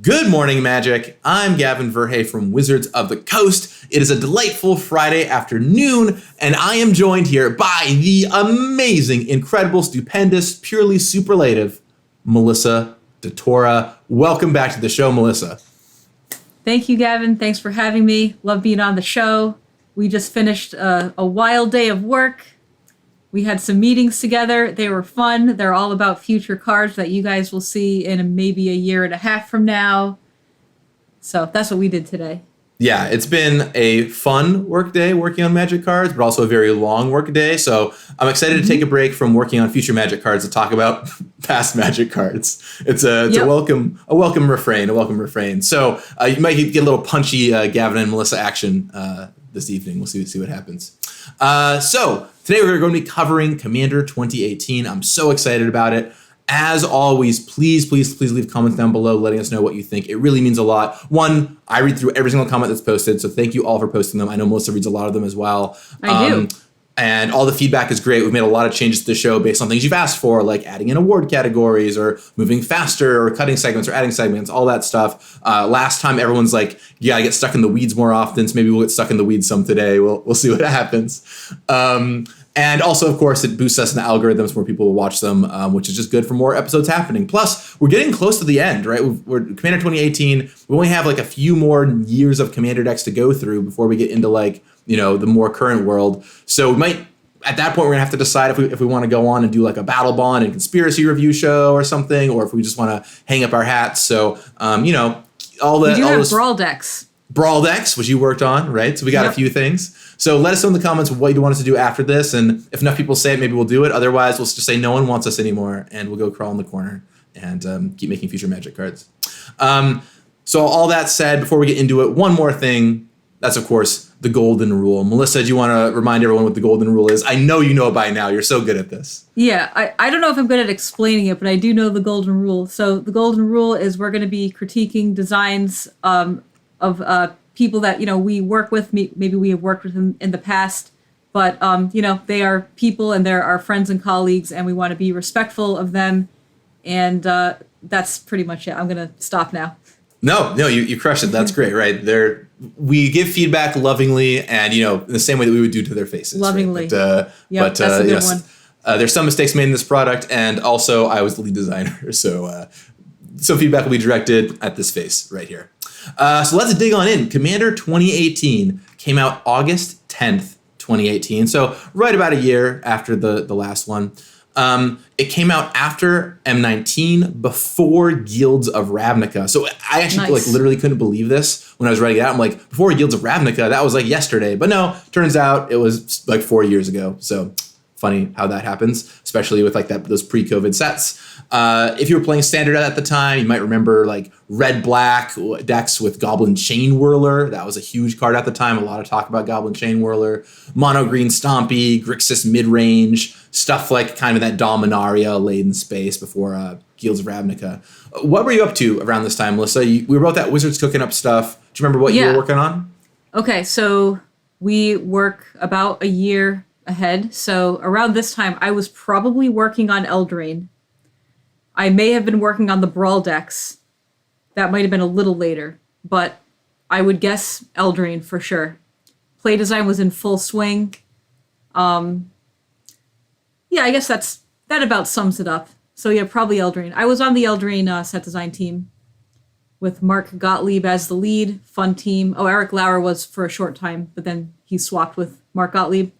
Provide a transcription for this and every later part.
Good morning, Magic. I'm Gavin Verhey from Wizards of the Coast. It is a delightful Friday afternoon, and I am joined here by the amazing, incredible, stupendous, purely superlative Melissa DeTora. Welcome back to the show, Melissa. Thank you, Gavin. Thanks for having me. Love being on the show. We just finished a wild day of work. We had some meetings together. They were fun. They're all about future cards that you guys will see in maybe a year and a half from now. So that's what we did today. Yeah, it's been a fun work day working on Magic cards, but also a very long work day. So I'm excited to take a break from working on future Magic cards to talk about past Magic cards. It's a welcome refrain. So you might get a little punchy Gavin and Melissa action this evening. We'll see what happens. So today we're going to be covering Commander 2018. I'm so excited about it. As always, please leave comments down below letting us know what you think. It really means a lot. One, I read through every single comment that's posted, so thank you all for posting them. I know Melissa reads a lot of them as well. I do. And all the feedback is great. We've made a lot of changes to the show based on things you've asked for, like adding in award categories or moving faster or cutting segments or adding segments, all that stuff. Last time, everyone's like, yeah, I get stuck in the weeds more often, so maybe we'll get stuck in the weeds some today. We'll see what happens. And also, of course, it boosts us in the algorithms where people will watch them, which is just good for more episodes happening. Plus, we're getting close to the end, right? We're Commander 2018. We only have like a few more years of Commander decks to go through before we get into the more current world. So we might, at that point, we're gonna have to decide if we want to go on and do like a Battle Bond and conspiracy review show or something, or if we just want to hang up our hats. So, all the we do have Brawl decks, which you worked on, right? So we got a few things. So let us know in the comments what you want us to do after this, and if enough people say it, maybe we'll do it. Otherwise, we'll just say no one wants us anymore, and we'll go crawl in the corner and keep making future Magic cards. So all that said, before we get into it, one more thing. That's, of course, the golden rule. Melissa, do you want to remind everyone what the golden rule is? I know you know it by now. You're so good at this. Yeah, I don't know if I'm good at explaining it, but I do know the golden rule. So the golden rule is we're going to be critiquing designs of people that, we work with. Maybe we have worked with them in the past, but, they are people and they're our friends and colleagues, and we want to be respectful of them. And that's pretty much it. I'm going to stop now. No, you crushed it. That's great, right? We give feedback lovingly and, in the same way that we would do to their faces. Lovingly. Right? That's a good one. There's some mistakes made in this product, and also I was the lead designer, so some feedback will be directed at this face right here. So let's dig on in. Commander 2018 came out August 10th, 2018, so right about a year after the last one. It came out after M19, before Guilds of Ravnica. So I actually literally couldn't believe this when I was writing it out. I'm like, before Guilds of Ravnica, that was like yesterday. But no, turns out it was like 4 years ago. So funny how that happens, especially with those pre-COVID sets. If you were playing Standard at the time, you might remember like red-black decks with Goblin Chain Whirler. That was a huge card at the time. A lot of talk about Goblin Chain Whirler. Mono-green Stompy, Grixis mid-range, stuff like kind of that Dominaria-laden space before Guilds of Ravnica. What were you up to around this time, Melissa? We were both at Wizards cooking up stuff. Do you remember what you were working on? Okay, so we work about a year ahead. So around this time, I was probably working on Eldraine. I may have been working on the Brawl decks. That might have been a little later, but I would guess Eldraine for sure. Play design was in full swing. I guess that about sums it up. So yeah, probably Eldraine. I was on the Eldraine set design team with Mark Gottlieb as the lead. Fun team. Oh, Eric Lauer was for a short time, but then he swapped with Mark Gottlieb.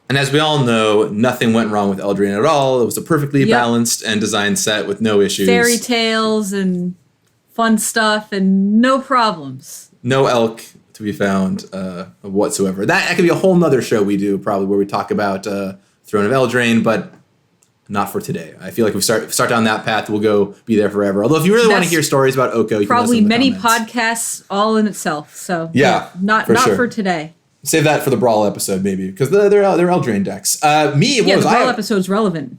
And as we all know, nothing went wrong with Eldraine at all. It was a perfectly balanced and designed set with no issues. Fairy tales and fun stuff and no problems. No elk to be found whatsoever. That could be a whole nother show we do probably where we talk about Throne of Eldraine, but not for today. I feel like if we start down that path, we'll go be there forever. Although if you really want to hear stories about Oko, you probably can listen to many podcasts all in itself. So not sure. for today. Save that for the Brawl episode, maybe, because they're Eldraine decks. The Brawl episode's relevant.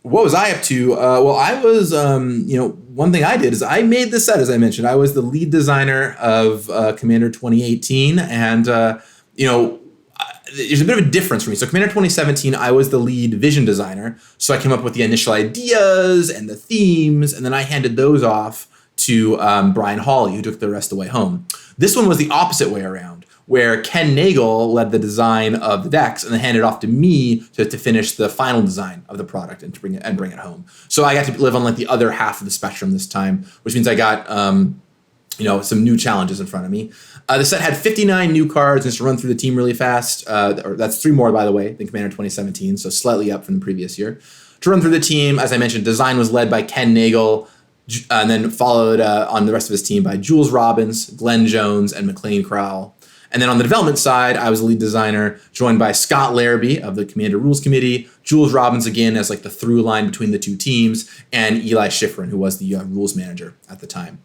What was I up to? I was, one thing I did is I made the set, as I mentioned. I was the lead designer of Commander 2018, and, there's a bit of a difference for me. So Commander 2017, I was the lead vision designer, so I came up with the initial ideas and the themes, and then I handed those off to Brian Hawley, who took the rest of the way home. This one was the opposite way around, where Ken Nagel led the design of the decks and then handed it off to me to finish the final design of the product and to bring it home. So I got to live on like the other half of the spectrum this time, which means I got some new challenges in front of me. The set had 59 new cards, and just to run through the team really fast. That's 3 more, by the way, than Commander 2017, so slightly up from the previous year. To run through the team, as I mentioned, design was led by Ken Nagel, and then followed on the rest of his team by Jules Robbins, Glenn Jones, and McLean Crowell. And then on the development side, I was the lead designer, joined by Scott Larrabee of the Commander Rules Committee, Jules Robbins again as like the through line between the two teams, and Eli Schifrin, who was the rules manager at the time.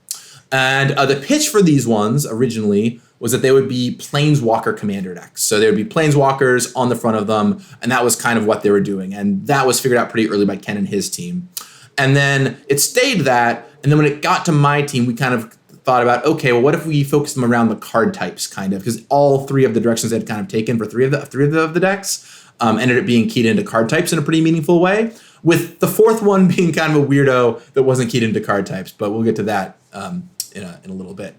And the pitch for these ones originally was that they would be Planeswalker Commander decks. So there would be Planeswalkers on the front of them, and that was kind of what they were doing. And that was figured out pretty early by Ken and his team. And then it stayed that, and then when it got to my team, we kind of thought about, okay, well, what if we focus them around the card types, kind of, because all 3 of the directions they had kind of taken for three of the decks ended up being keyed into card types in a pretty meaningful way, with the 4th one being kind of a weirdo that wasn't keyed into card types, but we'll get to that in a little bit.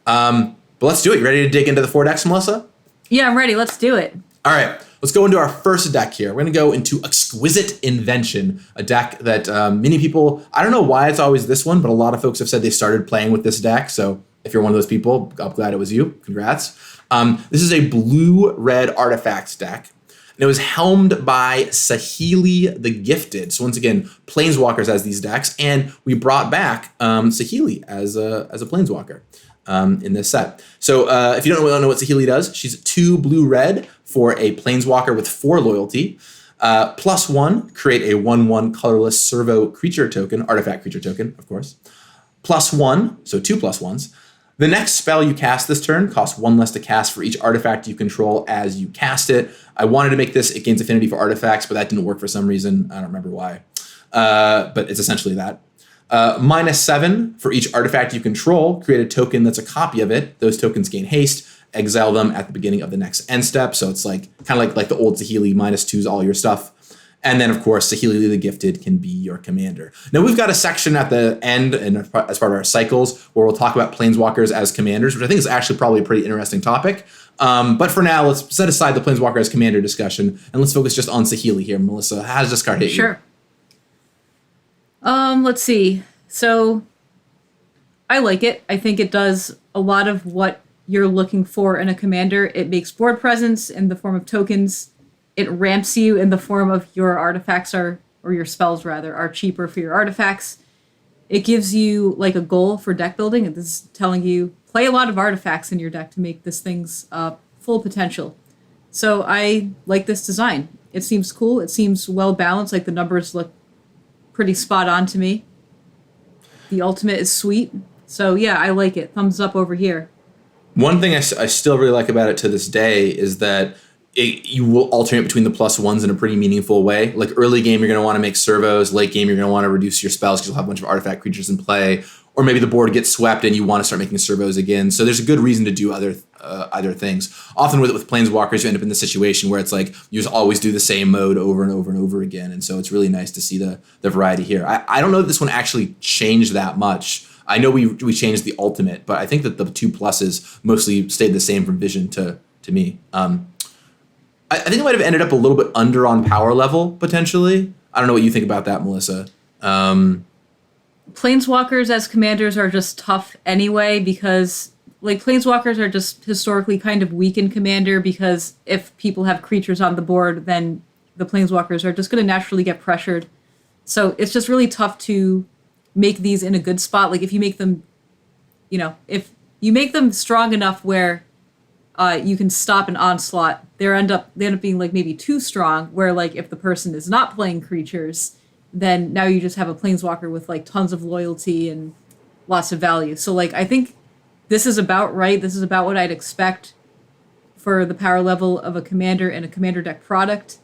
But let's do it. You ready to dig into the 4 decks, Melissa? Yeah, I'm ready. Let's do it. All right. Let's go into our first deck here. We're going to go into Exquisite Invention, a deck that many people, I don't know why it's always this one, but a lot of folks have said they started playing with this deck. So if you're one of those people, I'm glad it was you. Congrats. This is a blue-red artifacts deck. And it was helmed by Saheeli the Gifted. So once again, Planeswalkers as these decks. And we brought back Saheeli as a Planeswalker in this set. So if you don't know what Saheeli does, she's 2 blue-red for a Planeswalker with 4 loyalty. +1, create a 1/1 colorless servo creature token, artifact creature token, of course. +1, so 2 +1s. The next spell you cast this turn costs 1 less to cast for each artifact you control as you cast it. I wanted to make this, it gains affinity for artifacts, but that didn't work for some reason. I don't remember why. But it's essentially that. -7, for each artifact you control, create a token that's a copy of it. Those tokens gain haste. Exile them at the beginning of the next end step. So it's like kind of like the old Saheeli, -2's all your stuff. And then, of course, Saheeli the Gifted can be your commander. Now, we've got a section at the end and as part of our cycles where we'll talk about Planeswalkers as commanders, which I think is actually probably a pretty interesting topic. But for now, let's set aside the Planeswalker as commander discussion, and let's focus just on Saheeli here. Melissa, how does this card hit you? Sure. Let's see. So, I like it. I think it does a lot of what you're looking for in a commander. It makes board presence in the form of tokens. It ramps you in the form of your artifacts or your spells rather, are cheaper for your artifacts. It gives you like a goal for deck building, and this is telling you play a lot of artifacts in your deck to make this thing's full potential. So I like this design. It seems cool. It seems well balanced. Like the numbers look pretty spot on to me. The ultimate is sweet. So yeah, I like it. Thumbs up over here. One thing I still really like about it to this day is that you will alternate between the +1s in a pretty meaningful way. Like early game, you're going to want to make servos. Late game, you're going to want to reduce your spells because you'll have a bunch of artifact creatures in play. Or maybe the board gets swept and you want to start making servos again. So there's a good reason to do other things. Often with Planeswalkers, you end up in the situation where it's like you just always do the same mode over and over and over again. And so it's really nice to see the variety here. I don't know that this one actually changed that much. I know we changed the ultimate, but I think that the 2+ mostly stayed the same from vision to me. I think it might have ended up a little bit under on power level, potentially. I don't know what you think about that, Melissa. Planeswalkers as commanders are just tough anyway because, like, Planeswalkers are just historically kind of weak in Commander because if people have creatures on the board, then the Planeswalkers are just going to naturally get pressured. So it's just really tough to make these in a good spot. Like, if you make them, if you make them strong enough where you can stop an onslaught, they end up being like maybe too strong, where like if the person is not playing creatures, then now you just have a Planeswalker with like tons of loyalty and lots of value. So like I think this is about right. This is about what I'd expect for the power level of a commander and a commander deck product.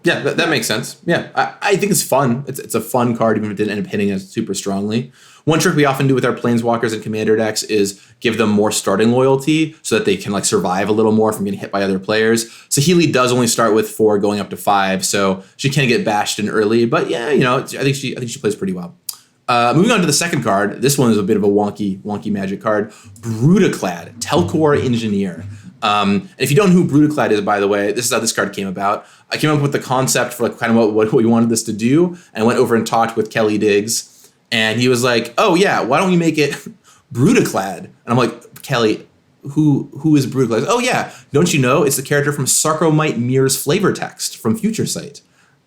Yeah, that makes sense. Yeah, I think it's fun. It's a fun card, even if it didn't end up hitting us super strongly. One trick we often do with our Planeswalkers and Commander decks is give them more starting loyalty so that they can like survive a little more from getting hit by other players. Saheeli does only start with 4 going up to 5, so she can get bashed in early. But yeah, I think she plays pretty well. Moving on to the second card. This one is a bit of a wonky Magic card. Brutaclad, Telcor Engineer. And if you don't know who Brutaclad is, by the way, this is how this card came about. I came up with the concept for like kind of what we wanted this to do, and I went over and talked with Kelly Diggs, and he was like, "Oh yeah, why don't we make it Brutaclad?" And I'm like, "Kelly, who is Brutaclad?" "Oh yeah, don't you know? It's the character from Sarcomite Mirror's flavor text from Future Sight."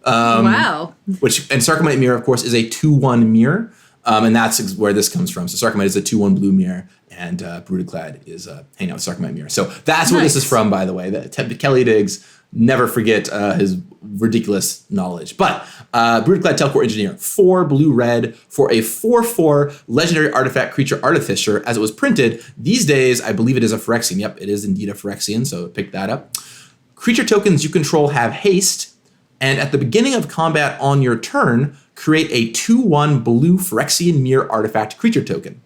Wow. And Sarcomite Mirror, of course, is a 2/1 mirror, and that's where this comes from. So Sarcomite is a 2/1 blue mirror, and Brutaclad is hanging out with Sarcomite Mirror. So that's where this is from, by the way. Kelly Diggs, never forget his ridiculous knowledge. But Brutaclad Telcor Engineer, 4 blue-red for a 4/4 legendary artifact creature artificer. As it was printed, these days, I believe it is a Phyrexian. Yep, it is indeed a Phyrexian, so pick that up. Creature tokens you control have haste, and at the beginning of combat on your turn, create a 2/1 blue Phyrexian Mirror artifact creature token.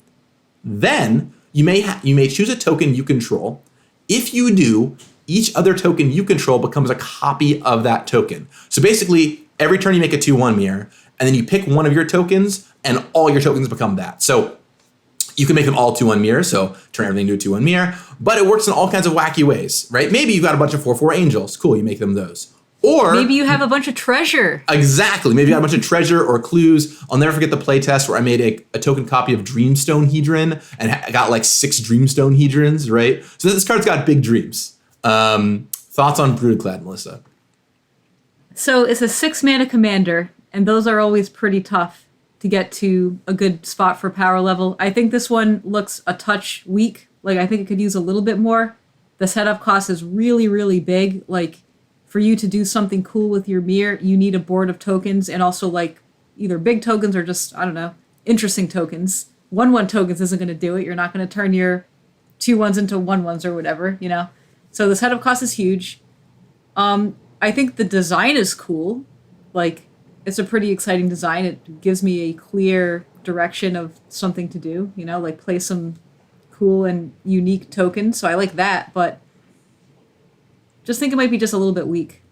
Then you may choose a token you control. If you do, each other token you control becomes a copy of that token. So basically, every turn you make a 2/1 mirror, and then you pick one of your tokens, and all your tokens become that. So you can make them all 2/1 mirror, so turn everything into a 2/1 mirror, but it works in all kinds of wacky ways, right? Maybe you've got a bunch of 4/4 angels. Cool, you make them those. Or maybe you have a bunch of treasure. Exactly. Maybe you got a bunch of treasure or clues. I'll never forget the playtest where I made a token copy of Dreamstone Hedron, and I got like 6 Dreamstone Hedrons, right? So this card's got big dreams. Thoughts on Brutaclad, Melissa? So it's a 6-mana commander, and those are always pretty tough to get to a good spot for power level. I think this one looks a touch weak. Like, I think it could use a little bit more. The setup cost is really, really big. Like, for you to do something cool with your mirror, you need a board of tokens, and also like either big tokens or just, I don't know, interesting tokens. 1/1 tokens isn't going to do it. You're not going to turn your 2/1s into 1/1s or whatever, you know? So the setup cost is huge. I think the design is cool. Like, it's a pretty exciting design. It gives me a clear direction of something to do, you know, like play some cool and unique tokens. So I like that, but just think it might be just a little bit weak.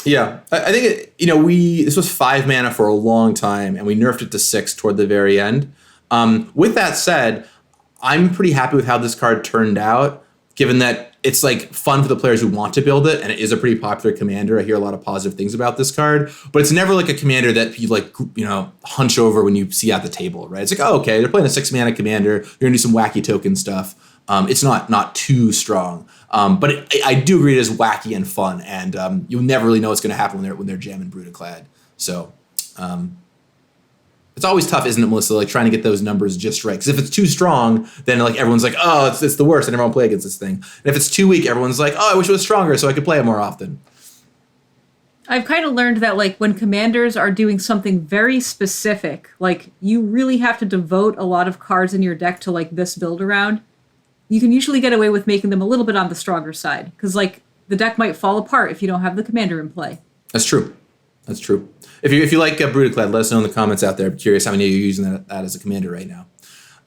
Yeah, I think this was 5 mana for a long time, and we nerfed it to 6 toward the very end. With that said, I'm pretty happy with how this card turned out, given that it's like fun for the players who want to build it, and it is a pretty popular commander. I hear a lot of positive things about this card, but it's never like a commander that you like, hunch over when you see at the table, right? It's like, oh, okay, they're playing a 6 mana commander. You're gonna do some wacky token stuff. It's not too strong, but I do agree it is wacky and fun, and you'll never really know what's going to happen when they're jamming Brutaclad. So it's always tough, isn't it, Melissa? Like trying to get those numbers just right. Because if it's too strong, then like everyone's like, oh, it's the worst. I never want to play against this thing. And if it's too weak, everyone's like, oh, I wish it was stronger so I could play it more often. I've kind of learned that like when commanders are doing something very specific, like you really have to devote a lot of cards in your deck to like this build around. You can usually get away with making them a little bit on the stronger side, because like the deck might fall apart if you don't have the commander in play. That's true. If you like Brutaclad, let us know in the comments out there. I'm curious how many of you are using that as a commander right now.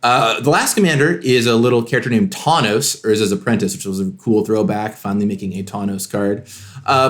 The last commander is a little character named Tawnos, or is his apprentice, which was a cool throwback, finally making a Tawnos card.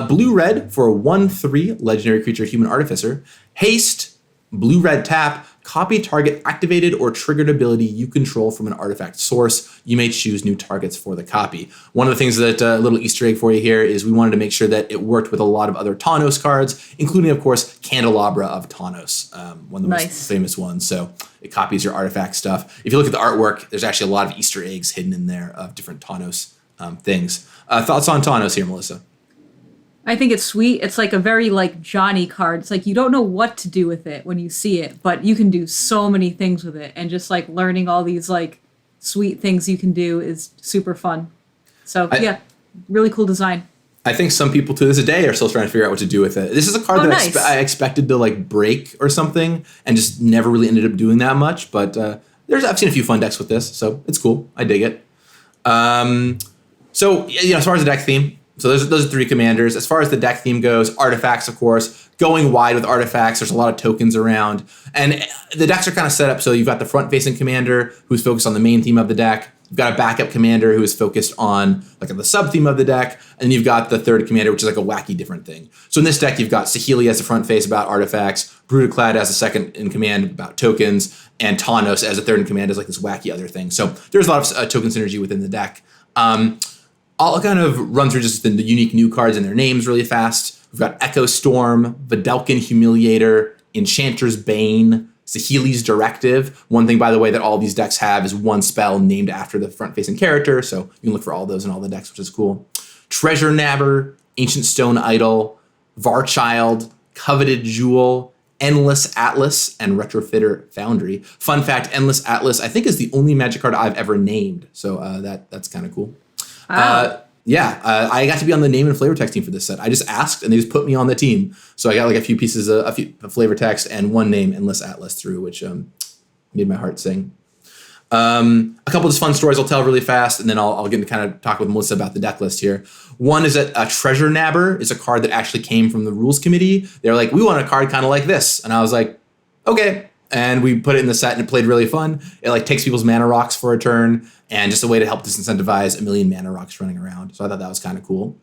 Blue-red for a 1/3 legendary creature human artificer. Haste, blue-red tap, copy target activated or triggered ability you control from an artifact source. You may choose new targets for the copy. One of the things that a little Easter egg for you here is we wanted to make sure that it worked with a lot of other Tawnos cards, including, of course, Candelabra of Tawnos, one of the most famous ones. So it copies your artifact stuff. If you look at the artwork, there's actually a lot of Easter eggs hidden in there of different Tawnos things. Thoughts on Tawnos here, Melissa? I think it's sweet. It's like a very like Johnny card. It's like you don't know what to do with it when you see it, but you can do so many things with it. And just like learning all these like sweet things you can do is super fun. So yeah, really cool design. I think some people to this day are still trying to figure out what to do with it. This is a card that I expected to like break or something and just never really ended up doing that much. But I've seen a few fun decks with this, so it's cool. I dig it. So as far as the deck theme, so those are 3 commanders. As far as the deck theme goes, artifacts, of course, going wide with artifacts. There's a lot of tokens around. And the decks are kind of set up so you've got the front-facing commander who's focused on the main theme of the deck. You've got a backup commander who is focused on like the sub-theme of the deck, and then you've got the third commander, which is like a wacky different thing. So in this deck, you've got Saheeli as the front face about artifacts, Brutaclad as a second in command about tokens, and Tawnos as a third in command as like this wacky other thing. So there's a lot of token synergy within the deck. I'll kind of run through just the unique new cards and their names really fast. We've got Echo Storm, Vidalcan Humiliator, Enchanter's Bane, Saheeli's Directive. One thing, by the way, that all these decks have is one spell named after the front-facing character, so you can look for all those in all the decks, which is cool. Treasure Nabber, Ancient Stone Idol, Varchild, Coveted Jewel, Endless Atlas, and Retrofitter Foundry. Fun fact, Endless Atlas, I think, is the only Magic card I've ever named, so that's kind of cool. Wow. I got to be on the name and flavor text team for this set. I just asked, and they just put me on the team. So I got like a few pieces of flavor text and one name, Endless Atlas, through, which made my heart sing. A couple of just fun stories I'll tell really fast, and then I'll get to kind of talk with Melissa about the deck list here. One is that a Treasure Nabber is a card that actually came from the rules committee. They're like, we want a card kind of like this. And I was like, okay. And we put it in the set, and it played really fun. It like takes people's mana rocks for a turn, and just a way to help disincentivize a million mana rocks running around. So I thought that was kind of cool.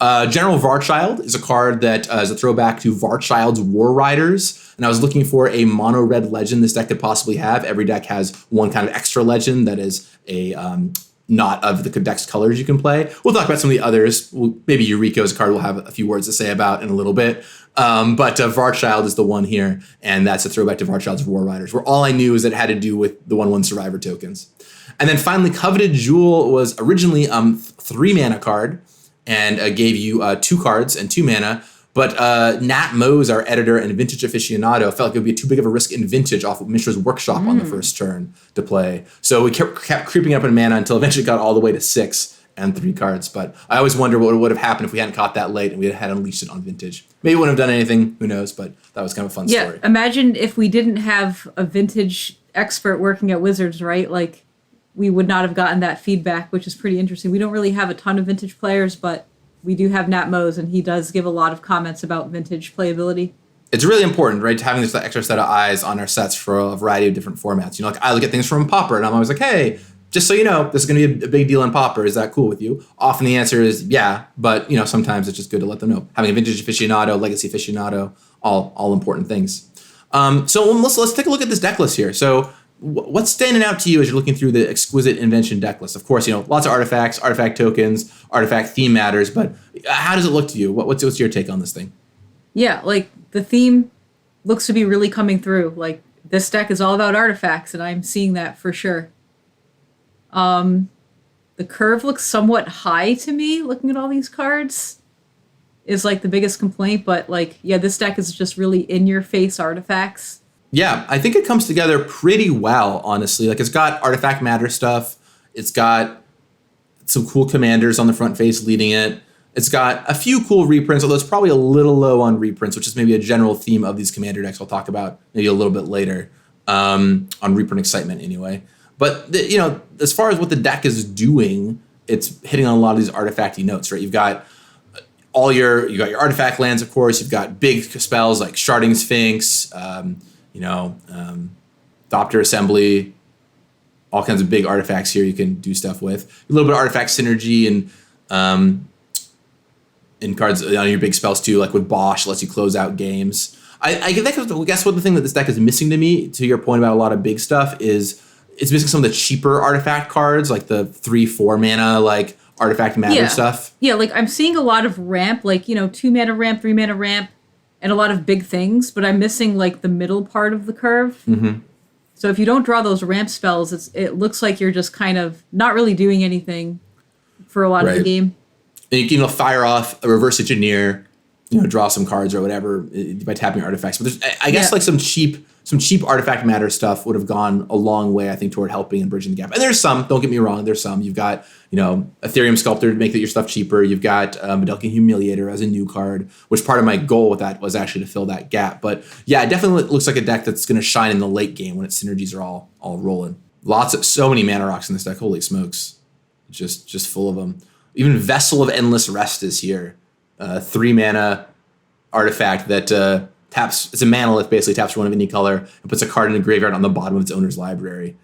General Varchild is a card that is a throwback to Varchild's War Riders. And I was looking for a mono red legend this deck could possibly have. Every deck has one kind of extra legend that is a not of the deck's colors you can play. We'll talk about some of the others. Maybe Yuriko is a card we'll have a few words to say about in a little bit. But Varchild is the one here, and that's a throwback to Varchild's War Riders, where all I knew is that it had to do with the 1/1 Survivor tokens. And then finally, Coveted Jewel was originally 3 mana card, and gave you 2 cards and 2 mana. But Nat Mose, our editor and Vintage aficionado, felt like it would be too big of a risk in Vintage off of Mishra's Workshop on the first turn to play. So we kept creeping up in mana until eventually got all the way to 6 and 3 cards. But I always wonder what would have happened if we hadn't caught that late and we had unleashed it on Vintage. Maybe it wouldn't have done anything, who knows, but that was kind of a fun story. Imagine if we didn't have a Vintage expert working at Wizards, right? Like, we would not have gotten that feedback, which is pretty interesting. We don't really have a ton of Vintage players, but we do have Nat Mose, and he does give a lot of comments about Vintage playability. It's really important, right, having this extra set of eyes on our sets for a variety of different formats. You know, like I look at things from Pauper, and I'm always like, hey, just so you know, this is going to be a big deal in Pauper. Is that cool with you? Often the answer is yeah, but sometimes it's just good to let them know. Having a Vintage aficionado, Legacy aficionado, all important things. So let's take a look at this deck list here. So what's standing out to you as you're looking through the Exquisite Invention deck list? Of course, lots of artifacts, artifact tokens, artifact theme matters, but how does it look to you? What's your take on this thing? Yeah, like the theme looks to be really coming through. Like this deck is all about artifacts, and I'm seeing that for sure. The curve looks somewhat high to me, looking at all these cards, is like the biggest complaint, but like, yeah, this deck is just really in-your-face artifacts. Yeah, I think it comes together pretty well, honestly. Like, it's got artifact matter stuff. It's got some cool commanders on the front face leading it. It's got a few cool reprints, although it's probably a little low on reprints, which is maybe a general theme of these commander decks I'll talk about maybe a little bit later, on reprint excitement anyway. But, as far as what the deck is doing, it's hitting on a lot of these artifacty notes, right? You've got you got your artifact lands, of course. You've got big spells like Sharding Sphinx, Thopter Assembly, all kinds of big artifacts here you can do stuff with. A little bit of artifact synergy and cards on your big spells too, like with Bosch, lets you close out games. I guess what the thing that this deck is missing to me, to your point about a lot of big stuff, is it's missing some of the cheaper artifact cards, like the 3-4 mana, like artifact matter stuff. Yeah, like I'm seeing a lot of ramp, like, 2 mana ramp, 3 mana ramp, and a lot of big things, but I'm missing like the middle part of the curve. Mm-hmm. So if you don't draw those ramp spells, it looks like you're just kind of not really doing anything for a lot of the game. And you can fire off a reverse engineer, draw some cards or whatever by tapping artifacts. But there's, I guess, like some cheap artifact matter stuff would have gone a long way, I think, toward helping and bridging the gap. And there's some, don't get me wrong, there's some. You've got, Ethereum Sculptor to make your stuff cheaper. You've got Vidalcan Humiliator as a new card, which part of my goal with that was actually to fill that gap. But yeah, it definitely looks like a deck that's going to shine in the late game when its synergies are all rolling. So many mana rocks in this deck. Holy smokes. Just full of them. Even Vessel of Endless Rest is here. 3 mana artifact that taps. It's a manolith, basically taps one of any color and puts a card in the graveyard on the bottom of its owner's library.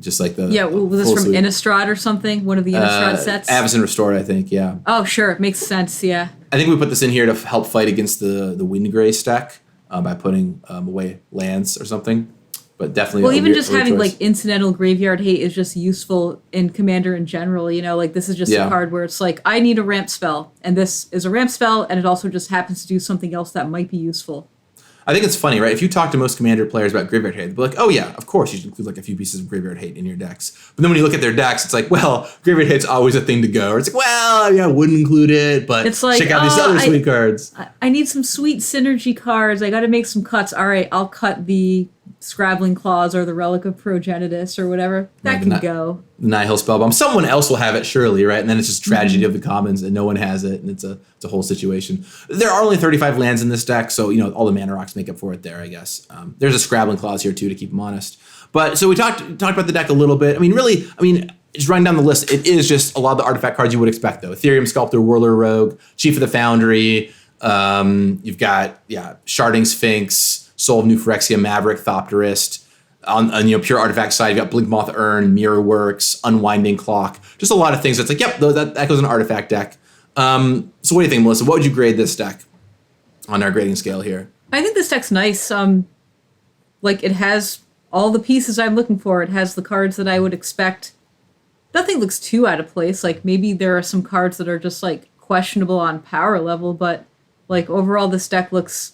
just like the was this from suite. Innistrad or something? One of the Innistrad sets? Avacyn Restored, I think, yeah. Oh, sure. Makes sense, yeah. I think we put this in here to help fight against the Windgrey stack by putting away lands or something. But definitely. Well, even just having choice. like incidental graveyard hate is just useful in Commander in general. You know, like this is just a card where it's like, I need a ramp spell, and this is a ramp spell, and it also just happens to do something else that might be useful. I think it's funny, right? If you talk to most Commander players about graveyard hate, they'll be like, oh yeah, of course you should include like a few pieces of graveyard hate in your decks. But then when you look at their decks, it's like, well, graveyard hate's always a thing to go. Or it's like, well, yeah, I wouldn't include it, but it's like, check out these other sweet cards. I need some sweet synergy cards. I got to make some cuts. All right, I'll cut the Scrabbling Claws or the Relic of Progenitus or whatever. That can go. The Nihil Spellbomb. Someone else will have it, surely, right? And then it's just tragedy of the commons, and no one has it, and it's a whole situation. There are only 35 lands in this deck, so all the mana rocks make up for it there, I guess. There's a Scrabbling Claws here too, to keep them honest. But so we talked about the deck a little bit. Just running down the list, it is just a lot of the artifact cards you would expect, though. Ethereum Sculptor, Whirler Rogue, Chief of the Foundry. You've got Sharding Sphinx, Soul of New Phyrexia, Maverick, Thopterist. On pure artifact side, you've got Blinkmoth Urn, Mirror Works, Unwinding Clock. Just a lot of things that's like, yep, that goes in an artifact deck. So what do you think, Melissa? What would you grade this deck on our grading scale here? I think this deck's nice. It has all the pieces I'm looking for. It has the cards that I would expect. Nothing looks too out of place. Like maybe there are some cards that are just like questionable on power level, but like overall this deck looks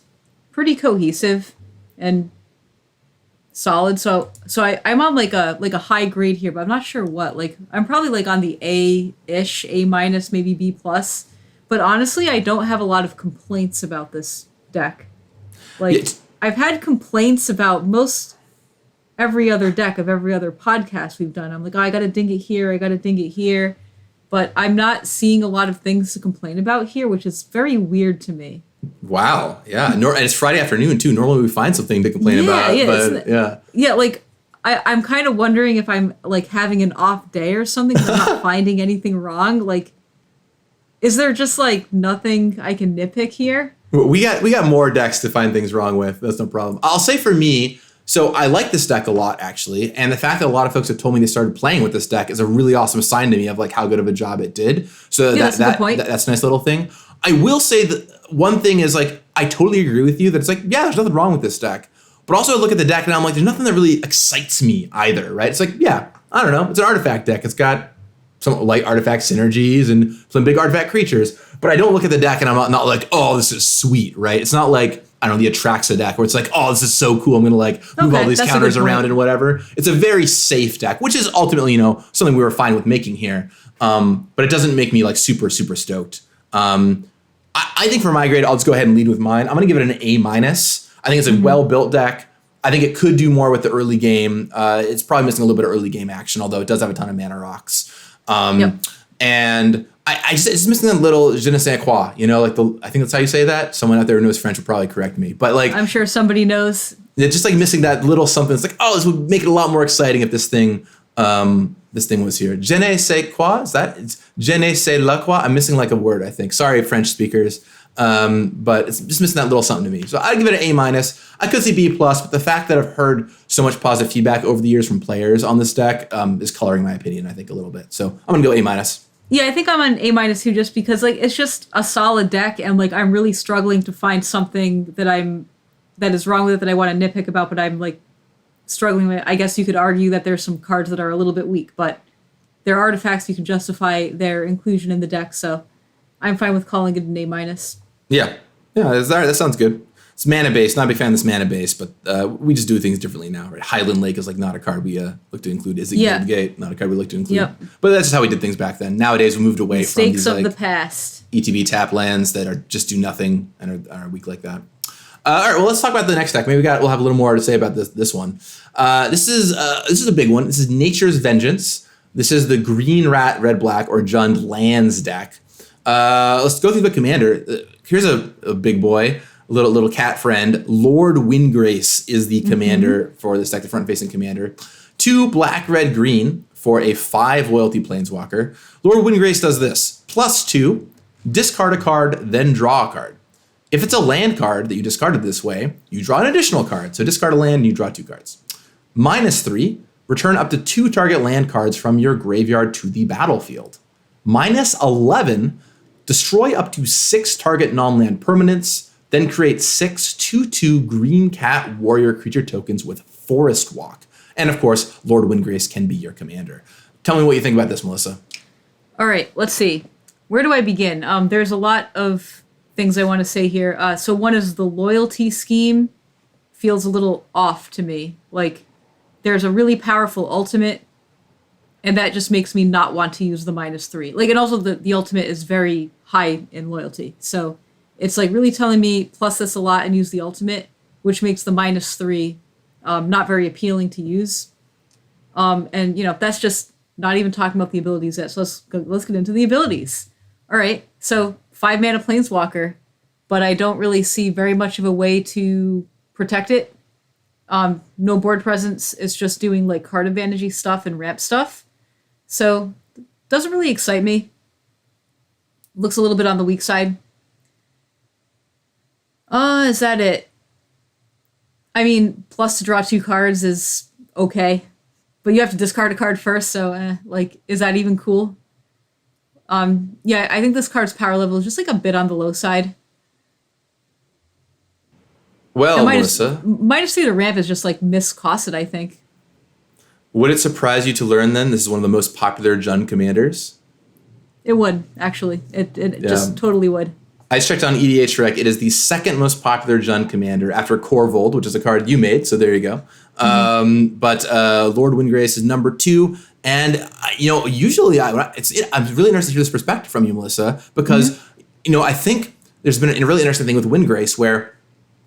pretty cohesive and solid. So I'm on like a high grade here, but I'm not sure what. Like I'm probably like on the A-ish, A-, maybe B+. But honestly, I don't have a lot of complaints about this deck. Like I've had complaints about most every other deck of every other podcast we've done. I'm like, oh, I got to ding it here. I got to ding it here. But I'm not seeing a lot of things to complain about here, which is very weird to me. Wow. Yeah. And it's Friday afternoon too. Normally we find something to complain about. Yeah. Like I'm kind of wondering if I'm like having an off day or something. 'Cause I'm not finding anything wrong. Like, is there just like nothing I can nitpick here? We got more decks to find things wrong with. That's no problem. I'll say for me, so I like this deck a lot, actually. And the fact that a lot of folks have told me they started playing with this deck is a really awesome sign to me of like how good of a job it did. So that's a nice little thing. I will say that one thing is like, I totally agree with you that it's like, yeah, there's nothing wrong with this deck. But also I look at the deck and I'm like, there's nothing that really excites me either, right? It's like, yeah, I don't know. It's an artifact deck. It's got some light artifact synergies and some big artifact creatures. But I don't look at the deck and I'm not like, oh, this is sweet, right? It's not like, I don't know, the Atraxa deck where it's like, oh, this is so cool. I'm going to like move all these counters around and whatever. It's a very safe deck, which is ultimately, something we were fine with making here. But it doesn't make me like super, super stoked. I think for my grade, I'll just go ahead and lead with mine. I'm going to give it an A-. I think it's a well-built deck. I think it could do more with the early game. It's probably missing a little bit of early game action, although it does have a ton of mana rocks. And it's just missing that little je ne sais quoi, I think that's how you say that. Someone out there who knows French will probably correct me. But like, I'm sure somebody knows. It's just like missing that little something. It's like, oh, this would make it a lot more exciting if this thing was here. Je ne sais quoi? Is that? It's je ne sais la quoi? I'm missing like a word, I think. Sorry, French speakers. But it's just missing that little something to me. So I'd give it an A-. I could see B+, but the fact that I've heard so much positive feedback over the years from players on this deck is coloring my opinion, I think, a little bit. So I'm going to go A-. Yeah, I think I'm on A- too, just because like it's just a solid deck, and like I'm really struggling to find something that is wrong with it that I want to nitpick about, but I'm like struggling with. I guess you could argue that there's some cards that are a little bit weak, but they're artifacts, you can justify their inclusion in the deck, so I'm fine with calling it an A-. Yeah, that sounds good. It's mana based. Not a big fan of this mana base, but we just do things differently now, right? Highland Lake is like not a card we look to include. Is it Gate? Not a card we look to include. Yep. But that's just how we did things back then. Nowadays we moved away from these mistakes of the past. ETB tap lands that are just do nothing and are weak like that. All right, well let's talk about the next deck. Maybe we'll have a little more to say about this one. This is a big one. This is Nature's Vengeance. This is the green rat, red black or Jund lands deck. Let's go through the commander. Here's a big boy. Little cat friend. Lord Windgrace is the commander for this deck, the front-facing commander. 2 black, red, green for a 5 loyalty planeswalker. Lord Windgrace does this. +2, discard a card, then draw a card. If it's a land card that you discarded this way, you draw an additional card. So discard a land and you draw 2 cards. -3, Return up to 2 target land cards from your graveyard to the battlefield. -11, destroy up to 6 target non-land permanents, then create 6 2/2 green cat warrior creature tokens with Forest Walk. And of course, Lord Windgrace can be your commander. Tell me what you think about this, Melissa. All right, let's see. Where do I begin? There's a lot of things I want to say here. So one is the loyalty scheme feels a little off to me. Like, there's a really powerful ultimate, and that just makes me not want to use the -3. Like, and also the ultimate is very high in loyalty. So it's like really telling me plus this a lot and use the ultimate, which makes the -3 not very appealing to use. And, you know, that's just not even talking about the abilities yet. So let's get into the abilities. All right. So 5 mana Planeswalker, but I don't really see very much of a way to protect it. No board presence. It's just doing like card advantage stuff and ramp stuff. So doesn't really excite me. Looks a little bit on the weak side. Is that it? I mean, plus to draw 2 cards is okay, but you have to discard a card first. So like, is that even cool? Yeah, I think this card's power level is just like a bit on the low side. Well, Melissa, -3 to ramp is just like miscosted, I think. Would it surprise you to learn then this is one of the most popular Jund commanders? It would, actually. It just totally would. I checked on EDH Rec. It is the second most popular Jund commander after Corvold, which is a card you made, so there you go. But Lord Windgrace is number 2. And, you know, usually I'm really interested to hear this perspective from you, Melissa, because, you know, I think there's been a really interesting thing with Windgrace where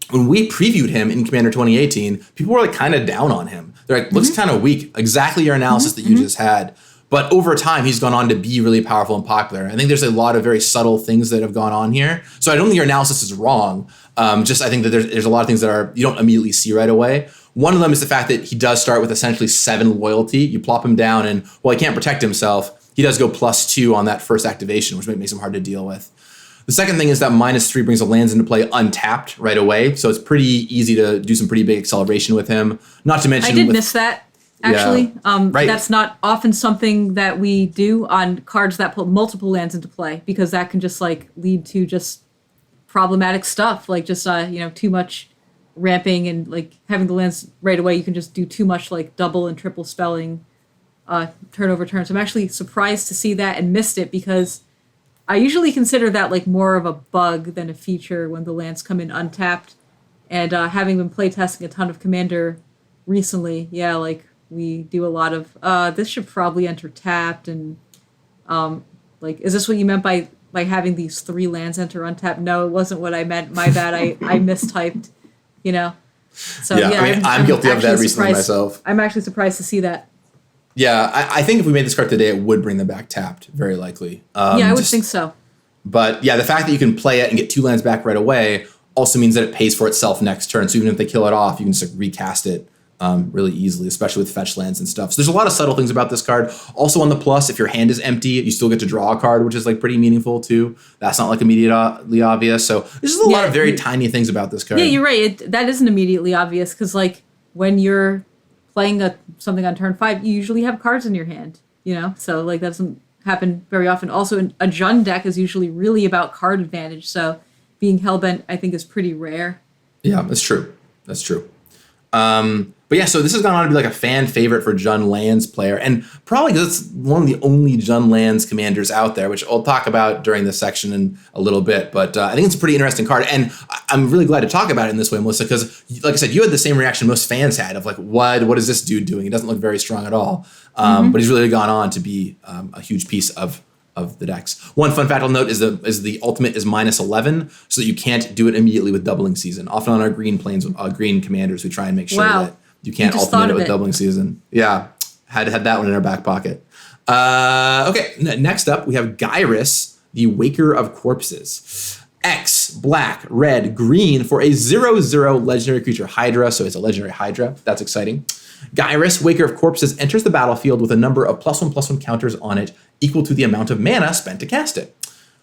when we previewed him in Commander 2018, people were like kind of down on him. They're like, looks kind of weak. Exactly your analysis that you just had. But over time, he's gone on to be really powerful and popular. I think there's a lot of very subtle things that have gone on here. So I don't think your analysis is wrong. Just I think that there's a lot of things that you don't immediately see right away. One of them is the fact that he does start with essentially 7 loyalty. You plop him down and, well, he can't protect himself. He does go +2 on that first activation, which makes him hard to deal with. The second thing is that -3 brings the lands into play untapped right away. So it's pretty easy to do some pretty big acceleration with him. Not to mention... I did miss that, actually. Yeah, right. That's not often something that we do on cards that put multiple lands into play, because that can just like lead to just problematic stuff. Like just, you know, too much ramping and like having the lands right away. You can just do too much like double and triple spelling turnover turns. I'm actually surprised to see that and missed it, because I usually consider that like more of a bug than a feature when the lands come in untapped. And having been playtesting a ton of Commander recently, yeah, like we do a lot of this should probably enter tapped, and like, is this what you meant by having these 3 lands enter untapped? No, it wasn't what I meant. My bad. I mistyped. You know. So yeah, I mean, I'm guilty of that recently myself. I'm actually surprised to see that. Yeah, I think if we made this card today, it would bring them back tapped, very likely. Yeah, I would think so. But yeah, the fact that you can play it and get 2 lands back right away also means that it pays for itself next turn. So even if they kill it off, you can just like recast it really easily, especially with fetch lands and stuff. So there's a lot of subtle things about this card. Also on the plus, if your hand is empty, you still get to draw a card, which is like pretty meaningful too. That's not like immediately obvious. So there's just a lot of very tiny things about this card. Yeah, you're right. That isn't immediately obvious, because like when you're playing something on turn 5, you usually have cards in your hand, you know? So like that doesn't happen very often. Also, a Jund deck is usually really about card advantage. So being hellbent, I think, is pretty rare. Yeah, that's true. That's true. But yeah, so this has gone on to be like a fan favorite for Jund Lands player, and probably because it's one of the only Jund Lands commanders out there, which I'll talk about during this section in a little bit. But I think it's a pretty interesting card, and I'm really glad to talk about it in this way, Melissa, because like I said, you had the same reaction most fans had of like, what is this dude doing? He doesn't look very strong at all. But he's really gone on to be a huge piece of the decks. One fun fact I'll note is the ultimate is -11, so that you can't do it immediately with Doubling Season. Often on our green commanders, we try and make sure that you can't ultimate it with Doubling Season. Yeah, had that one in our back pocket. Okay, next up we have Gyrus, the Waker of Corpses. X, black, red, green for a 0/0 legendary creature Hydra, so it's a legendary Hydra. That's exciting. Gyrus, Waker of Corpses, enters the battlefield with a number of +1/+1 counters on it equal to the amount of mana spent to cast it.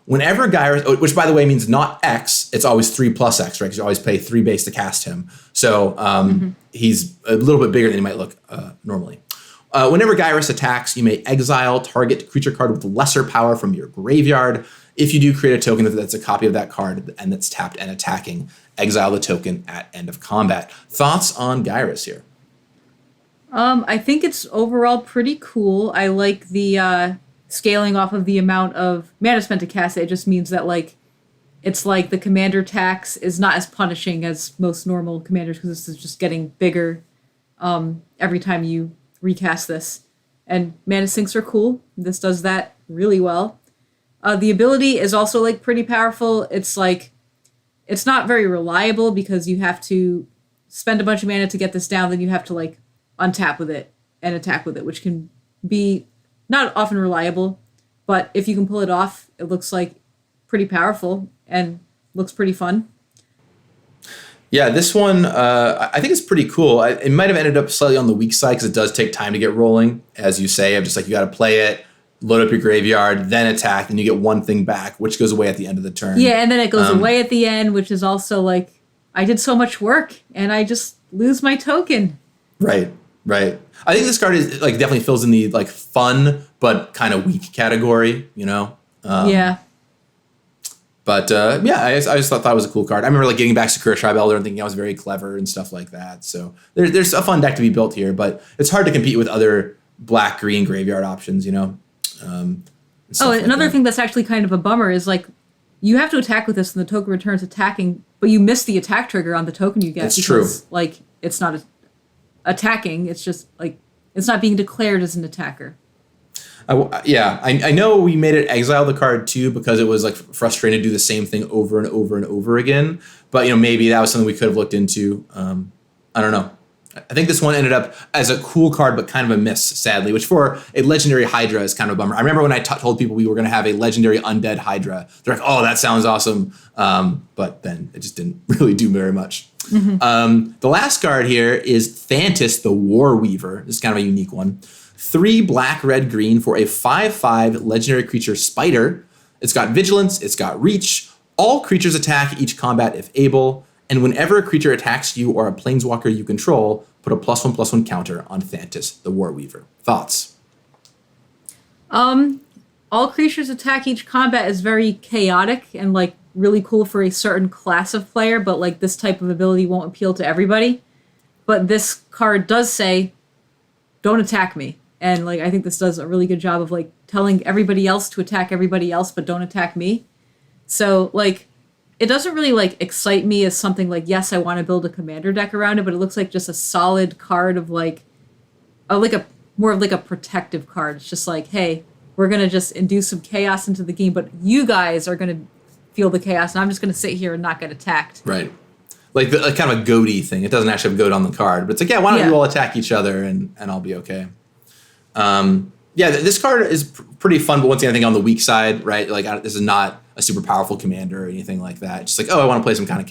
Whenever Gyrus, which by the way means not X, it's always 3+X, right? Because you always pay 3 base to cast him. So he's a little bit bigger than he might look normally. Whenever Gyrus attacks, you may exile target creature card with lesser power from your graveyard. If you do create a token that's a copy of that card and that's tapped and attacking, exile the token at end of combat. Thoughts on Gyrus here? I think it's overall pretty cool. I like the scaling off of the amount of mana spent to cast it. It just means that like it's like the commander tax is not as punishing as most normal commanders because this is just getting bigger every time you recast this. And mana sinks are cool. This does that really well. The ability is also like pretty powerful. It's like it's not very reliable because you have to spend a bunch of mana to get this down, then you have to like untap with it and attack with it, which can be not often reliable, but if you can pull it off, it looks like pretty powerful and looks pretty fun. Yeah, this one, I think it's pretty cool. It might have ended up slightly on the weak side because it does take time to get rolling, as you say. I'm just like, you got to play it, load up your graveyard, then attack, and you get one thing back, which goes away at the end of the turn. Yeah, and then it goes away at the end, which is also like, I did so much work, and I just lose my token. Right. I think this card is like definitely fills in the like fun but kind of weak category, you know? Yeah. But yeah, I just thought it was a cool card. I remember like getting back Sakura Tribe Elder and thinking I was very clever and stuff like that. So there's a fun deck to be built here, but it's hard to compete with other black-green graveyard options, you know? Another thing that's actually kind of a bummer is like you have to attack with this and the token returns attacking, but you miss the attack trigger on the token you get. That's because, true. Like it's not attacking, it's just like it's not being declared as an attacker. I know we made it exile the card too because it was like frustrating to do the same thing over and over and over again. But you know, maybe that was something we could have looked into. I don't know. I think this one ended up as a cool card, but kind of a miss, sadly, which for a legendary Hydra is kind of a bummer. I remember when I told people we were going to have a legendary undead Hydra, they're like, oh, that sounds awesome. But then it just didn't really do very much. Mm-hmm. The last card here is Thantis the War Weaver. This is kind of a unique one. 3 black, red, green for a 5/5 legendary creature spider. It's got vigilance, it's got reach. All creatures attack each combat if able. And whenever a creature attacks you or a planeswalker you control, put a +1/+1 counter on Thantis the War Weaver. Thoughts? All creatures attack each combat is very chaotic and like really cool for a certain class of player, but like this type of ability won't appeal to everybody. But this card does say, don't attack me. And like I think this does a really good job of like telling everybody else to attack everybody else, but don't attack me. So like it doesn't really like excite me as something like, yes, I want to build a commander deck around it, but it looks like just a solid card of like a more of like a protective card. It's just like, hey, we're going to just induce some chaos into the game, but you guys are going to feel the chaos and I'm just going to sit here and not get attacked. Right. Like kind of a goatee thing. It doesn't actually have goat on the card, but it's like, yeah, why don't you all attack each other and I'll be okay. Yeah, this card is pretty fun, but once again, I think on the weak side, right? Like this is not a super powerful commander or anything like that. Just like, oh, I want to play some kind of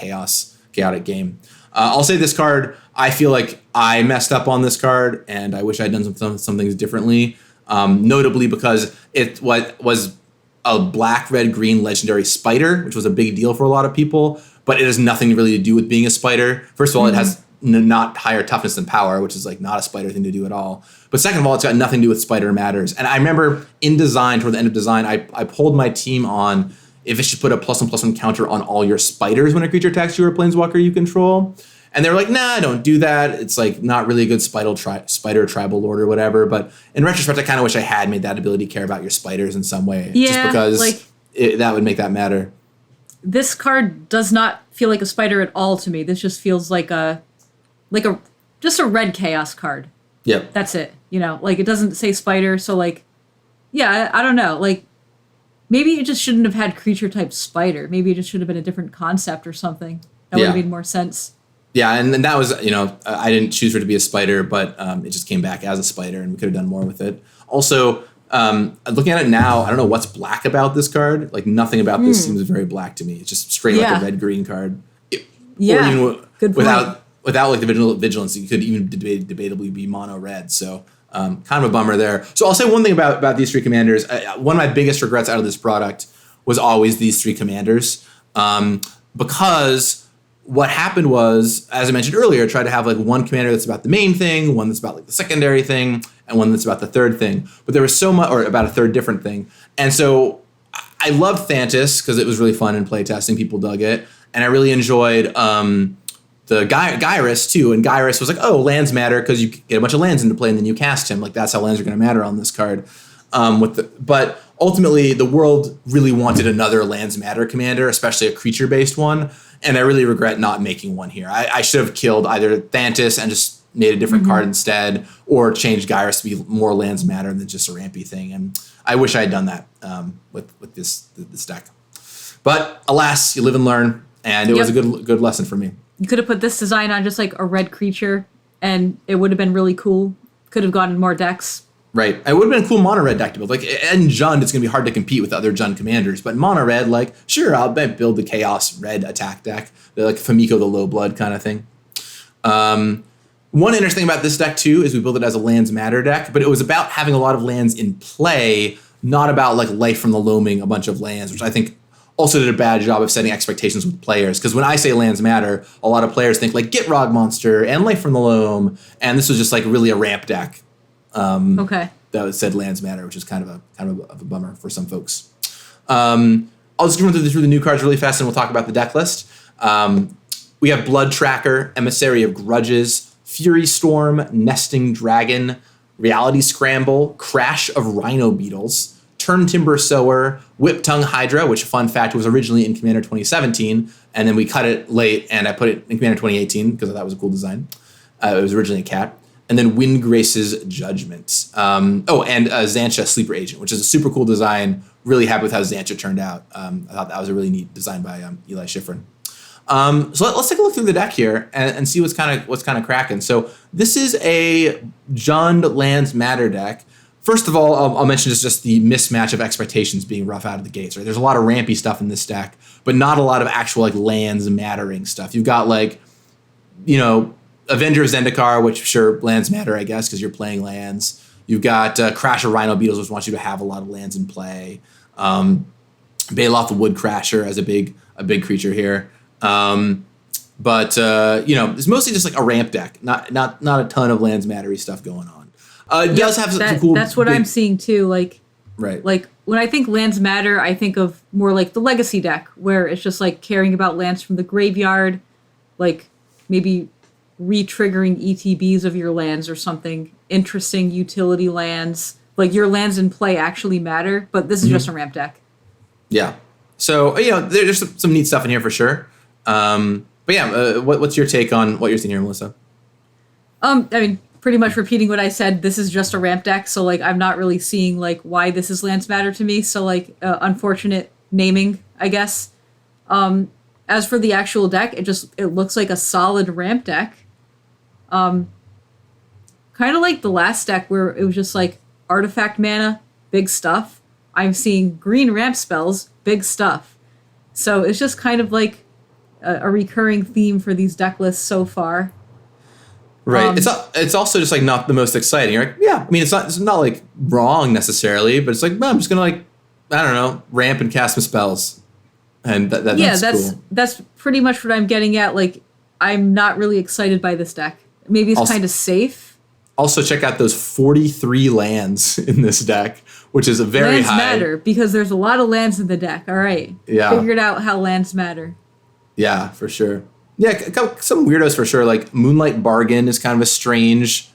chaotic game. I'll say this card, I feel like I messed up on this card and I wish I'd done some things differently. Notably because it was a black, red, green legendary spider, which was a big deal for a lot of people, but it has nothing really to do with being a spider. First of all, it has not higher toughness than power, which is like not a spider thing to do at all. But second of all, it's got nothing to do with spider matters. And I remember in design, toward the end of design, I polled my team on if it should put a +1/+1 counter on all your spiders when a creature attacks you or a planeswalker you control. And they were like, nah, don't do that. It's like not really a good spider tribal lord or whatever. But in retrospect, I kind of wish I had made that ability care about your spiders in some way. Yeah, just because that would make that matter. This card does not feel like a spider at all to me. This just feels like just a red chaos card. Yep. That's it. You know, like it doesn't say spider. So like, yeah, I don't know. Like maybe it just shouldn't have had creature type spider. Maybe it just should have been a different concept or something. That would have made more sense. Yeah, and that was, I didn't choose for it to be a spider, but it just came back as a spider and we could have done more with it. Also, looking at it now, I don't know what's black about this card. Like nothing about this seems very black to me. It's just straight like a red-green card. Or even good point. Without like the vigilance, it could even debatably be mono red. So kind of a bummer there. So I'll say one thing about these 3 commanders. One of my biggest regrets out of this product was always these 3 commanders. Because what happened was, as I mentioned earlier, I tried to have like one commander that's about the main thing, one that's about like the secondary thing. and one that's about the third thing. But there was so much, or about a third different thing. And so I loved Thantis because it was really fun in playtesting. People dug it. And I really enjoyed the Gyrus too. And Gyrus was like, oh, lands matter because you get a bunch of lands into play and then you cast him. Like that's how lands are going to matter on this card. But ultimately, the world really wanted another lands matter commander, especially a creature-based one. And I really regret not making one here. I should have killed either Thantis and just made a different card instead, or changed Gyrus to be more lands matter than just a rampy thing. And I wish I had done that with this deck. But alas, you live and learn, and it was a good lesson for me. You could have put this design on just like a red creature, and it would have been really cool. Could have gotten more decks. Right. It would have been a cool mono red deck to build. Like in Jund, it's going to be hard to compete with other Jund commanders. But mono red, like, sure, I'll build the Chaos red attack deck. They're like Famiko the Low Blood kind of thing. One interesting thing about this deck, too, is we built it as a lands matter deck. But it was about having a lot of lands in play, not about like Life from the Loaming a bunch of lands, which I think also did a bad job of setting expectations with players. Because when I say lands matter, a lot of players think like Gitrog Monster and Life from the Loam. And this was just like really a ramp deck. That said lands matter, which is kind of a bummer for some folks. I'll just run through the new cards really fast, and we'll talk about the deck list. We have Blood Tracker, Emissary of Grudges, Fury Storm, Nesting Dragon, Reality Scramble, Crash of Rhino Beetles, Turn Timber Sower, Whip Tongue Hydra, which, fun fact, was originally in Commander 2017, and then we cut it late, and I put it in Commander 2018 because I thought it was a cool design. It was originally a cat. And then Windgrace's Judgment. And Xantcha Sleeper Agent, which is a super cool design. Really happy with how Xantcha turned out. I thought that was a really neat design by Eli Schifrin. So let's take a look through the deck here and see what's kind of cracking. So this is a Jund Lands Matter deck. First of all, I'll mention just the mismatch of expectations being rough out of the gates. Right, there's a lot of rampy stuff in this deck, but not a lot of actual like lands mattering stuff. You've got like, Avenger of Zendikar, which sure lands matter, I guess, because you're playing lands. You've got Crash of Rhino Beetles, which wants you to have a lot of lands in play. Baloth the Wood Crasher as a big creature here. It's mostly just like a ramp deck, not a ton of lands mattery stuff going on. It does have some cool. That's what I'm seeing too. Like when I think lands matter, I think of more like the Legacy deck, where it's just like caring about lands from the graveyard, like maybe re-triggering ETBs of your lands or something, interesting utility lands. Like your lands in play actually matter, but this is just a ramp deck. Yeah. So, there's some neat stuff in here for sure. What's your take on what you're seeing here, Melissa? Pretty much repeating what I said. This is just a ramp deck, so like I'm not really seeing like why this is lands matter to me. So like unfortunate naming, I guess. As for the actual deck, it looks like a solid ramp deck. Kind of like the last deck where it was just like artifact mana, big stuff. I'm seeing green ramp spells, big stuff. So it's just kind of like a recurring theme for these deck lists so far. Right. It's also just like not the most exciting. You're like, yeah, I mean, it's not like wrong necessarily, but it's like, I'm just going to ramp and cast some spells. And that's cool. That's pretty much what I'm getting at. Like, I'm not really excited by this deck. Maybe it's kind of safe. Also, check out those 43 lands in this deck, which is a very lands high. Lands matter because there's a lot of lands in the deck. All right. Yeah. Figured out how lands matter. Yeah, for sure. Yeah, some weirdos for sure. Like Moonlight Bargain is kind of a strange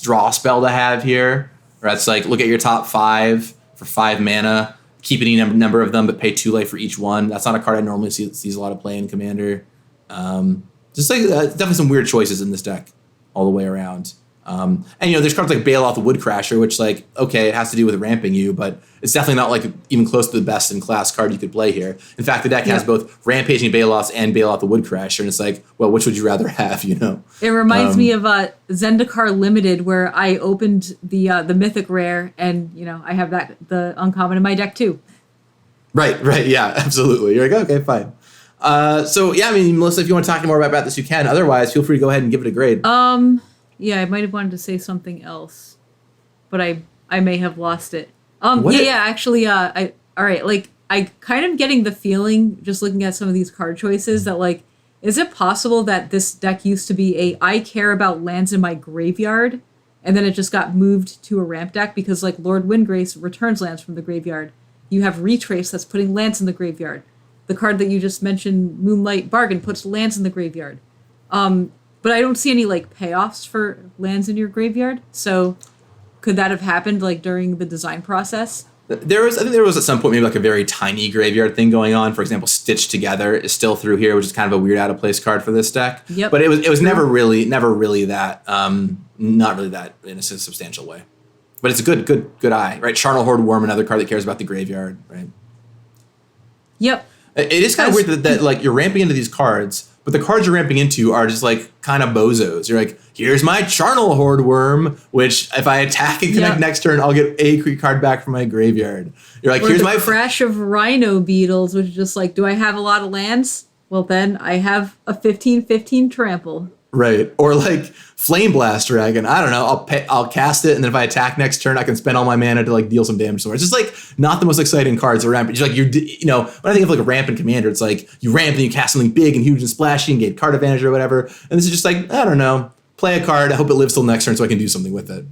draw spell to have here. Where it's like, look at your top 5 for 5 mana. Keep any number of them, but pay 2 life for each one. That's not a card I normally sees a lot of play in Commander. Definitely some weird choices in this deck all the way around. There's cards like Baloth the Wood Crasher, which it has to do with ramping you, but it's definitely not like even close to the best in class card you could play here. In fact, the deck has both Rampaging Baloths and Baloth the Wood Crasher, and it's like, well, which would you rather have? It reminds me of Zendikar Limited, where I opened the Mythic Rare, and I have the uncommon in my deck too. Right, yeah, absolutely. You're like, okay, fine. Melissa, if you want to talk more about this, you can. Otherwise, feel free to go ahead and give it a grade. Yeah, I might have wanted to say something else, but I may have lost it. Actually, I kind of getting the feeling, just looking at some of these card choices, that is it possible that this deck used to be I care about lands in my graveyard, and then it just got moved to a ramp deck because like Lord Windgrace returns lands from the graveyard. You have Retrace that's putting lands in the graveyard. The card that you just mentioned, Moonlight Bargain, puts lands in the graveyard. But I don't see any like payoffs for lands in your graveyard. So could that have happened like during the design process? I think there was at some point maybe like a very tiny graveyard thing going on. For example, Stitched Together is still through here, which is kind of a weird out of place card for this deck. Yep. But it was never really that, not really that in a substantial way. But it's a good eye, right? Charnel Horde Worm, another card that cares about the graveyard, right? Yep. It is kind of weird that like you're ramping into these cards, but the cards you're ramping into are just like kind of bozos. You're like, here's my Charnel Horde Worm, which if I attack and connect next turn, I'll get a card back from my graveyard. You're like, here's my Crash of Rhino Beetles, which is just like, do I have a lot of lands? Well, then I have a 15/15 trample. Right. Or like Flame Blast Dragon. I don't know. I'll cast it, and then if I attack next turn, I can spend all my mana to like deal some damage somewhere. It's just like not the most exciting cards to ramp. It's like when I think of like a ramp in Commander, it's like you ramp and you cast something big and huge and splashy and get card advantage or whatever. And this is just like, I don't know, play a card. I hope it lives till next turn so I can do something with it.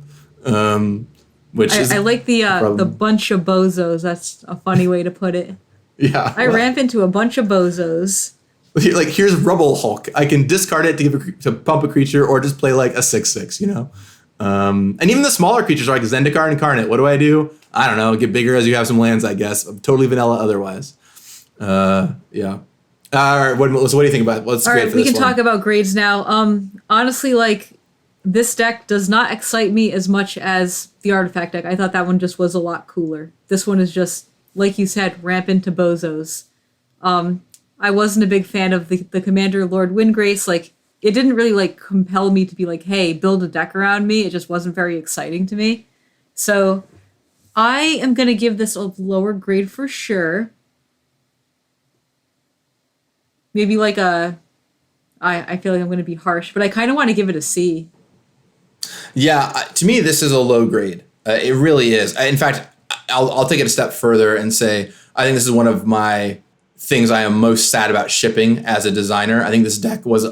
I like the bunch of bozos. That's a funny way to put it. Yeah. I ramp into a bunch of bozos. Like, here's Rubble Hulk. I can discard it to pump a creature or just play like a 6/6, And even the smaller creatures are like Zendikar Incarnate. What do? I don't know. Get bigger as you have some lands, I guess. I'm totally vanilla otherwise. Yeah. All right. So what do you think about it? What's great for this one? We can talk about grades now. Honestly, like, this deck does not excite me as much as the Artifact deck. I thought that one just was a lot cooler. This one is just, like you said, ramp into bozos. I wasn't a big fan of the Commander Lord Windgrace. Like, it didn't really like compel me to be like, hey, build a deck around me. It just wasn't very exciting to me. So I am going to give this a lower grade for sure. Maybe like I feel like I'm going to be harsh, but I kind of want to give it a C. Yeah, to me, this is a low grade. It really is. In fact, I'll take it a step further and say I think this is one of my things I am most sad about shipping as a designer. I think this deck was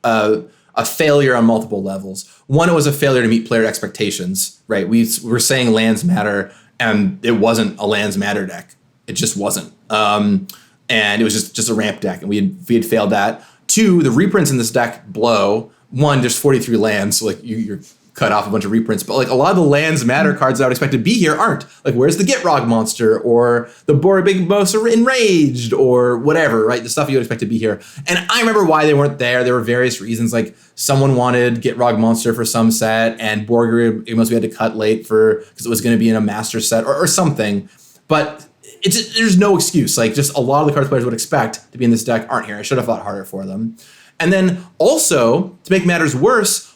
a failure on multiple levels. One, it was a failure to meet player expectations, right? We were saying lands matter, and it wasn't a lands matter deck. It just wasn't. And it was just a ramp deck, and we had failed that. Two, the reprints in this deck blow. One, there's 43 lands, so like you're cut off a bunch of reprints, but like a lot of the lands matter cards that I would expect to be here aren't. Like, where's the Gitrog monster or the Boribigmos Enraged or whatever, right? The stuff you would expect to be here. And I remember why they weren't there. There were various reasons, like someone wanted Gitrog monster for some set, and Boribigmos we had to cut late because it was going to be in a master set or something. But there's no excuse. Like, just a lot of the cards players would expect to be in this deck aren't here. I should have thought harder for them. And then also, to make matters worse,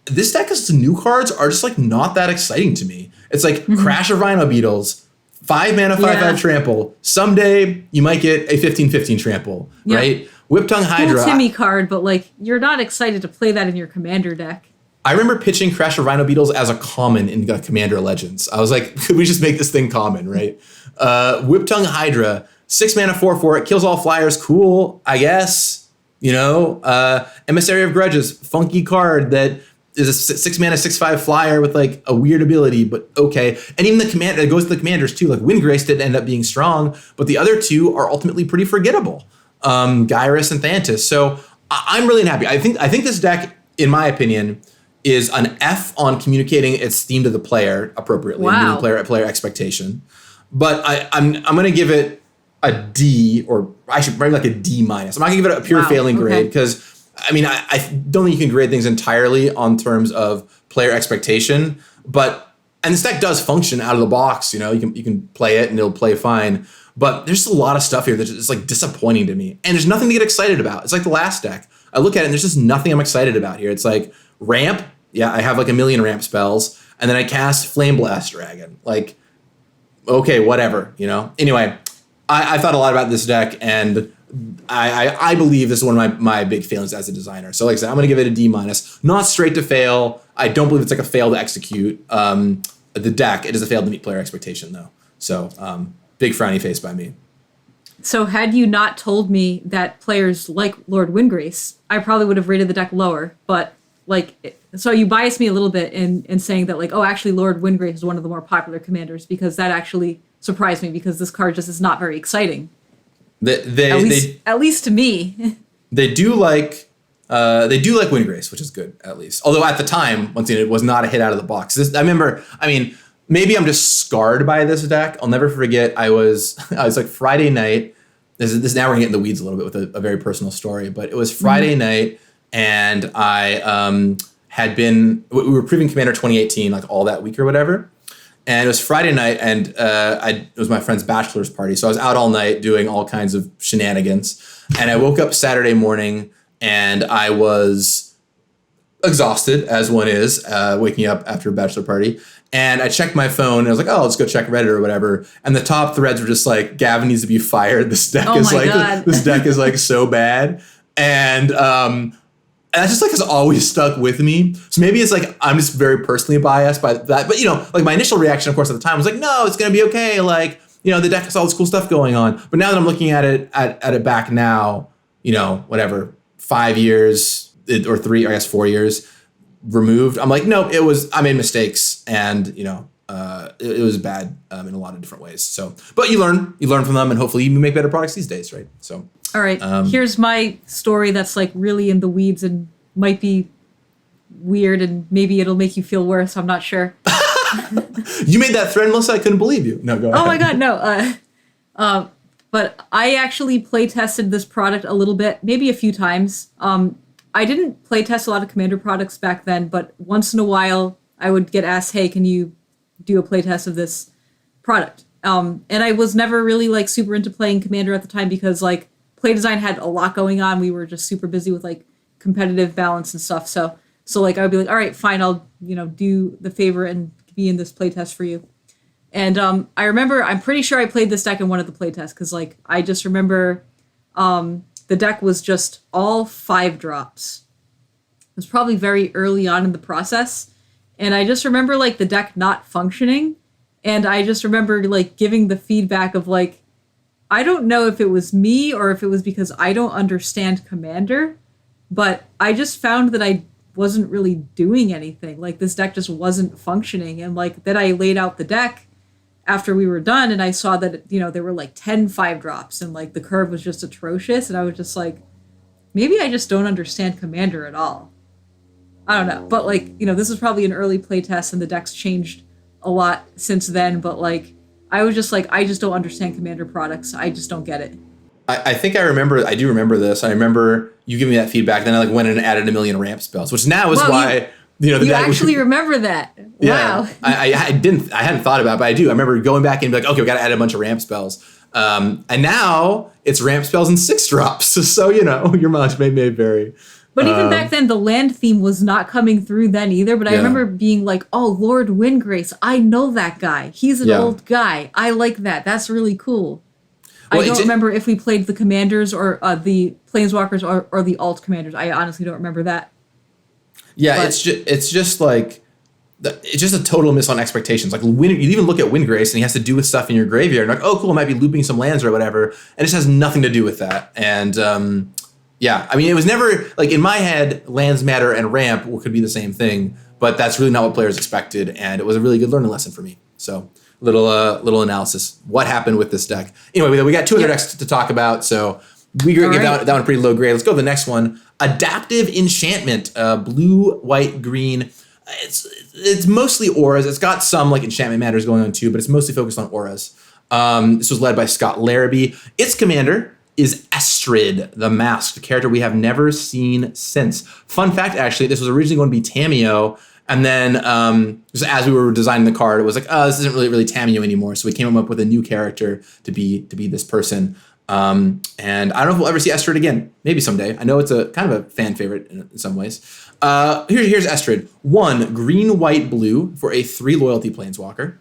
this deck as new cards are just like not that exciting to me. It's like Crash of Rhino Beetles, 5 mana, 5/5 trample. Someday you might get a 15/15 trample, right? Whip-Tongue Hydra. Cool Timmy card, but like you're not excited to play that in your Commander deck. I remember pitching Crash of Rhino Beetles as a common in Commander Legends. I was like, could we just make this thing common, right? Whip-Tongue Hydra, 6 mana, 4/4. It kills all flyers. Cool, I guess. Emissary of Grudges, funky card that is a 6 mana, 6/5 flyer with like a weird ability, but okay. And even it goes to the commanders too. Like, Windgrace didn't end up being strong, but the other two are ultimately pretty forgettable. Gyrus and Thantis. So I'm really unhappy. I think this deck, in my opinion, is an F on communicating its theme to the player appropriately, and meeting player expectation. But I'm going to give it a D, or I should maybe like a D minus. I'm not going to give it a pure failing grade because. I mean, I don't think you can grade things entirely on terms of player expectation, and this deck does function out of the box. You can play it and it'll play fine. But there's just a lot of stuff here that's just like disappointing to me, and there's nothing to get excited about. It's like the last deck. I look at it and there's just nothing I'm excited about here. It's like ramp. Yeah, I have like a million ramp spells, and then I cast Flame Blast Dragon. Like, okay, whatever. Anyway, I thought a lot about this deck, and I believe this is one of my big failings as a designer. So like I said, I'm going to give it a D minus. Not straight to fail. I don't believe it's like a fail to execute the deck. It is a fail to meet player expectation, though. So big frowny face by me. So had you not told me that players like Lord Windgrace, I probably would have rated the deck lower. But like So you biased me a little bit in saying that, like, oh, actually, Lord Windgrace is one of the more popular commanders, because that actually surprised me, because this card just is not very exciting. At least to me. They do like Windgrace, which is good, at least. Although at the time, once again, it was not a hit out of the box. Maybe I'm just scarred by this deck. I'll never forget. I was like Friday night. This now we're getting in the weeds a little bit with a very personal story, but it was Friday night, and I we were previewing Commander 2018 like all that week or whatever. And it was Friday night, and it was my friend's bachelor's party. So I was out all night doing all kinds of shenanigans. And I woke up Saturday morning, and I was exhausted, as one is, waking up after a bachelor party. And I checked my phone, and I was like, oh, let's go check Reddit or whatever. And the top threads were just like, Gavin needs to be fired. This deck this deck is like so bad. And that just like has always stuck with me. So maybe it's like I'm just very personally biased by that. But like my initial reaction, of course, at the time was like, no, it's gonna be okay. Like, the deck has all this cool stuff going on. But now that I'm looking at it back now, whatever, 5 years or 3, I guess 4 years removed, I'm like, no, I made mistakes, and it was bad in a lot of different ways. So, but you learn from them, and hopefully you make better products these days, right? So. All right, here's my story that's like really in the weeds and might be weird, and maybe it'll make you feel worse. I'm not sure. You made that thread, Melissa. I couldn't believe you. No, go ahead. Oh my God, no. But I actually play tested this product a little bit, maybe a few times. I didn't play test a lot of Commander products back then, but once in a while I would get asked, hey, can you do a play test of this product? And I was never really like super into playing Commander at the time, because like play design had a lot going on. We were just super busy with like competitive balance and stuff. So like I would be like, all right, fine, I'll do the favor and be in this playtest for you. And I remember, I'm pretty sure I played this deck in one of the playtests, because like I just remember the deck was just all 5 drops. It was probably very early on in the process, and I just remember like the deck not functioning, and I just remember like giving the feedback of like, I don't know if it was me or if it was because I don't understand Commander, but I just found that I wasn't really doing anything. Like this deck just wasn't functioning. And like then I laid out the deck after we were done, and I saw that, there were like 10 5-drops, and like the curve was just atrocious. And I was just like, maybe I just don't understand Commander at all. I don't know. But like, this is probably an early playtest, and the deck's changed a lot since then. But like, I was just like, I just don't understand Commander products. I just don't get it. I think I do remember this. I remember you giving me that feedback. Then I like went and added 1 million ramp spells, which now is why the you actually remember that. Yeah, wow. I hadn't thought about it, but I do. I remember going back and be like, okay, we got to add a bunch of ramp spells. And now it's ramp spells and 6 drops. So your mileage may vary. But even back then, the land theme was not coming through then either. But I remember being like, oh, Lord Windgrace, I know that guy. He's an old guy. I like that. That's really cool. Well, I don't remember if we played the Commanders or the Planeswalkers or the alt Commanders. I honestly don't remember that. Yeah, but it's just like, it's just a total miss on expectations. Like you even look at Windgrace, and he has to do with stuff in your graveyard. And like, oh, cool, I might be looping some lands or whatever. And it just has nothing to do with that. And yeah, I mean, it was never, like in my head, lands matter and ramp could be the same thing. But that's really not what players expected. And it was a really good learning lesson for me. So little analysis. What happened with this deck? Anyway, we got 2 other decks to talk about. So we give that one a pretty low grade. Let's go to the next one. Adaptive Enchantment, blue, white, green. It's mostly auras. It's got some like enchantment matters going on too, but it's mostly focused on auras. This was led by Scott Larrabee. Its commander is Astrid, the Masked, a character we have never seen since. Fun fact, actually, this was originally going to be Tamiyo, and then just as we were designing the card, it was like, oh, this isn't really Tamiyo anymore. So we came up with a new character to be this person. And I don't know if we'll ever see Astrid again. Maybe someday. I know it's a kind of a fan favorite in some ways. Here's Astrid. 1 green, white, blue for a 3 loyalty planeswalker.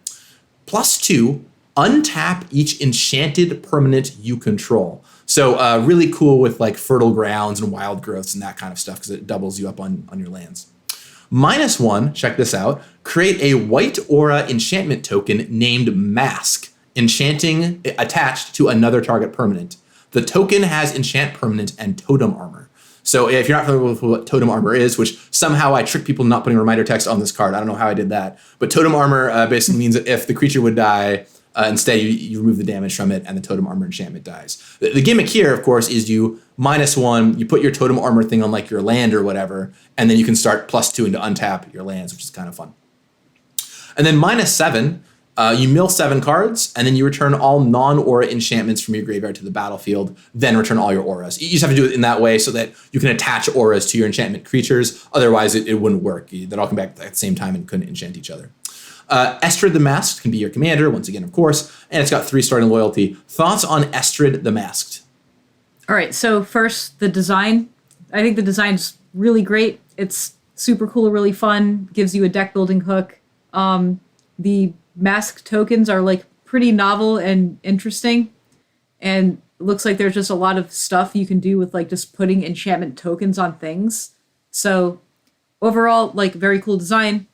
+2, untap each enchanted permanent you control. So really cool with like fertile grounds and wild growths and that kind of stuff, because it doubles you up on your lands. -1, check this out. Create a white aura enchantment token named Mask, enchanting attached to another target permanent. The token has enchant permanent and totem armor. So if you're not familiar with what Totem Armor is, which somehow I tricked people not putting reminder text on this card. I don't know how I did that. But Totem Armor basically means that if the creature would die, instead you remove the damage from it and the Totem Armor enchantment dies. The gimmick here, of course, is you -1, you put your Totem Armor thing on like your land or whatever, and then you can start +2 into untap your lands, which is kind of fun. And then -7, you mill 7 cards, and then you return all non-aura enchantments from your graveyard to the battlefield, then return all your auras. You just have to do it in that way so that you can attach auras to your enchantment creatures. Otherwise, it wouldn't work. They'd all come back at the same time and couldn't enchant each other. Astrid the Masked can be your commander, once again, of course, and it's got 3 starting loyalty. Thoughts on Astrid the Masked? All right, so first, the design. I think the design's really great. It's super cool, really fun, gives you a deck building hook. The mask tokens are like pretty novel and interesting, and it looks like there's just a lot of stuff you can do with like just putting enchantment tokens on things. So overall, like very cool design.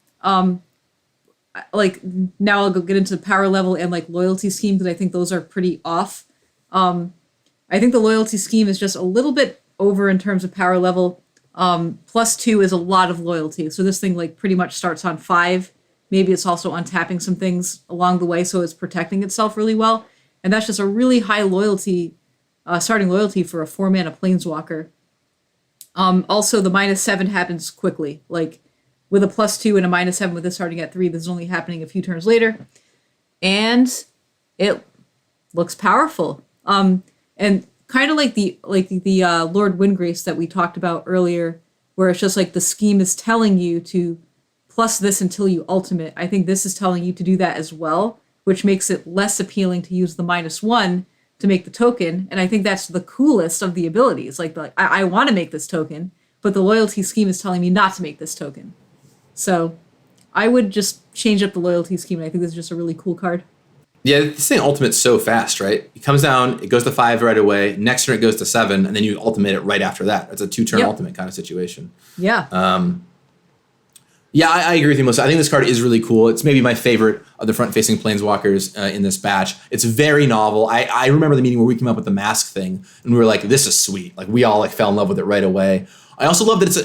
Like now I'll go get into the power level and like loyalty scheme because I think those are pretty off. I think the loyalty scheme is just a little bit over in terms of power level. +2 is a lot of loyalty, so this thing like pretty much starts on 5. Maybe it's also untapping some things along the way, so it's protecting itself really well. And that's just a really high loyalty, starting loyalty for a 4-mana Planeswalker. Also, the -7 happens quickly. Like, with a +2 and a -7 with this starting at 3, this is only happening a few turns later. And it looks powerful. And kind of like the Lord Windgrace that we talked about earlier, where it's just like the scheme is telling you to plus this until you ultimate. I think this is telling you to do that as well, which makes it less appealing to use the -1 to make the token. And I think that's the coolest of the abilities. Like I want to make this token, but the loyalty scheme is telling me not to make this token. So I would just change up the loyalty scheme. And I think this is just a really cool card. Yeah, this thing ultimates so fast, right? It comes down, it goes to 5 right away. Next turn it goes to 7, and then you ultimate it right after that. It's a 2-turn ultimate kind of situation. Yeah. Yeah, I agree with you, Melissa. I think this card is really cool. It's maybe my favorite of the front-facing Planeswalkers in this batch. It's very novel. I remember the meeting where we came up with the mask thing, and we were like, this is sweet. Like, we all like fell in love with it right away. I also love that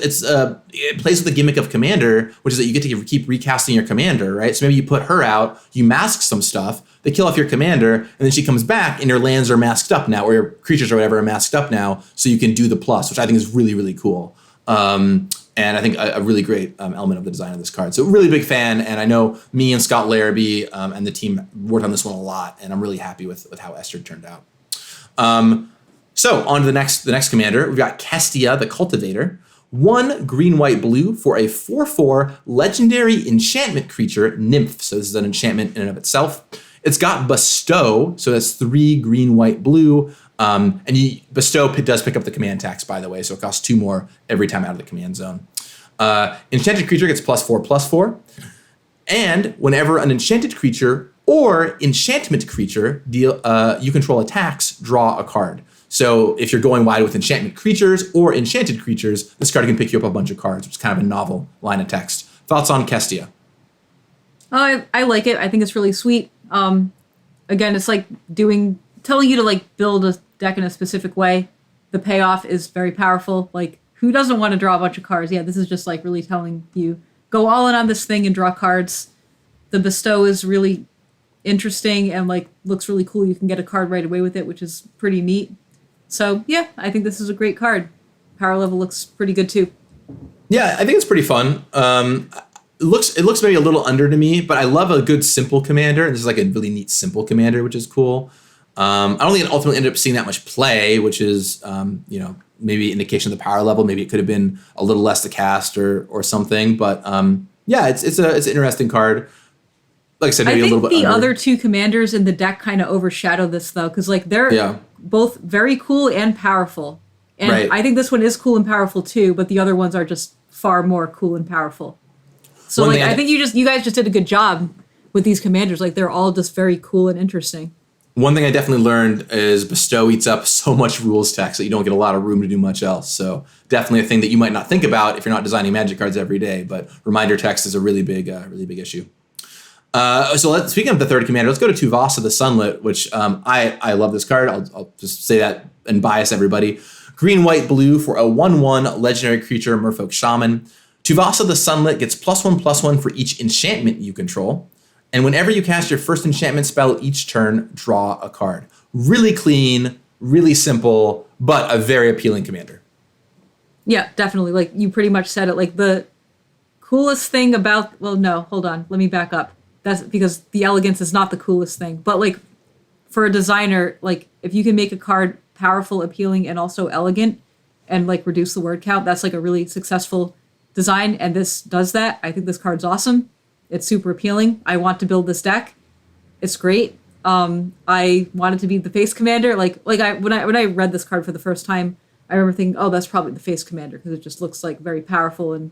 it plays with the gimmick of Commander, which is that you get to keep recasting your Commander, right? So maybe you put her out, you mask some stuff, they kill off your Commander, and then she comes back, and your lands are masked up now, or your creatures or whatever are masked up now, so you can do the plus, which I think is really, really cool. And I think a really great element of the design of this card. So really big fan, and I know me and Scott Larrabee and the team worked on this one a lot, and I'm really happy with how Astrid turned out. So on to the next commander. We've got Kestia the Cultivator. 1 green-white-blue for a 4/4 legendary enchantment creature, Nymph. So this is an enchantment in and of itself. It's got Bestow, so that's 3 green-white-blue. And Bestow does pick up the command tax, by the way, so it costs 2 more every time out of the command zone. Enchanted creature gets +4/+4. And whenever an enchanted creature or enchantment creature you control attacks, draw a card. So if you're going wide with enchantment creatures or enchanted creatures, this card can pick you up a bunch of cards, which is kind of a novel line of text. Thoughts on Kestia? I like it. I think it's really sweet. Again, it's like telling you to like build a deck in a specific way. The payoff is very powerful. Like, who doesn't want to draw a bunch of cards? Yeah, this is just like really telling you, go all in on this thing and draw cards. The Bestow is really interesting and like looks really cool. You can get a card right away with it, which is pretty neat. So yeah, I think this is a great card. Power level looks pretty good too. Yeah, I think it's pretty fun. It looks maybe a little under to me, but I love a good simple commander. And this is like a really neat simple commander, which is cool. I don't think it ultimately ended up seeing that much play, which is maybe indication of the power level. Maybe it could have been a little less to cast or something. But yeah, it's an interesting card. Like I said, maybe a little bit I think the under. other 2 commanders in the deck kind of overshadow this though, because like they're both very cool and powerful. And right. I think this one is cool and powerful too, but the other ones are just far more cool and powerful. So like I think you guys just did a good job with these commanders. Like they're all just very cool and interesting. One thing I definitely learned is Bestow eats up so much rules text that you don't get a lot of room to do much else. So definitely a thing that you might not think about if you're not designing Magic cards every day. But reminder text is a really big issue. Speaking of the third commander, let's go to Tuvasa the Sunlit, which I love this card. I'll just say that and bias everybody. Green, white, blue for a 1/1 legendary creature Merfolk Shaman. Tuvasa the Sunlit gets +1/+1 for each enchantment you control. And whenever you cast your first enchantment spell each turn, draw a card. Really clean, really simple, but a very appealing commander. Yeah, definitely. Like, you pretty much said it. Like, the coolest thing about... Well, no, hold on. Let me back up. That's because the elegance is not the coolest thing. But, like, for a designer, like, if you can make a card powerful, appealing, and also elegant, and, like, reduce the word count, that's, like, a really successful design. And this does that. I think this card's awesome. It's super appealing. I want to build this deck. It's great. I wanted to be the face commander. When I read this card for the first time, I remember thinking, oh, that's probably the face commander because it just looks like very powerful and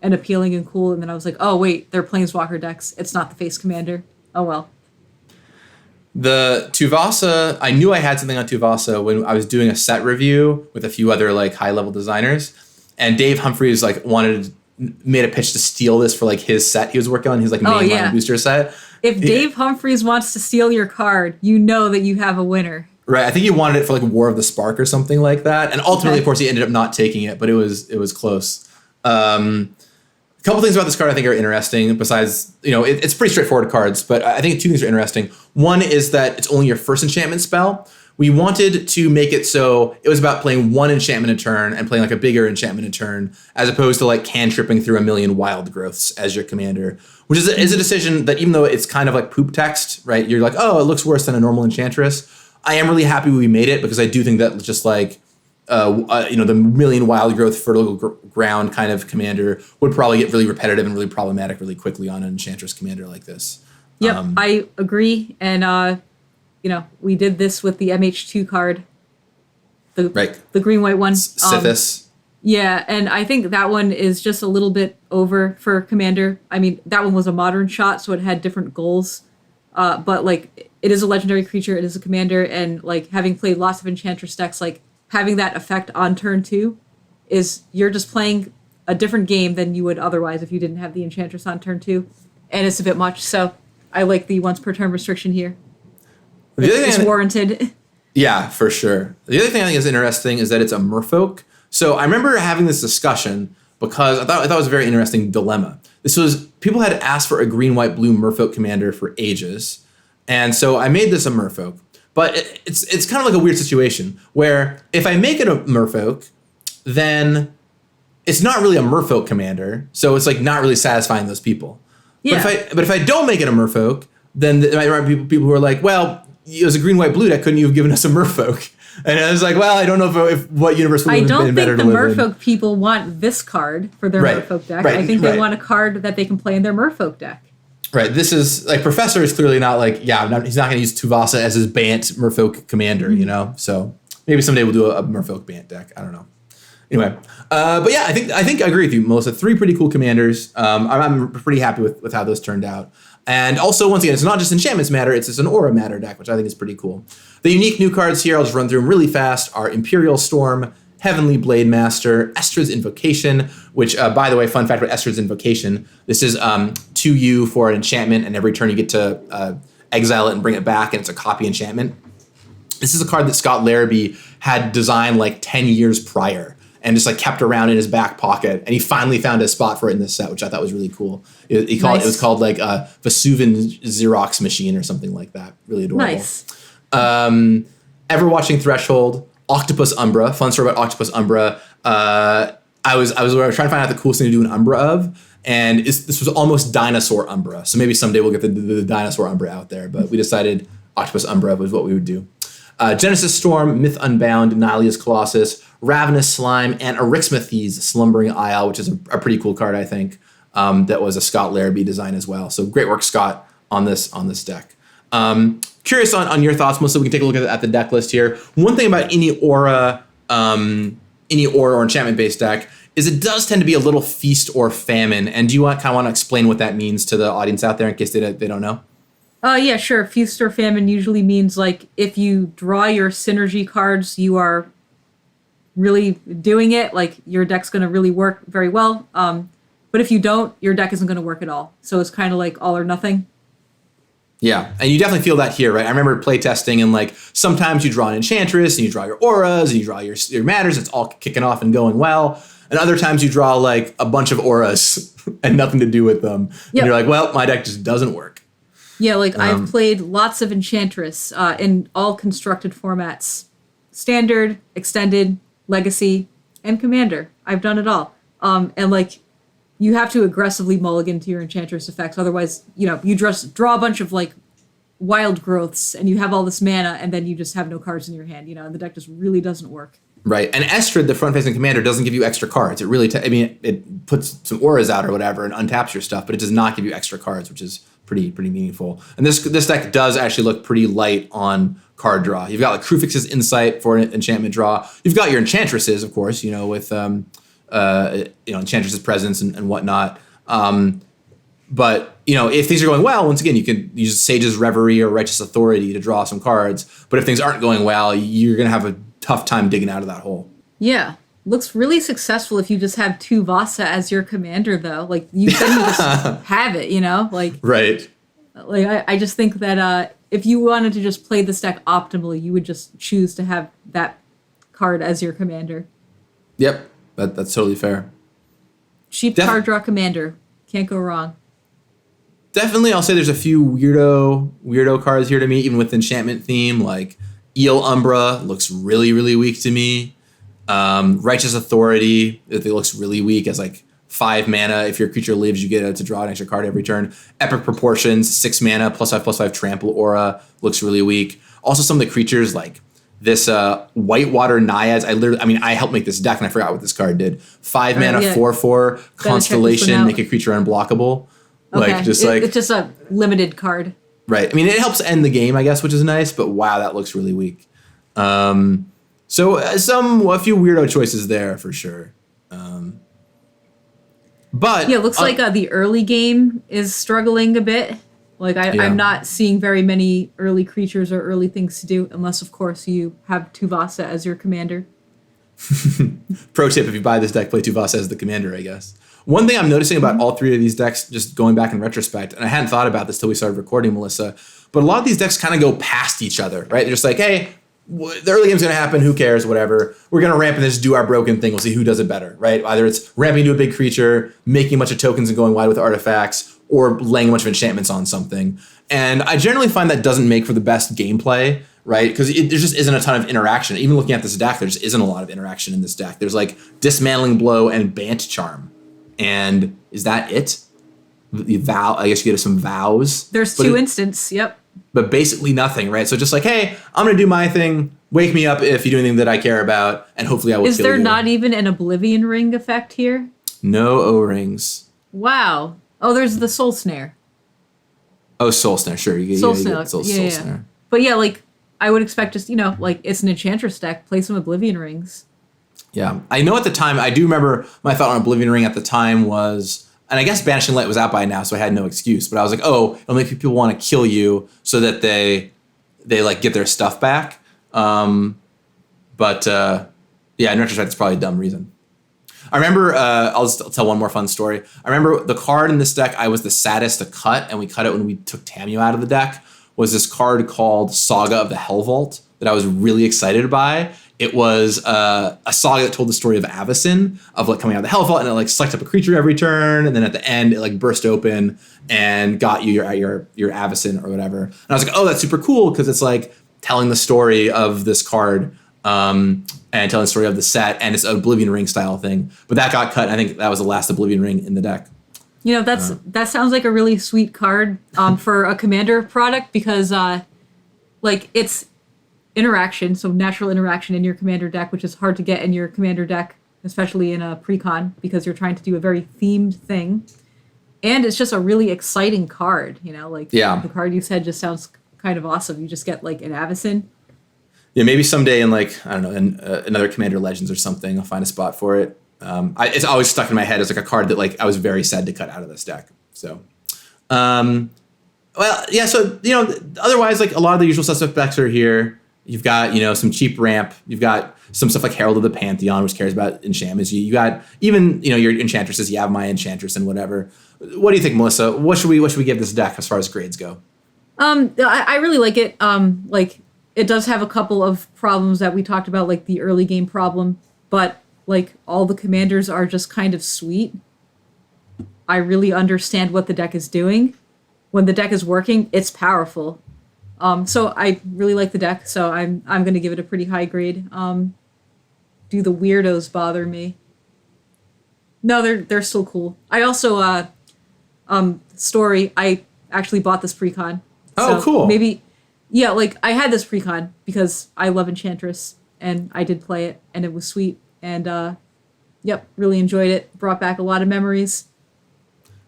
appealing and cool. And then I was like, oh, wait, they're Planeswalker decks. It's not the face commander. Oh, well. The Tuvasa, I knew I had something on Tuvasa when I was doing a set review with a few other like high-level designers. And Dave Humphreys made a pitch to steal this for like his set he was working on, his like mainline booster set. If Dave Humphreys wants to steal your card, you know that you have a winner. Right, I think he wanted it for like War of the Spark or something like that, and ultimately, of course, he ended up not taking it, but it was close. A couple things about this card I think are interesting. Besides, it's pretty straightforward cards, but I think two things are interesting. One is that it's only your first enchantment spell. We wanted to make it so it was about playing one enchantment a turn and playing like a bigger enchantment a turn, as opposed to like cantripping through a million wild growths as your commander, which is a decision that even though it's kind of like poop text, right? You're like, oh, it looks worse than a normal enchantress. I am really happy we made it because I do think that just like, the million wild growth fertile ground kind of commander would probably get really repetitive and really problematic really quickly on an enchantress commander like this. Yep, I agree. And, we did this with the MH2 card, the green-white one. Sithis. Yeah, and I think that one is just a little bit over for commander. I mean, that one was a modern shot, so it had different goals. But, like, it is a legendary creature, it is a commander, and, like, having played lots of Enchantress decks, like, having that effect on turn 2 is you're just playing a different game than you would otherwise if you didn't have the Enchantress on turn 2. And it's a bit much, so I like the once per turn restriction here. It's warranted. Yeah, for sure. The other thing I think is interesting is that it's a merfolk. So I remember having this discussion because I thought it was a very interesting dilemma. This was, people had asked for a green, white, blue merfolk commander for ages. And so I made this a merfolk. But it's kind of like a weird situation where if I make it a merfolk, then it's not really a merfolk commander. So it's like not really satisfying those people. Yeah. But if I don't make it a merfolk, then there might be people who are like, well, it was a green, white, blue deck. Couldn't you have given us a merfolk? And I was like, well, I don't know if what universe would have been better to live in. I don't think the merfolk people want this card for their merfolk deck. I think they want a card that they can play in their merfolk deck. Right. This is like Professor is clearly not like, he's not going to use Tuvasa as his Bant merfolk commander, So maybe someday we'll do a merfolk Bant deck. I don't know. Anyway, but yeah, I think I agree with you, Melissa. 3 pretty cool commanders. I'm pretty happy with how those turned out. And also, once again, it's not just enchantments matter, it's just an aura matter deck, which I think is pretty cool. The unique new cards here, I'll just run through them really fast, are Imperial Storm, Heavenly Blade Master, Astrid's Invocation, which, by the way, fun fact about Astrid's Invocation, this is 2U for an enchantment, and every turn you get to exile it and bring it back, and it's a copy enchantment. This is a card that Scott Larrabee had designed like 10 years prior and just like kept around in his back pocket, and he finally found a spot for it in this set, which I thought was really cool. It was called like a Vesuvian Xerox machine or something like that. Really adorable. Nice. Ever watching Threshold, Octopus Umbra. Fun story about Octopus Umbra. I was trying to find out the coolest thing to do an Umbra of, and this was almost Dinosaur Umbra. So maybe someday we'll get the Dinosaur Umbra out there, but we decided Octopus Umbra was what we would do. Genesis Storm, Myth Unbound, Nylia's Colossus, Ravenous Slime, and Arixmathes Slumbering Isle, which is a pretty cool card, I think. That was a Scott Larrabee design as well. So great work, Scott, on this deck. Curious on your thoughts, Melissa. We can take a look at the deck list here. One thing about any aura or enchantment-based deck is it does tend to be a little feast or famine. And do you kind of want to explain what that means to the audience out there in case they don't know? Yeah, sure. Feast or famine usually means like if you draw your synergy cards, you are really doing it. Like your deck's going to really work very well. But if you don't, your deck isn't going to work at all. So it's kind of like all or nothing. Yeah, and you definitely feel that here, right? I remember playtesting and like sometimes you draw an Enchantress and you draw your auras and you draw your matters. It's all kicking off and going well. And other times you draw like a bunch of auras and nothing to do with them. Yep. And you're like, well, my deck just doesn't work. Yeah, like I've played lots of Enchantress in all constructed formats. Standard, Extended, Legacy, and Commander. I've done it all. And like you have to aggressively mulligan to your Enchantress effects. Otherwise, you just draw a bunch of like wild growths and you have all this mana and then you just have no cards in your hand, and the deck just really doesn't work. Right. And Astrid, the front-facing commander, doesn't give you extra cards. It really, it puts some auras out or whatever and untaps your stuff, but it does not give you extra cards, which is pretty meaningful. And this deck does actually look pretty light on card draw. You've got like Cryptic's Insight for an enchantment draw. You've got your Enchantresses, of course, with Enchantress's Presence and whatnot. But if things are going well, once again, you can use Sage's Reverie or Righteous Authority to draw some cards. But if things aren't going well, you're going to have a tough time digging out of that hole. Yeah. Looks really successful if you just have Tuvasa as your commander, though. Like, you can just have it, Like, right. Like, I just think that if you wanted to just play this deck optimally, you would just choose to have that card as your commander. Yep. That's totally fair. Cheap card draw commander. Can't go wrong. Definitely, I'll say there's a few weirdo cards here to me, even with enchantment theme, like Eel Umbra looks really, really weak to me. Righteous Authority, it looks really weak as like 5 mana. If your creature lives, you get to draw an extra card every turn. Epic Proportions, 6 mana, +5/+5 trample aura, looks really weak. Also, some of the creatures like this Whitewater Naiads. I helped make this deck and I forgot what this card did. 5 mana, 4/4 Constellation, make a creature unblockable. Okay. It's just a limited card. Right. It helps end the game, I guess, which is nice, but wow, that looks really weak. So a few weirdo choices there for sure. But yeah, it looks like the early game is struggling a bit. Like I'm not seeing very many early creatures or early things to do, unless of course you have Tuvasa as your commander. Pro tip: if you buy this deck, play Tuvasa as the commander, I guess. One thing I'm noticing about all three of these decks, just going back in retrospect, and I hadn't thought about this till we started recording, Melissa, but a lot of these decks kind of go past each other, right? They're just like, hey, the early game's going to happen, who cares, whatever. We're going to ramp and just do our broken thing. We'll see who does it better, right? Either it's ramping into a big creature, making a bunch of tokens and going wide with artifacts, or laying a bunch of enchantments on something. And I generally find that doesn't make for the best gameplay, right? Because there just isn't a ton of interaction. Even looking at this deck, there just isn't a lot of interaction in this deck. There's like Dismantling Blow and Bant Charm. And is that it? I guess you get some vows. There's 2 instants, yep. But basically nothing, right? So just like, hey, I'm going to do my thing. Wake me up if you do anything that I care about, and hopefully I will kill you. Is there not even an Oblivion Ring effect here? No O-rings. Wow. Oh, there's the Soul Snare. Oh, Soul Snare, sure. You get Soul Snare. But yeah, like, I would expect just, like, it's an Enchantress deck. Play some Oblivion Rings. Yeah. I know at the time, I do remember my thought on Oblivion Ring at the time was, and I guess Banishing Light was out by now, so I had no excuse. But I was like, oh, it'll make people want to kill you so that they like get their stuff back. Yeah, in retrospect, it's probably a dumb reason. I remember, I'll just tell one more fun story. I remember the card in this deck I was the saddest to cut, and we cut it when we took Tamiyo out of the deck, was this card called Saga of the Hell Vault that I was really excited by. It was a saga that told the story of Avacyn, of like coming out of the Hell Vault, and it like sucked up a creature every turn, and then at the end it like burst open and got you your Avacyn or whatever. And I was like, oh, that's super cool because it's like telling the story of this card and telling the story of the set, and it's an Oblivion Ring style thing. But that got cut. And I think that was the last Oblivion Ring in the deck. That sounds like a really sweet card for a commander product because like it's interaction, so natural interaction in your commander deck, which is hard to get in your commander deck, especially in a precon, because you're trying to do a very themed thing. And it's just a really exciting card, the card you said just sounds kind of awesome. You just get like an Avacyn. Yeah, maybe someday in like, I don't know, in another Commander Legends or something, I'll find a spot for it. It's always stuck in my head as like a card that like I was very sad to cut out of this deck. So, well, yeah, so, otherwise like a lot of the usual suspects are here. You've got, some cheap ramp. You've got some stuff like Herald of the Pantheon, which cares about enchantments. You got even, your Enchantresses, you have my Enchantress and whatever. What do you think, Melissa? What should we give this deck as far as grades go? I really like it. Like it does have a couple of problems that we talked about, like the early game problem, but like all the commanders are just kind of sweet. I really understand what the deck is doing. When the deck is working, it's powerful. So I really like the deck. So I'm going to give it a pretty high grade. Do the weirdos bother me? No, they're still cool. I also story. I actually bought this precon. Oh, so cool. Maybe, yeah. Like I had this precon because I love Enchantress, and I did play it, and it was sweet. And yep, really enjoyed it. Brought back a lot of memories.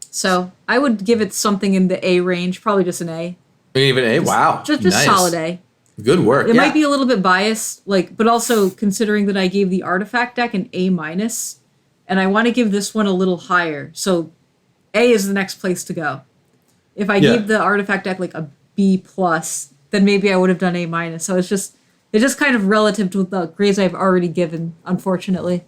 So I would give it something in the A range, probably just an A. Even A? Wow. Just nice. solid A. Good work. It might be a little bit biased, like, but also considering that I gave the artifact deck an A minus, and I want to give this one a little higher. So A is the next place to go. If I gave the artifact deck like a B plus, then maybe I would have done A minus. So it's just kind of relative to the grades I've already given, unfortunately.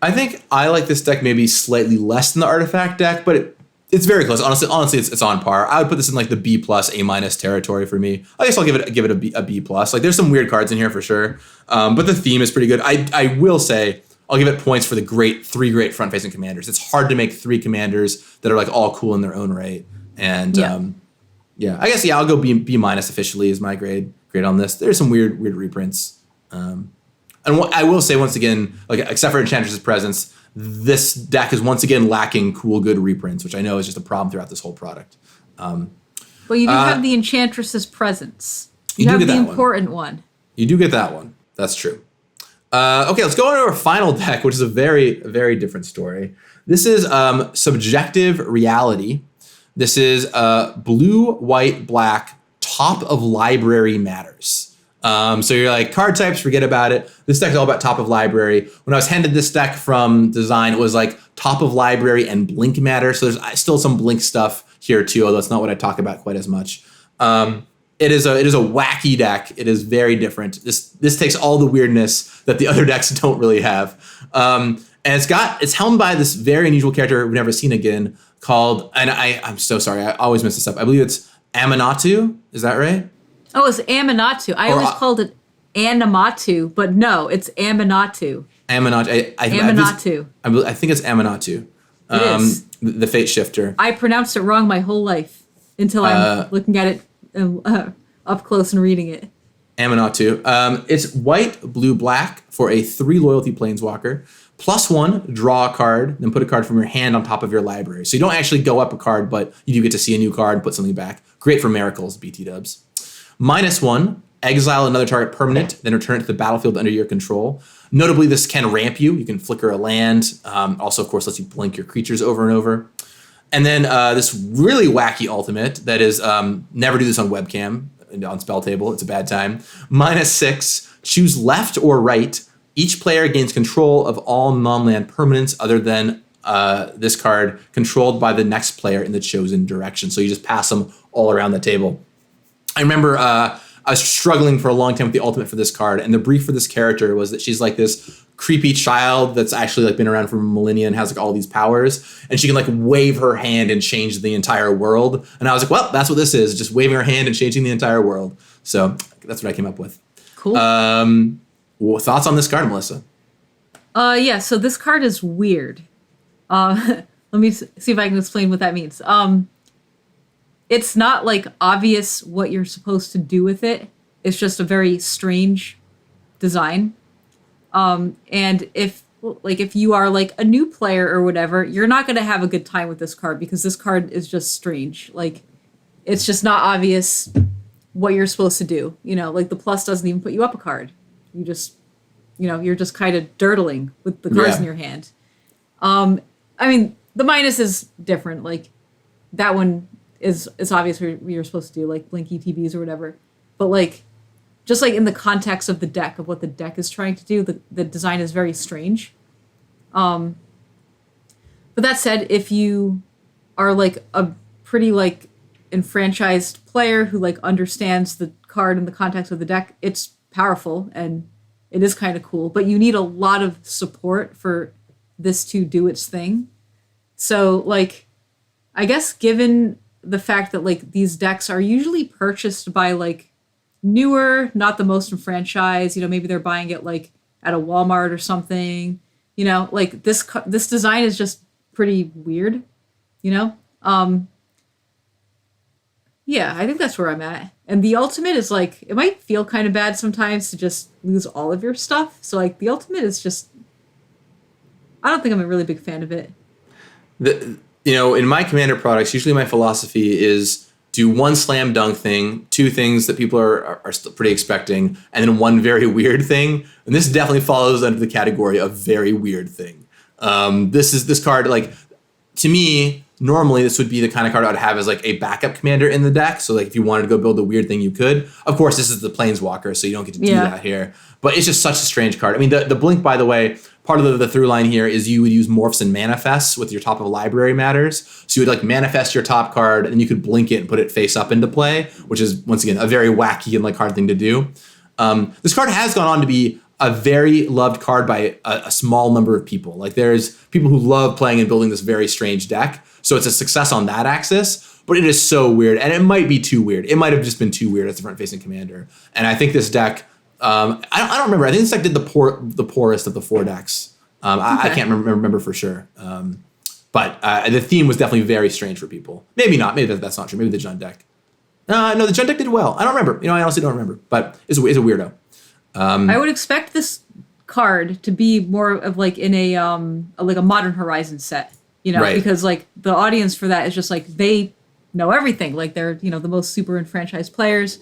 I think I like this deck maybe slightly less than the artifact deck, but it's very close. Honestly, it's on par. I would put this in like the B plus, A minus territory for me. I guess I'll give it a B plus. Like there's some weird cards in here for sure, but the theme is pretty good. I will say I'll give it points for the three great front facing commanders. It's hard to make three commanders that are like all cool in their own right. And I guess I'll go B minus officially is my grade on this. There's some weird reprints. And what I will say once again, like except for Enchantress's presence, this deck is once again lacking cool, good reprints, which I know is just a problem throughout this whole product. Well, you do have the Enchantress's presence. You do have get the that important one. You do get that one. That's true. Okay, let's go on to our final deck, which is a very, very different story. This is Subjective Reality. This is blue, white, black, top of library matters. So you're like, card types, forget about it. This deck's all about top of library. When I was handed this deck from design, it was like top of library and blink matter. So there's still some blink stuff here too, although it's not what I talk about quite as much. It is a wacky deck. It is very different. This takes all the weirdness that the other decks don't really have. And it's helmed by this very unusual character we've never seen again called, and I'm so sorry, I always mess this up. I believe it's Aminatu. Is that right? Oh, it's Aminatu. I always called it Animatu, but no, it's Aminatu. Aminatu. Aminatu. I think it's Aminatu. It is. The Fate Shifter. I pronounced it wrong my whole life until I'm looking at it up close and reading it. Aminatu. It's white, blue, black for a 3 loyalty planeswalker. +1, draw a card, then put a card from your hand on top of your library. So you don't actually go up a card, but you do get to see a new card, put something back. Great for miracles, BT dubs. -1, exile another target permanent, then return it to the battlefield under your control. Notably, this can ramp you. You can flicker a land. Also, of course, lets you blink your creatures over and over. And then this really wacky ultimate that is never do this on webcam, on spell table. It's a bad time. -6, choose left or right. Each player gains control of all non-land permanents other than this card controlled by the next player in the chosen direction. So you just pass them all around the table. I remember I was struggling for a long time with the ultimate for this card, and the brief for this character was that she's like this creepy child that's actually like been around for millennia and has like all these powers, and she can like wave her hand and change the entire world. And I was like, well, that's what this is, just waving her hand and changing the entire world. So that's what I came up with. Cool. Thoughts on this card, Melissa? Yeah, so this card is weird. Let me see if I can explain what that means. It's not like obvious what you're supposed to do with it. It's just a very strange design. And if you are like a new player or whatever, you're not going to have a good time with this card because this card is just strange. Like it's just not obvious what you're supposed to do. You know, like the plus doesn't even put you up a card. You just, you're just kind of dirtling with the cards in your hand. I mean, the minus is different. Like that one is obvious what you're supposed to do, like blink ETBs or whatever. But like, just like in the context of the deck, of what the deck is trying to do, the design is very strange. But that said, if you are like a pretty like enfranchised player who like understands the card in the context of the deck, it's powerful and it is kind of cool. But you need a lot of support for this to do its thing. So like, I guess given the fact that like these decks are usually purchased by like newer, not the most enfranchised, maybe they're buying it like at a Walmart or something, like this design is just pretty weird, yeah, I think that's where I'm at. And the ultimate is like, it might feel kind of bad sometimes to just lose all of your stuff. So like the ultimate is just, I don't think I'm a really big fan of it. In my Commander products, usually my philosophy is do one slam dunk thing, two things that people are still pretty expecting, and then one very weird thing. And this definitely falls under the category of very weird thing. This card, like, to me, normally this would be the kind of card I'd have as like a backup commander in the deck. So like if you wanted to go build a weird thing, you could. Of course, this is the Planeswalker, so you don't get to do that here. But it's just such a strange card. I mean, the blink, by the way, part of the through line here is you would use morphs and manifests with your top of library matters. So you would like manifest your top card and you could blink it and put it face up into play, which is once again a very wacky and like hard thing to do. This card has gone on to be a very loved card by a small number of people. Like there's people who love playing and building this very strange deck. So it's a success on that axis, but it is so weird. And it might be too weird. It might have just been too weird as the front facing commander. And I think this deck, I don't remember. I think this deck did the poorest of the 4 decks. I can't remember for sure. But the theme was definitely very strange for people. Maybe not. Maybe that's not true. Maybe the Jund deck. No, the Jund deck did well. I don't remember. I honestly don't remember. But it's a weirdo. I would expect this card to be more of like in a Modern Horizon set, right. Because like the audience for that is just like they know everything. Like they're the most super enfranchised players.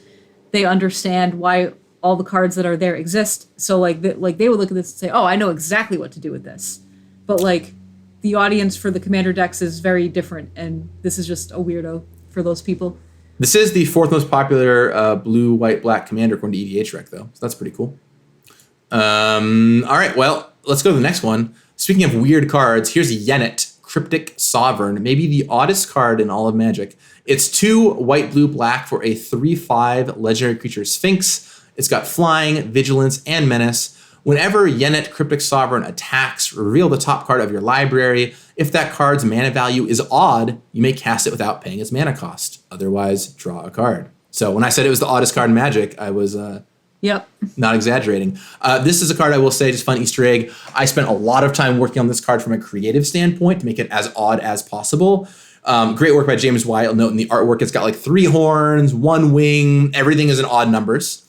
They understand why all the cards that are there exist. So like they would look at this and say, oh, I know exactly what to do with this. But like the audience for the commander decks is very different, and this is just a weirdo for those people. This is the 4th most popular blue, white, black commander according to EDH Rec, though. So that's pretty cool. All right, well, let's go to the next one. Speaking of weird cards, here's Yennet, Cryptic Sovereign, maybe the oddest card in all of Magic. It's 2 white, blue, black for a 3/5 legendary creature Sphinx. It's got flying, vigilance, and menace. Whenever Yennet Cryptic Sovereign attacks, reveal the top card of your library. If that card's mana value is odd, you may cast it without paying its mana cost. Otherwise, draw a card. So when I said it was the oddest card in Magic, I was not exaggerating. This is a card I will say, just fun Easter egg. I spent a lot of time working on this card from a creative standpoint to make it as odd as possible. Great work by James Wyatt. You'll note in the artwork, it's got like 3 horns, 1 wing. Everything is in odd numbers.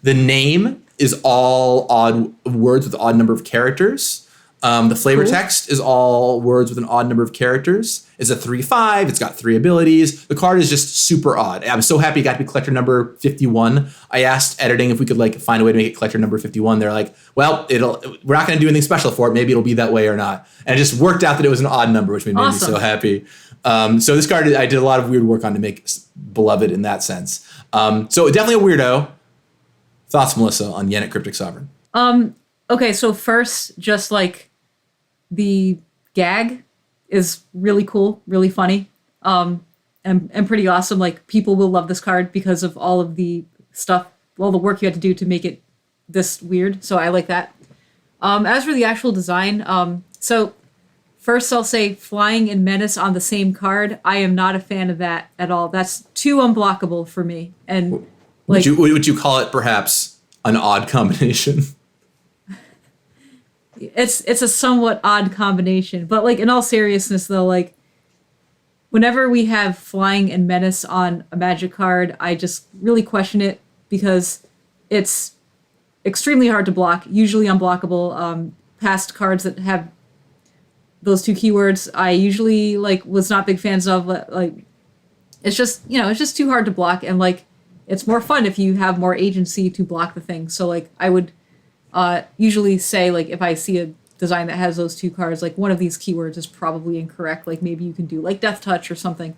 The name is all odd words with an odd number of characters. The flavor text is all words with an odd number of characters. It's a 3/5. It's got 3 abilities. The card is just super odd. I'm so happy it got to be collector number 51. I asked editing if we could like find a way to make it collector number 51. They're like, well, we're not going to do anything special for it. Maybe it'll be that way or not. And it just worked out that it was an odd number, which made me so happy. So this card I did a lot of weird work on to make beloved in that sense. So definitely a weirdo. Thoughts, Melissa, on Yennet Cryptic Sovereign? Okay, so first, just like the gag is really cool, really funny, and pretty awesome. Like people will love this card because of all of the stuff, all the work you had to do to make it this weird. So I like that. As for the actual design, so first I'll say flying and menace on the same card. I am not a fan of that at all. That's too unblockable for me. And like, would you call it perhaps an odd combination? It's a somewhat odd combination, but like in all seriousness though, like whenever we have flying and menace on a Magic card, I just really question it because it's extremely hard to block, usually unblockable. Past cards that have those 2 keywords, I usually like was not big fans of. Like it's just it's just too hard to block, and like it's more fun if you have more agency to block the thing. So like I would usually say like if I see a design that has those 2 cards, like one of these keywords is probably incorrect. Like maybe you can do like Death Touch or something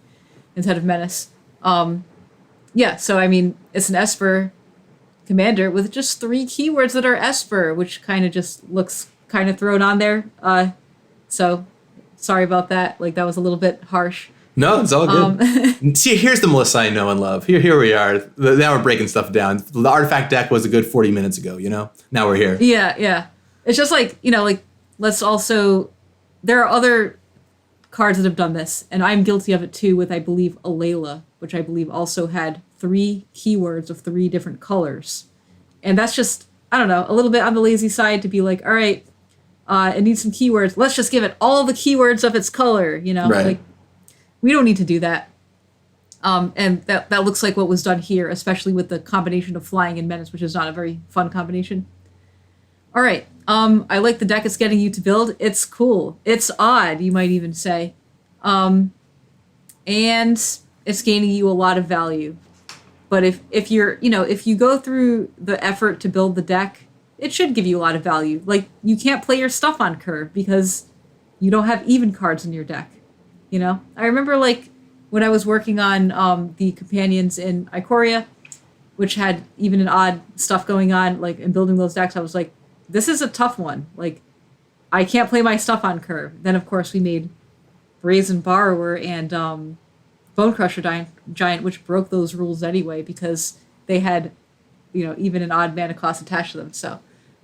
instead of Menace. So I mean it's an Esper commander with just 3 keywords that are Esper, which kind of just looks kind of thrown on there. So sorry about that. Like that was a little bit harsh. No, it's all good. See, here's the Melissa I know and love. Here we are. Now we're breaking stuff down. The artifact deck was a good 40 minutes ago, Now we're here. Yeah. It's just like, like let's also, there are other cards that have done this, and I'm guilty of it too with, I believe, Alayla, which I believe also had 3 keywords of 3 different colors. And that's just, I don't know, a little bit on the lazy side to be like, all right, it needs some keywords. Let's just give it all the keywords of its color, you know? Right. Like, we don't need to do that. And that looks like what was done here, especially with the combination of flying and menace, which is not a very fun combination. All right. I like the deck it's getting you to build. It's cool. It's odd, you might even say. And it's gaining you a lot of value. But if you're, you know, if you go through the effort to build the deck, it should give you a lot of value. Like, you can't play your stuff on curve because you don't have even cards in your deck. You know? I remember, like, when I was working on the companions in Ikoria, which had even and odd stuff going on, like, in building those decks, I was like, this is a tough one. Like, I can't play my stuff on curve. Then, of course, we made Brazen Borrower and Bone Crusher Giant, which broke those rules anyway because they had, you know, even an odd mana cost attached to them. So,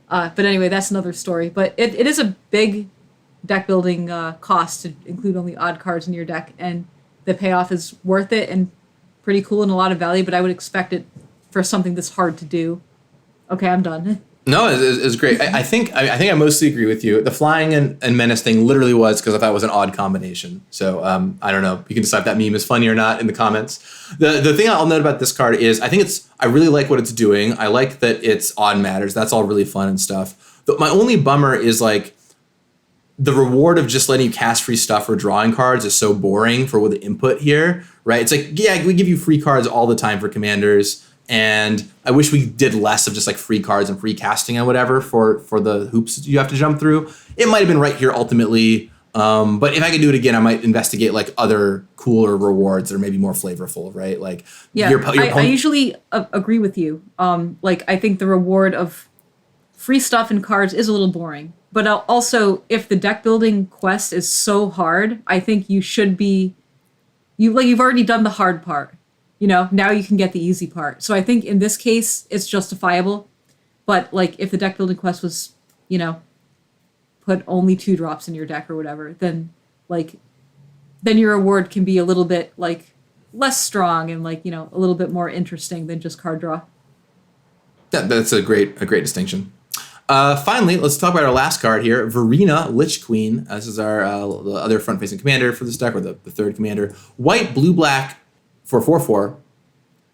but anyway, that's another story. But it is a big deck building cost to include only odd cards in your deck, and the payoff is worth it and pretty cool and a lot of value. But I would expect it for something that's hard to do. Okay, I'm done. No, it's great. I think I mostly agree with you. The flying and menace thing literally was because I thought it was an odd combination. So I don't know. You can decide if that meme is funny or not in the comments. The thing I'll note about this card is I really like what it's doing. I like that it's odd matters. That's all really fun and stuff. But my only bummer is like the reward of just letting you cast free stuff or drawing cards is so boring for the input here, right? It's like, yeah, we give you free cards all the time for commanders. And I wish we did less of just like free cards and free casting and whatever for the hoops you have to jump through. It might have been right here ultimately. But if I could do it again, I might investigate like other cooler rewards that are maybe more flavorful, right? Like, yeah, I usually agree with you. Like, I think the reward of free stuff and cards is a little boring. But also, if the deck building quest is so hard, I think you should be, you've already done the hard part. You know, now you can get the easy part. So I think in this case, it's justifiable. But, like, if the deck building quest was, you know, put only 2 drops in your deck or whatever, then your reward can be a little bit, like, less strong and, like, you know, a little bit more interesting than just card draw. That's a great distinction. Finally, let's talk about our last card here, Verena, Lich Queen. This is our the other front-facing commander for this deck, or the third commander. White, blue, black. For 4/4,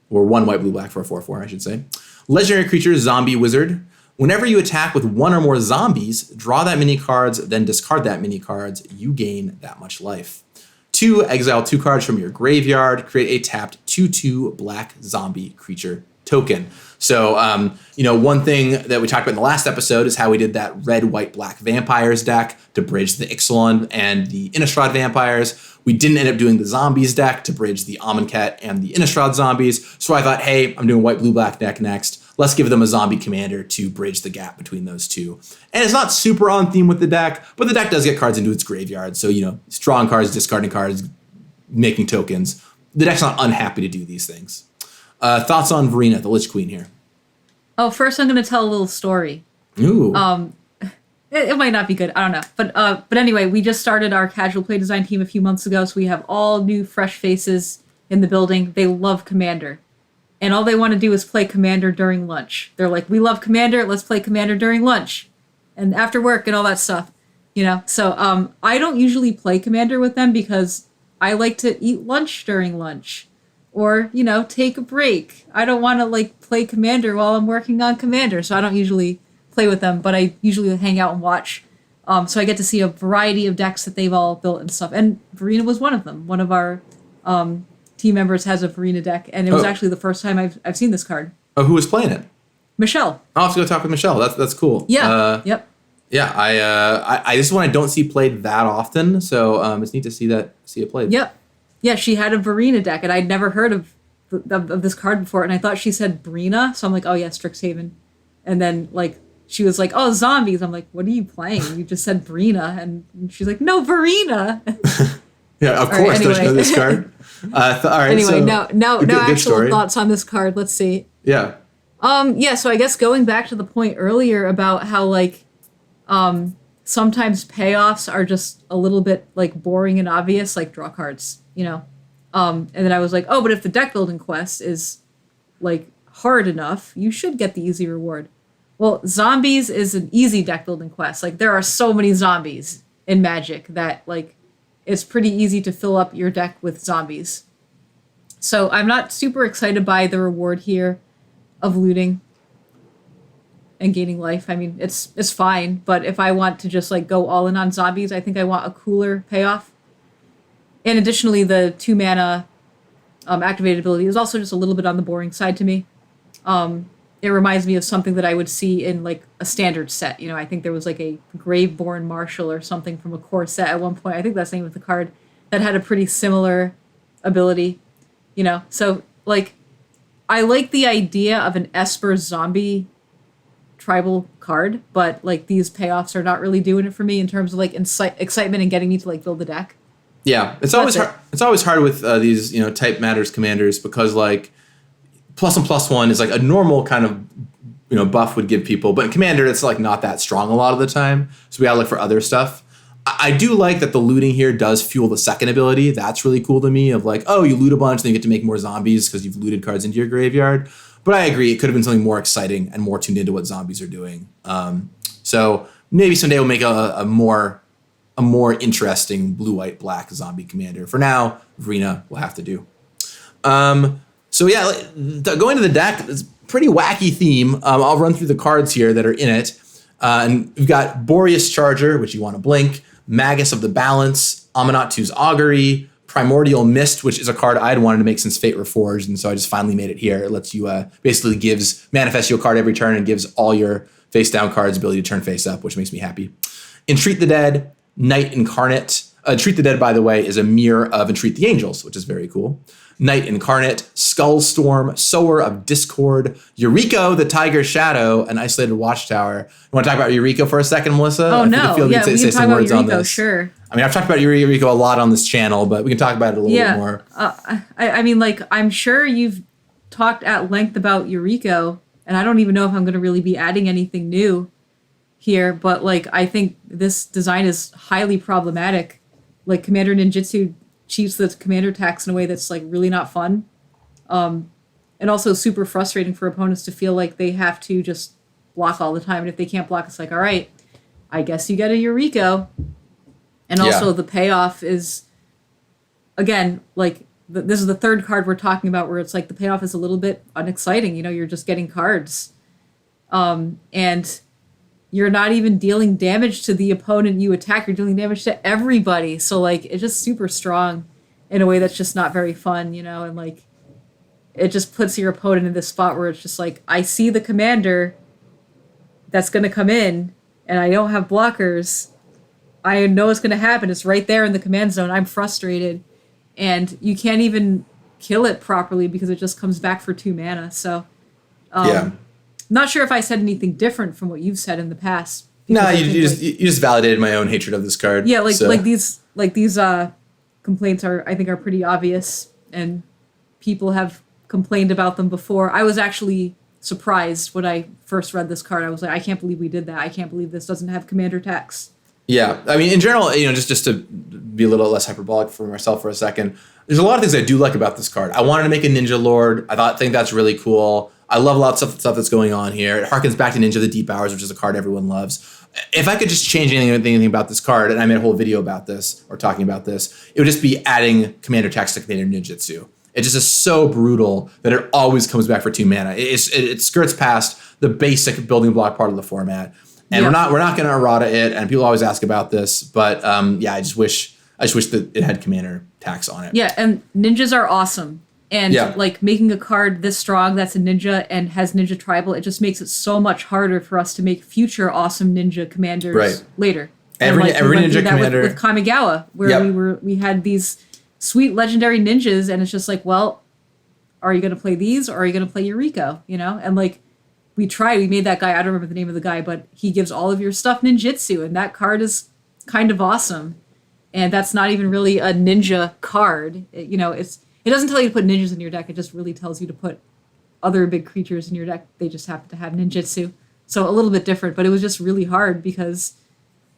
or 1 white, blue, black for a 4/4, I should say. Legendary creature, zombie wizard. Whenever you attack with 1 or more zombies, draw that many cards, then discard that many cards. You gain that much life. 2, exile 2 cards from your graveyard. Create a tapped 2/2 black zombie creature token. So, you know, one thing that we talked about in the last episode is how we did that red, white, black vampires deck to bridge the Ixalan and the Innistrad vampires. We didn't end up doing the zombies deck to bridge the Amonkhet and the Innistrad zombies. So I thought, hey, I'm doing white, blue, black deck next. Let's give them a zombie commander to bridge the gap between those two. And it's not super on theme with the deck, but the deck does get cards into its graveyard. So, you know, drawing cards, discarding cards, making tokens. The deck's not unhappy to do these things. Thoughts on Verena, the Lich Queen here? Oh, first I'm going to tell a little story. Ooh. It might not be good. I don't know. But anyway, we just started our casual play design team a few months ago, so we have all new, fresh faces in the building. They love Commander. And all they want to do is play Commander during lunch. They're like, we love Commander, let's play Commander during lunch. And after work and all that stuff. You know? So I don't usually play Commander with them because I like to eat lunch during lunch. Or, you know, take a break. I don't want to, like, play Commander while I'm working on Commander, so I don't usually play with them, but I usually hang out and watch. So I get to see a variety of decks that they've all built and stuff. And Verena was one of them. One of our team members has a Verena deck, and it was actually the first time I've seen this card. Oh, who was playing it? Michelle. I'll have to go talk with Michelle. That's cool. Yeah. Yep. Yeah, I this is one I don't see played that often, so it's neat to see it played. Yep. Yeah, she had a Verena deck, and I'd never heard of this card before, and I thought she said Brina, so I'm like, oh yeah, Strixhaven. And then, like, she was like, oh, zombies. I'm like, what are you playing? You just said Brina. And she's like, no, Verena. Yeah, of course. Anyway. Don't you know this card? All right. Anyway, so, no actual story. Thoughts on this card. Let's see. Yeah. Yeah, so I guess going back to the point earlier about how, like, sometimes payoffs are just a little bit like boring and obvious, like draw cards, you know. And then I was like, oh, but if the deck building quest is like hard enough, you should get the easy reward. Well, zombies is an easy deck building quest. Like there are so many zombies in Magic that like it's pretty easy to fill up your deck with zombies. So I'm not super excited by the reward here of looting and gaining life. I mean, it's fine, but if I want to just like go all in on zombies, I think I want a cooler payoff. And additionally, the 2 mana activated ability is also just a little bit on the boring side to me. It reminds me of something that I would see in like a standard set. You know, I think there was like a Graveborn Marshal or something from a core set at one point. I think that's the name of the card that had a pretty similar ability. You know, so like I like the idea of an Esper zombie tribal card, but like these payoffs are not really doing it for me in terms of like excitement and getting me to like build the deck. Yeah, it's always hard. It's always hard with these type matters commanders because like +1/+1 is like a normal kind of buff would give people, but in commander it's like not that strong a lot of the time. So we gotta look for other stuff. I do like that the looting here does fuel the second ability. That's really cool to me. Of like, oh, you loot a bunch, then you get to make more zombies because you've looted cards into your graveyard. But I agree, it could have been something more exciting and more tuned into what zombies are doing. So maybe someday we'll make a more interesting blue-white-black zombie commander. For now, Verena will have to do. So yeah, going to the deck, it's a pretty wacky theme. I'll run through the cards here that are in it. And we've got Boreas Charger, which you want to blink, Magus of the Balance, Aminatu's Augury, Primordial Mist, which is a card I'd wanted to make since Fate Reforged, and so I just finally made it here. It lets you basically manifest you a card every turn and gives all your face-down cards ability to turn face up, which makes me happy. Entreat the Dead, Knight Incarnate. Entreat the Dead, by the way, is a mirror of Entreat the Angels, which is very cool. Knight Incarnate, Skullstorm, Sower of Discord, Yuriko, the Tiger Shadow, and Isolated Watchtower. You want to talk about Yuriko for a second, Melissa? Oh, no. Yeah, we can talk about Yuriko, sure. I mean, I've talked about Yuriko a lot on this channel, but we can talk about it a little bit more. I mean, like, I'm sure you've talked at length about Yuriko, and I don't even know if I'm going to really be adding anything new here, but, like, I think this design is highly problematic. Like, Commander Ninjutsu cheats the commander tax in a way that's like really not fun, and also super frustrating for opponents to feel like they have to just block all the time, and if they can't block, it's like, all right, I guess you get a Yuriko. And also the payoff is, again, like this is the third card we're talking about where it's like the payoff is a little bit unexciting. You're just getting cards, and you're not even dealing damage to the opponent you attack. You're dealing damage to everybody. So, like, it's just super strong in a way that's just not very fun, and, like, it just puts your opponent in this spot where it's just like, I see the commander that's going to come in, and I don't have blockers. I know it's going to happen. It's right there in the command zone. I'm frustrated. And you can't even kill it properly because it just comes back for 2 mana. So, not sure if I said anything different from what you've said in the past. No, you just validated my own hatred of this card. Yeah, like these complaints I think are pretty obvious, and people have complained about them before. I was actually surprised when I first read this card. I was like, I can't believe we did that. I can't believe this doesn't have commander tax. Yeah, I mean, in general, just to be a little less hyperbolic for myself for a second, there's a lot of things I do like about this card. I wanted to make a Ninja Lord. think that's really cool. I love a lot of stuff that's going on here. It harkens back to Ninja the Deep Hours, which is a card everyone loves. If I could just change anything about this card, and I made a whole video about this, or talking about this, it would just be adding Commander Tax to Commander Ninjutsu. It just is so brutal that it always comes back for 2 mana. It skirts past the basic building block part of the format. And we're not going to errata it, and people always ask about this, but I just wish that it had Commander Tax on it. Yeah, and ninjas are awesome. And like making a card this strong that's a ninja and has ninja tribal, it just makes it so much harder for us to make future awesome ninja commanders later. Every ninja commander with Kamigawa, where we had these sweet legendary ninjas, and it's just like, well, are you going to play these or are you going to play Yuriko? And like we made that guy, I don't remember the name of the guy, but he gives all of your stuff ninjutsu, and that card is kind of awesome. And that's not even really a ninja card. It doesn't tell you to put ninjas in your deck. It just really tells you to put other big creatures in your deck. They just happen to have ninjutsu. So a little bit different, but it was just really hard because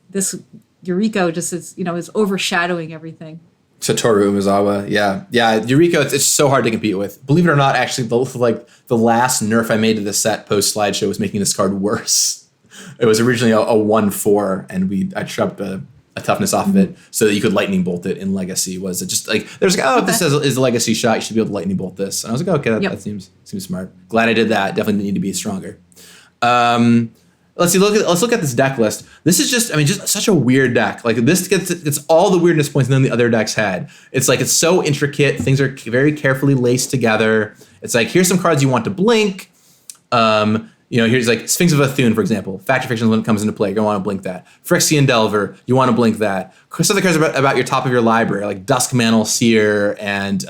this Yuriko just is overshadowing everything. Satoru Umezawa, yeah. Yuriko, it's so hard to compete with. Believe it or not, actually, the last nerf I made to the set post slideshow was making this card worse. It was originally a 1/4, and I shoved a toughness off of it so that you could lightning bolt it in Legacy. Was it just like there's like, this is a Legacy shot, you should be able to lightning bolt this, and I was like, okay, that seems smart. Glad I did that. Definitely need to be stronger. Let's see. Let's look at this deck list. This is just such a weird deck. Like this gets all the weirdness points than the other decks had. It's like it's so intricate. Things are very carefully laced together. It's like here's some cards you want to blink. Here's like Sphinx of Athun, for example. Fact or Fiction when it comes into play, you're gonna want to blink that. Phyrexian Delver, you want to blink that. Some other cards about your top of your library, like Duskmantle Seer and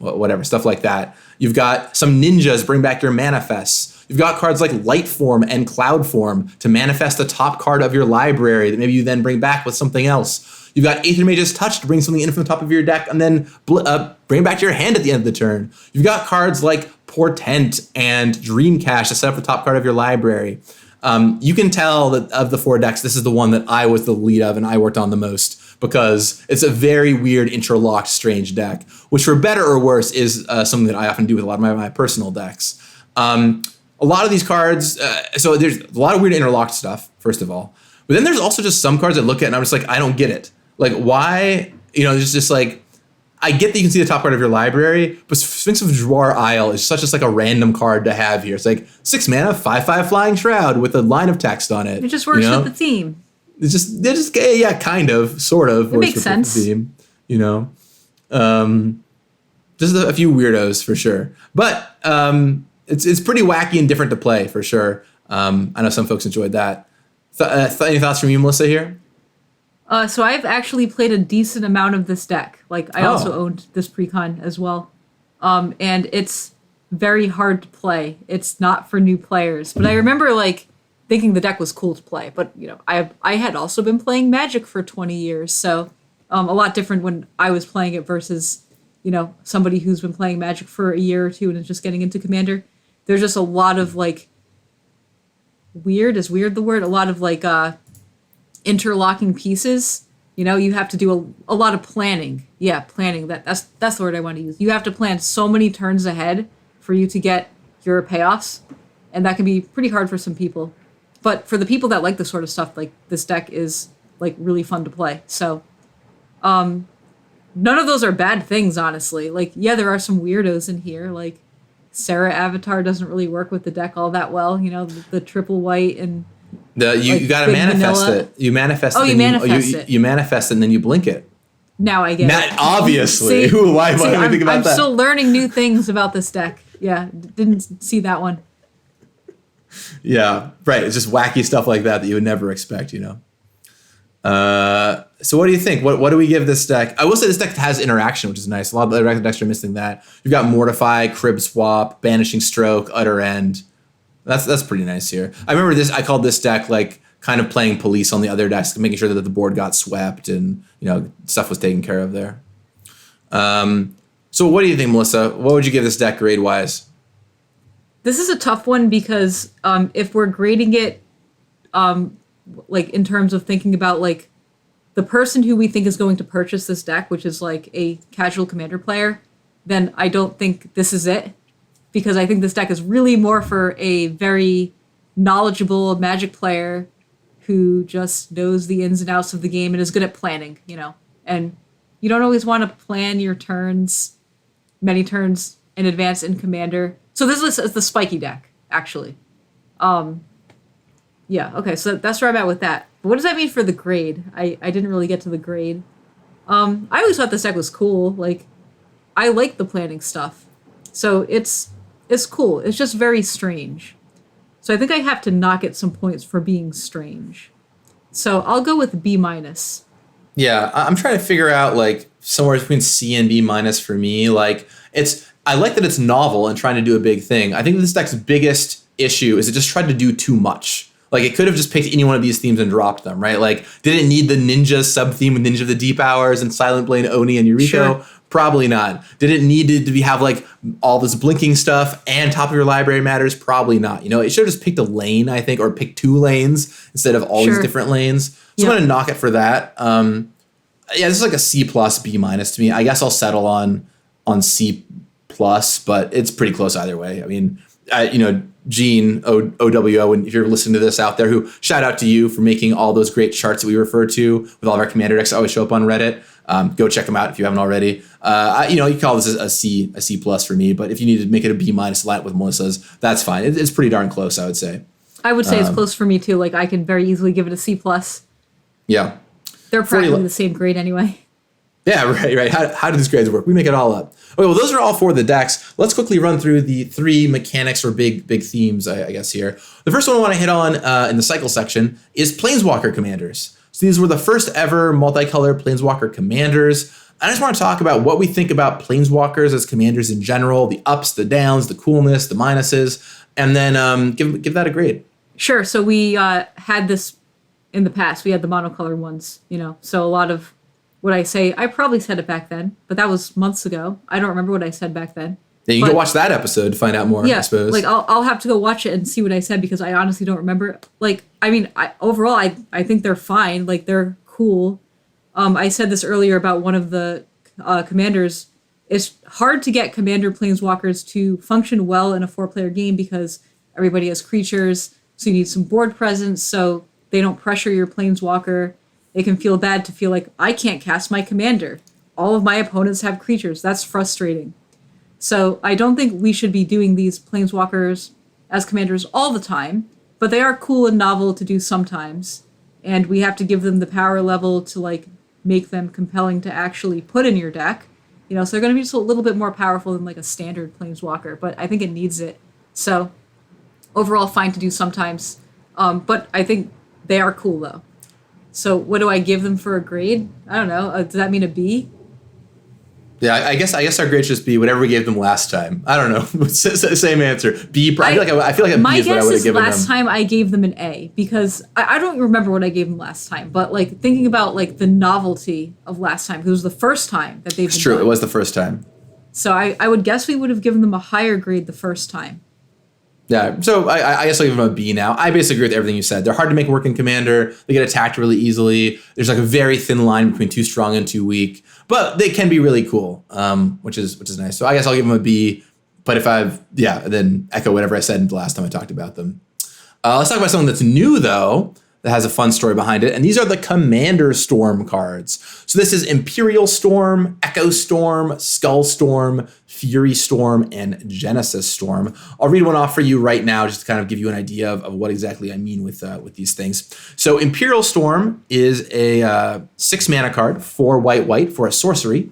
whatever stuff like that. You've got some ninjas bring back your manifests. You've got cards like Lightform and Cloudform to manifest the top card of your library that maybe you then bring back with something else. You've got Aether Mage's Touch to bring something in from the top of your deck and then bring back to your hand at the end of the turn. You've got cards like Portent and Dream Cache to set up the top card of your library. You can tell that of the 4 decks, this is the one that I was the lead of and I worked on the most because it's a very weird, interlocked, strange deck, which for better or worse is something that I often do with a lot of my personal decks. A lot of these cards, so there's a lot of weird interlocked stuff, first of all. But then there's also just some cards I look at and I'm just like, I don't get it. Like, why? It's just like, I get that you can see the top card of your library, but Sphinx of Dwar Isle is such just like a random card to have here. It's like 6 mana, 5/5 Flying Shroud with a line of text on it. It just works with the theme. It's just kind of, sort of. It makes sense. The theme, just a few weirdos for sure. But it's pretty wacky and different to play for sure. I know some folks enjoyed that. Any thoughts from you, Melissa, here? So I've actually played a decent amount of this deck. Like I also owned this precon as well. And it's very hard to play. It's not for new players. But I remember thinking the deck was cool to play. But I had also been playing Magic for 20 years. So a lot different when I was playing it versus, somebody who's been playing Magic for a year or two and is just getting into Commander. There's just a lot of weird, is weird the word? A lot of interlocking pieces. You have to do a lot of planning. Yeah, planning. That's the word I want to use. You have to plan so many turns ahead for you to get your payoffs, and that can be pretty hard for some people. But for the people that like this sort of stuff, this deck is really fun to play. So, none of those are bad things, honestly. There are some weirdos in here. Sarah Avatar doesn't really work with the deck all that well. The triple white and. You got to manifest vanilla. It. You manifest. You manifest it. You manifest it, and then you blink it. Now I get it. Obviously. Why do I think about that? I'm still learning new things about this deck. Yeah, didn't see that one. Yeah, right. It's just wacky stuff like that you would never expect. So what do you think? What do we give this deck? I will say this deck has interaction, which is nice. A lot of the other decks are missing that. You've got Mortify, Crib Swap, Banishing Stroke, Utter End. That's pretty nice here. I remember this. I called this deck kind of playing police on the other decks, making sure that the board got swept and stuff was taken care of there. So what do you think, Melissa? What would you give this deck grade wise? This is a tough one because if we're grading it, in terms of thinking about the person who we think is going to purchase this deck, which is a casual Commander player, then I don't think this is it. Because I think this deck is really more for a very knowledgeable Magic player who just knows the ins and outs of the game and is good at planning, And you don't always want to plan your turns, many turns in advance in Commander. So this is the spiky deck, actually. Yeah, okay, so that's where I'm at with that. But what does that mean for the grade? I didn't really get to the grade. I always thought this deck was cool. I like the planning stuff. So it's cool. It's just very strange. So I think I have to knock it some points for being strange. So I'll go with B-. Yeah, I'm trying to figure out somewhere between C and B- for me. I like that it's novel and trying to do a big thing. I think this deck's biggest issue is it just tried to do too much. It could have just picked any one of these themes and dropped them, right? Did it need the ninja sub-theme with Ninja of the Deep Hours and Silent Blade, Oni, and Yuriko? Sure. Probably not. Did it need to have like all this blinking stuff and top of your library matters? Probably not. You know, it should have just picked a lane, I think, or picked 2 lanes instead of all these different lanes. So I'm going to knock it for that. Yeah, this is like a C+, B- to me. I guess I'll settle on C+, but it's pretty close either way. I mean, you know, Gene, OWO, and if you're listening to this out there, who shout out to you for making all those great charts that we refer to with all of our commander decks that always show up on Reddit. Go check them out if you haven't already. You know, you call this a C+ for me, but if you need to make it a B- line with Melissa's, that's fine. It's pretty darn close, I would say. I would say it's close for me too. Like I can very easily give it a C+. Yeah. They're practically the same grade anyway. Yeah, right. How do these grades work? We make it all up. Okay, well, those are all 4 of the decks. Let's quickly run through the 3 mechanics or big themes, I guess, here. The first one I want to hit on in the cycle section is Planeswalker Commanders. So these were the first ever multicolored Planeswalker Commanders. I just want to talk about what we think about Planeswalkers as commanders in general, the ups, the downs, the coolness, the minuses, and then give that a grade. Sure. So we had this in the past. We had the monocolored ones, you know, so a lot of what I say, I probably said it back then, but that was months ago. I don't remember what I said back then. Yeah, you can go watch that episode to find out more, I suppose. Like I'll have to go watch it and see what I said because I honestly don't remember. Like, I mean, overall, I think they're fine. Like they're cool. I said this earlier about one of the commanders. It's hard to get commander planeswalkers to function well in a 4-player game because everybody has creatures, so you need some board presence so they don't pressure your planeswalker. It can feel bad to feel like I can't cast my commander. All of my opponents have creatures. That's frustrating. So I don't think we should be doing these planeswalkers as commanders all the time, but they are cool and novel to do sometimes. And we have to give them the power level to like make them compelling to actually put in your deck. You know, so they're going to be just a little bit more powerful than like a standard planeswalker, but I think it needs it. So overall, fine to do sometimes. But I think they are cool though. So what do I give them for a grade? I don't know. Does that mean a B? Yeah, I guess our grade should just be whatever we gave them last time. I don't know. Same answer. B. I feel like a B is what I would have given them. My guess is last time I gave them an A because I don't remember what I gave them last time. But like thinking about like the novelty of last time because it was the first time that they've been true. done. It was the first time. So I would guess we would have given them a higher grade the first time. Yeah, so I guess I'll give them a B now. I basically agree with everything you said. They're hard to make work in Commander. They get attacked really easily. There's like a very thin line between too strong and too weak, but they can be really cool, which is nice. So I guess I'll give them a B. But then echo whatever I said the last time I talked about them. Let's talk about something that's new though, that has a fun story behind it. And these are the Commander Storm cards. So this is Imperial Storm, Echo Storm, Skull Storm, Fury Storm, and Genesis Storm. I'll read one off for you right now just to kind of give you an idea of what exactly I mean with these things. So Imperial Storm is a 6 mana card, 4 white for a sorcery.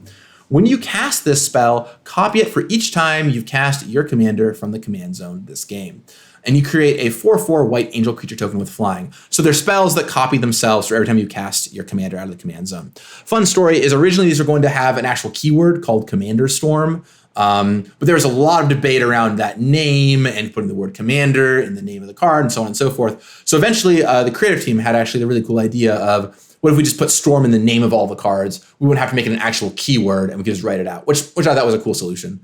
When you cast this spell, copy it for each time you've cast your commander from the command zone this game. And you create a 4/4 white angel creature token with flying. So they're spells that copy themselves for every time you cast your commander out of the command zone. Fun story is originally these were going to have an actual keyword called Commander Storm. But there was a lot of debate around that name and putting the word commander in the name of the card and so on and so forth. So eventually the creative team had actually the really cool idea of what if we just put Storm in the name of all the cards? We wouldn't have to make it an actual keyword and we could just write it out, which I thought was a cool solution.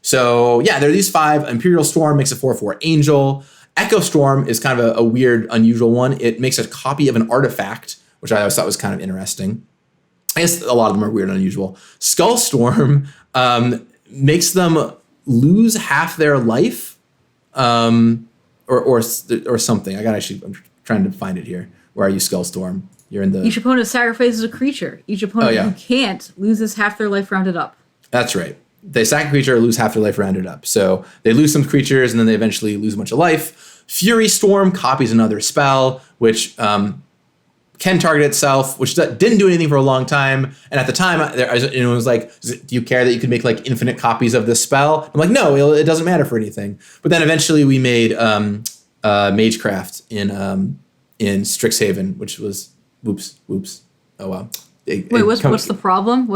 So yeah, there are these 5. Imperial Storm makes a 4/4 angel. Echo Storm is kind of a weird, unusual one. It makes a copy of an artifact, which I always thought was kind of interesting. I guess a lot of them are weird and unusual. Skull Storm makes them lose half their life, or something. I'm trying to find it here. Where are you, Skull Storm? You're in the. Each opponent sacrifices a creature. Each opponent who can't loses half their life rounded up. That's right. They sack a creature or lose half their life rounded up. So they lose some creatures and then they eventually lose a bunch of life. Fury Storm copies another spell, which can target itself, which didn't do anything for a long time. And at the time, it was like, do you care that you could make like infinite copies of this spell? I'm like, no, it doesn't matter for anything. But then eventually we made Magecraft in Strixhaven, which was whoops. Oh wow. Wait, what's the problem?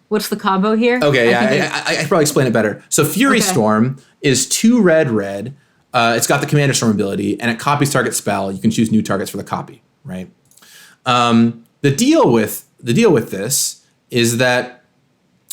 What's the combo here? Okay, I can probably explain it better. So Fury Storm is 2 red. It's got the Commander Storm ability, and it copies target spell. You can choose new targets for the copy, right? The deal with this is that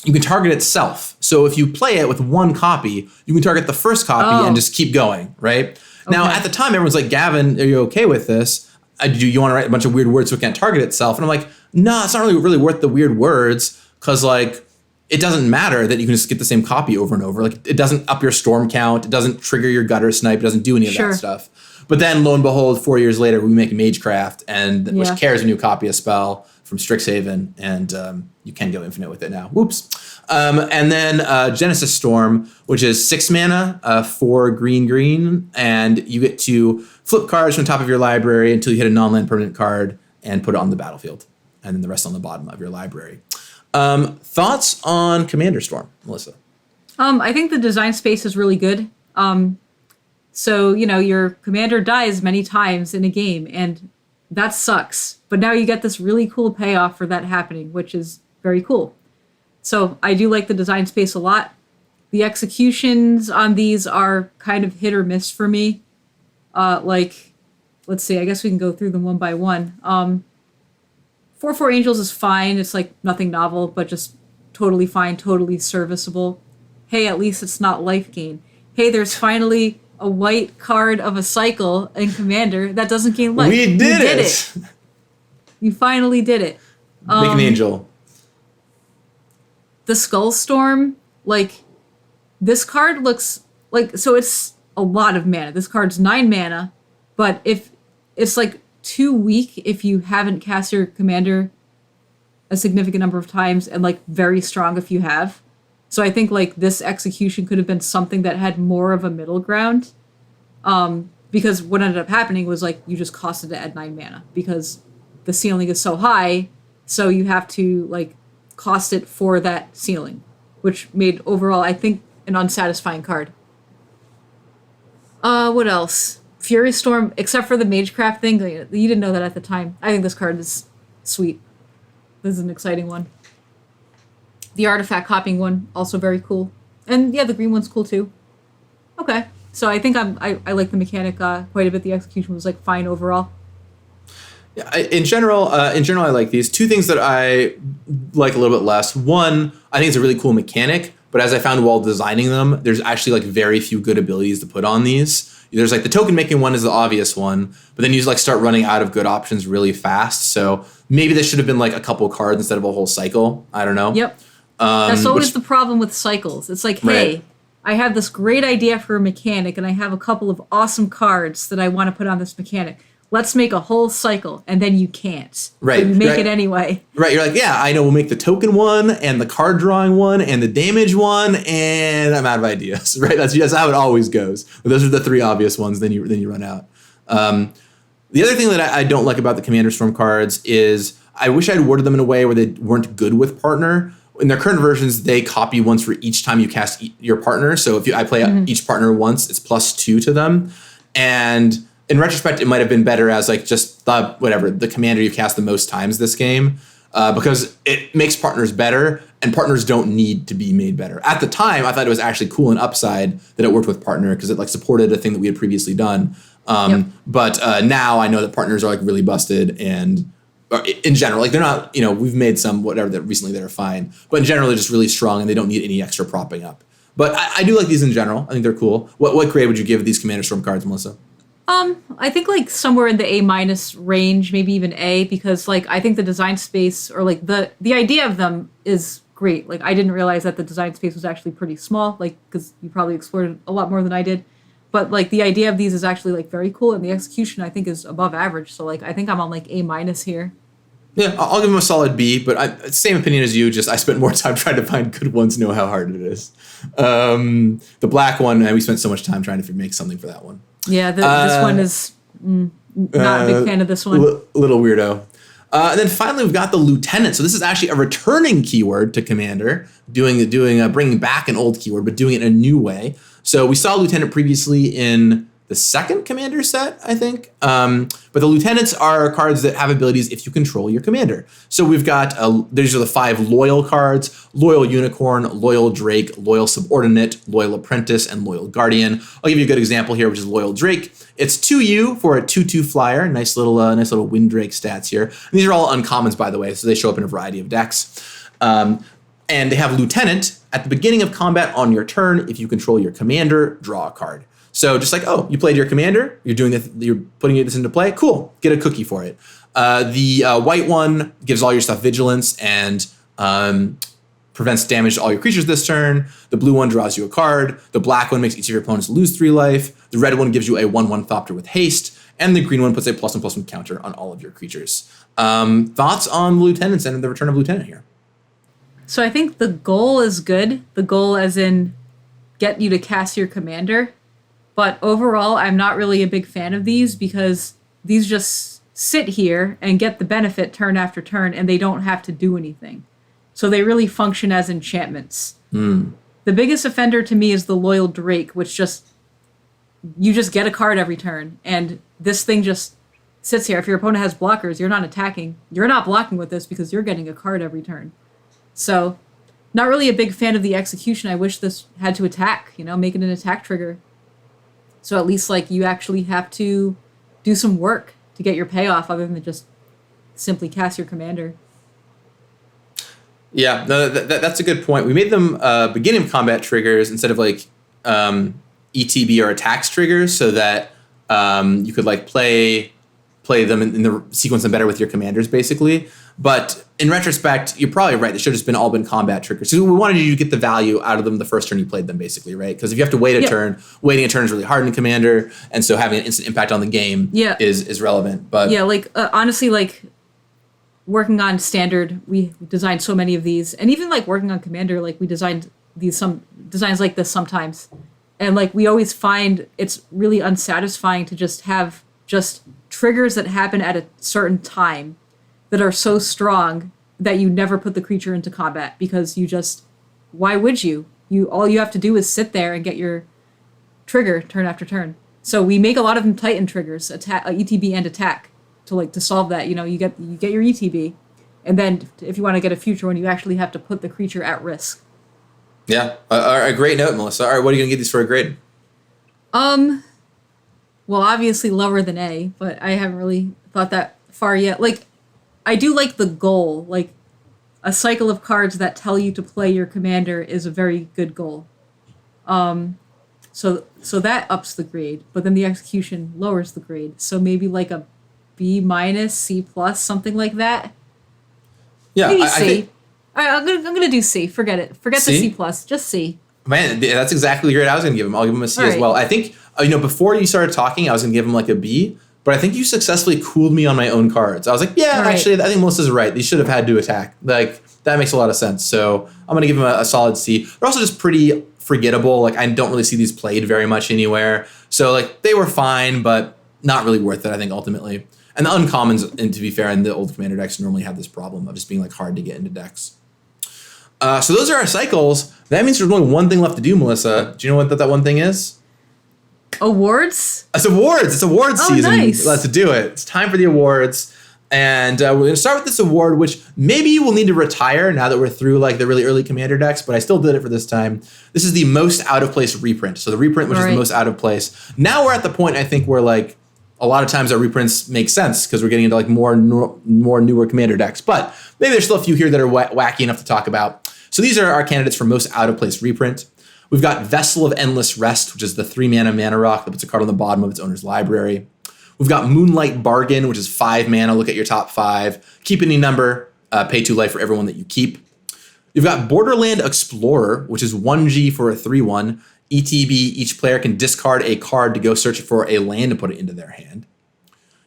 you can target itself. So if you play it with one copy, you can target the first copy and just keep going, right? Now, at the time, everyone's like, Gavin, are you okay with this? Do you want to write a bunch of weird words so it can't target itself? And I'm like, no, it's not really worth the weird words because, like, it doesn't matter that you can just get the same copy over and over. Like, it doesn't up your storm count. It doesn't trigger your gutter snipe. It doesn't do any of that stuff. But then, lo and behold, 4 years later, we make Magecraft, which cares when you copy a spell from Strixhaven, and you can go infinite with it now. Whoops. And then Genesis Storm, which is 6 mana, 4 green, and you get to flip cards from the top of your library until you hit a non-land permanent card and put it on the battlefield, and then the rest on the bottom of your library. Thoughts on Commander Storm, Melissa? I think the design space is really good. So, your commander dies many times in a game, and that sucks. But now you get this really cool payoff for that happening, which is very cool. So I do like the design space a lot. The executions on these are kind of hit or miss for me. Let's see, I guess we can go through them one by one. 4/4 Angels is fine. It's like nothing novel, but just totally fine, totally serviceable. Hey, at least it's not life gain. Hey, there's finally a white card of a cycle in Commander that doesn't gain life. We did it! You finally did it. Make an angel. The Skull Storm, this card looks so it's a lot of mana. This card's 9 mana, but if it's too weak if you haven't cast your commander a significant number of times, and very strong if you have. So I think this execution could have been something that had more of a middle ground. Because what ended up happening was you just costed it at 9 mana because the ceiling is so high. So you have to cost it for that ceiling, which made overall, I think, an unsatisfying card. What else? Fury Storm, except for the Magecraft thing, you didn't know that at the time. I think this card is sweet. This is an exciting one. The artifact copying one, also very cool. And yeah, the green one's cool too. Okay. So I think I like the mechanic quite a bit. The execution was fine overall. Yeah, in general, I like these. Two things that I like a little bit less. One, I think it's a really cool mechanic, but as I found while designing them, there's actually very few good abilities to put on these. There's the token making one is the obvious one, but then you start running out of good options really fast. So maybe this should have been a couple cards instead of a whole cycle. I don't know. Yep. That's always the problem with cycles. It's hey, I have this great idea for a mechanic, and I have a couple of awesome cards that I want to put on this mechanic. Let's make a whole cycle, and then you can't. Right. But you make it anyway. Right. You're yeah, I know. We'll make the token one, and the card drawing one, and the damage one, and I'm out of ideas. Right. That's how it always goes. But those are the 3 obvious ones. Then you run out. The other thing that I don't like about the Commander Storm cards is I wish I'd worded them in a way where they weren't good with partner. In their current versions, they copy once for each time you cast your partner. So if I play each partner once, it's +2 to them. And in retrospect, it might have been better as just the commander you cast the most times this game, because it makes partners better, and partners don't need to be made better. At the time, I thought it was actually cool and upside that it worked with partner because it supported a thing that we had previously done. But now I know that partners are really busted, and in general, they're not, we've made some whatever that recently that are fine, but in general they're just really strong and they don't need any extra propping up. But I do like these in general. I think they're cool. What grade would you give these Commander Storm cards, Melissa? I think somewhere in the A- range, maybe even A, because I think the design space or the idea of them is great. I didn't realize that the design space was actually pretty small, because you probably explored it a lot more than I did. But the idea of these is actually very cool, and the execution I think is above average. So I think I'm on A- here. Yeah, I'll give them a solid B, but same opinion as you. Just I spent more time trying to find good ones, know how hard it is. The black one, we spent so much time trying to make something for that one. Yeah, this one is not a big fan of this one. Little weirdo. And then finally, we've got the Lieutenant. So this is actually a returning keyword to Commander, bringing back an old keyword, but doing it in a new way. So we saw Lieutenant previously in the second Commander set, I think. But the Lieutenants are cards that have abilities if you control your Commander. So we've got, these are the 5 Loyal cards: Loyal Unicorn, Loyal Drake, Loyal Subordinate, Loyal Apprentice, and Loyal Guardian. I'll give you a good example here, which is Loyal Drake. It's 2U for a 2/2 flyer. Nice little Wind Drake stats here. And these are all uncommons, by the way, so they show up in a variety of decks. And they have Lieutenant. At the beginning of combat on your turn, if you control your commander, draw a card. So just like, oh, you played your commander, you're putting this into play, cool, get a cookie for it. The white one gives all your stuff vigilance and prevents damage to all your creatures this turn. The blue one draws you a card. The black one makes each of your opponents lose 3 life. The red one gives you a 1/1 Thopter with haste. And the green one puts a +1/+1 counter on all of your creatures. Thoughts on the lieutenants and the return of lieutenant here? So I think the goal is good. The goal as in get you to cast your commander. But overall, I'm not really a big fan of these because these just sit here and get the benefit turn after turn and they don't have to do anything. So they really function as enchantments. The biggest offender to me is the Loyal Drake, which you just get a card every turn. And this thing just sits here. If your opponent has blockers, you're not attacking. You're not blocking with this because you're getting a card every turn. So not really a big fan of the execution. I wish this had to attack, make it an attack trigger. So at least you actually have to do some work to get your payoff other than just simply cast your commander. Yeah, no, that's a good point. We made them beginning of combat triggers instead of ETB or attacks triggers so that you could play them in the sequence them better with your commanders basically. But in retrospect, you're probably right. They should have just all been combat triggers. So we wanted you to get the value out of them the first turn you played them, basically, right? Because if you have to wait a turn, waiting a turn is really hard in Commander, and so having an instant impact on the game is relevant. But honestly, working on Standard, we designed so many of these, and even working on Commander, we designed some designs like this sometimes, and we always find it's really unsatisfying to just have triggers that happen at a certain time that are so strong that you never put the creature into combat because why would you? All you have to do is sit there and get your trigger turn after turn. So we make a lot of them Titan triggers, attack, ETB and attack to solve that. You get your ETB, and then if you want to get a future one, you actually have to put the creature at risk. Yeah, a great note, Melissa. All right, what are you gonna give these for a grade? Well, obviously lower than A, but I haven't really thought that far yet. I do like the goal. A cycle of cards that tell you to play your commander is a very good goal. So that ups the grade, but then the execution lowers the grade. So maybe a B-, C+, something like that. Yeah, maybe C. All right, I'm gonna do C. Forget it. Forget C? the C+. Just C. Man, that's exactly the grade I was gonna give him. I'll give him a C as well. I think before you started talking, I was gonna give him a B. But I think you successfully cooled me on my own cards. I was actually, I think Melissa's right. These should have had to attack. That makes a lot of sense. So I'm going to give them a solid C. They're also just pretty forgettable. I don't really see these played very much anywhere. So they were fine, but not really worth it, I think, ultimately. And the uncommons, and to be fair, in the old Commander decks normally have this problem of just being hard to get into decks. So those are our cycles. That means there's only one thing left to do, Melissa. Do you know what that one thing is? Awards? It's awards. It's awards season. Nice. Let's do it. It's time for the awards. And we're going to start with this award, which maybe you will need to retire now that we're through the really early Commander decks, but I still did it for this time. This is the most out of place reprint. So the reprint, which is the most out of place. Now we're at the point, I think, where a lot of times our reprints make sense because we're getting into more newer Commander decks. But maybe there's still a few here that are wacky enough to talk about. So these are our candidates for most out of place reprint. We've got Vessel of Endless Rest, which is the 3-mana rock that puts a card on the bottom of its owner's library. We've got Moonlight Bargain, which is 5 mana. Look at your top 5. Keep any number. Pay 2 life for everyone that you keep. You've got Borderland Explorer, which is 1G for a 3/1. ETB, each player can discard a card to go search for a land and put it into their hand.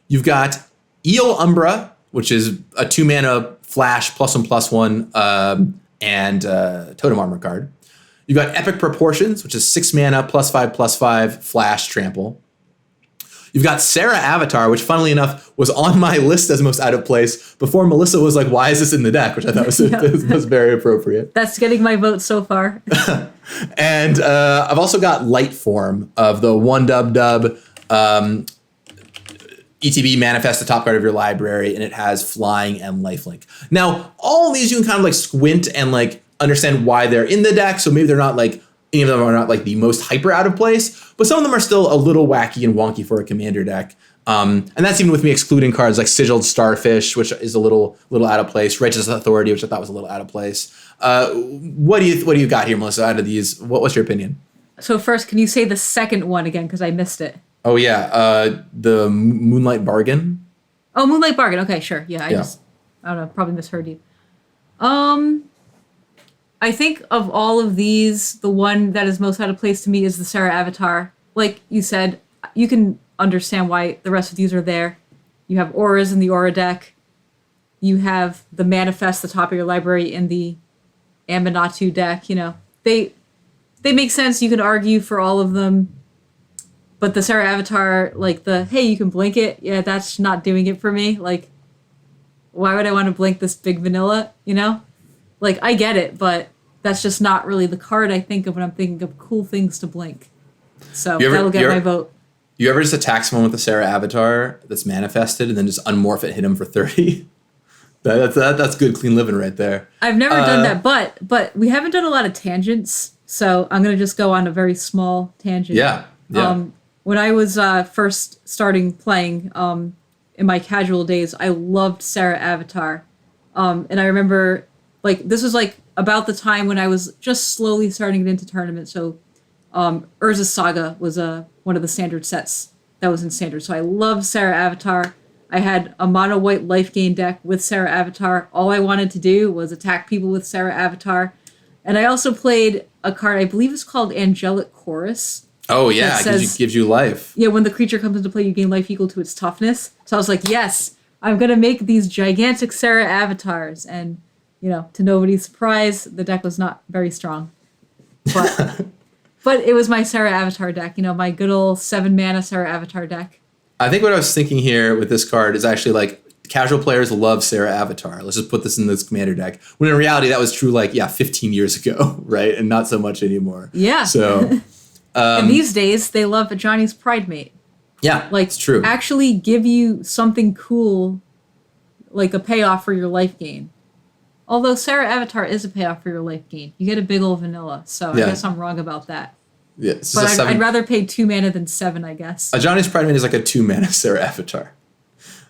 You've got Eel Umbra, which is a 2-mana flash, +1/+1, and Totem Armor card. You've got Epic Proportions, which is 6 mana, +5/+5, flash, trample. You've got Sarah Avatar, which funnily enough was on my list as most out of place before Melissa was why is this in the deck? Which I thought was very appropriate. That's getting my vote so far. And I've also got Light Form of the 1/dub ETB manifest the top card of your library, and it has flying and lifelink. Now, all of these you can kind of squint and understand why they're in the deck. So maybe they're not any of them are not the most hyper out of place, but some of them are still a little wacky and wonky for a Commander deck. And that's even with me excluding cards like Sigiled Starfish, which is a little out of place. Righteous Authority, which I thought was a little out of place. What do you got here, Melissa? Out of these, what's your opinion? So first, can you say the second one again because I missed it? Oh yeah, the Moonlight Bargain. Oh, Moonlight Bargain. Okay, sure. Yeah, I don't know, probably misheard you. I think of all of these, the one that is most out of place to me is the Serra Avatar. Like you said, you can understand why the rest of these are there. You have auras in the aura deck. You have the Manifest, the top of your library, in the Aminatu deck. You know, they make sense. You can argue for all of them. But the Serra Avatar, like hey, you can blink it. Yeah, that's not doing it for me. Like, why would I want to blink this big vanilla, you know? Like, I get it, but that's just not really the card I think of when I'm thinking of cool things to blink. So that'll get my vote. You ever just attack someone with the Serra Avatar that's manifested and then just unmorph it, hit him for 30? That's good, clean living right there. I've never done that, but we haven't done a lot of tangents, so I'm going to just go on a very small tangent. Yeah. When I was first starting playing in my casual days, I loved Serra Avatar. And I remember, this was about the time when I was just slowly starting to get into tournaments. So Urza's Saga was one of the standard sets that was in standard. So I loved Serra Avatar. I had a mono white life gain deck with Serra Avatar. All I wanted to do was attack people with Serra Avatar. And I also played a card, I believe it's called Angelic Chorus. Oh, yeah, it gives you life. Yeah, when the creature comes into play, you gain life equal to its toughness. So I was like, yes, I'm going to make these gigantic Serra Avatars. And, to nobody's surprise, the deck was not very strong. But but it was my Serra Avatar deck, my good old 7-mana Serra Avatar deck. I think what I was thinking here with this card is actually, casual players love Serra Avatar. Let's just put this in this commander deck. When in reality, that was true, 15 years ago, right? And not so much anymore. Yeah. So... and these days, they love Johnny's Pridemate. Yeah, it's true. Actually give you something cool, like a payoff for your life gain. Although Serra Avatar is a payoff for your life gain. You get a big old vanilla, so I guess I'm wrong about that. Yeah, but I'd rather pay 2 mana than 7, I guess. Johnny's Pridemate is like a 2-mana Serra Avatar.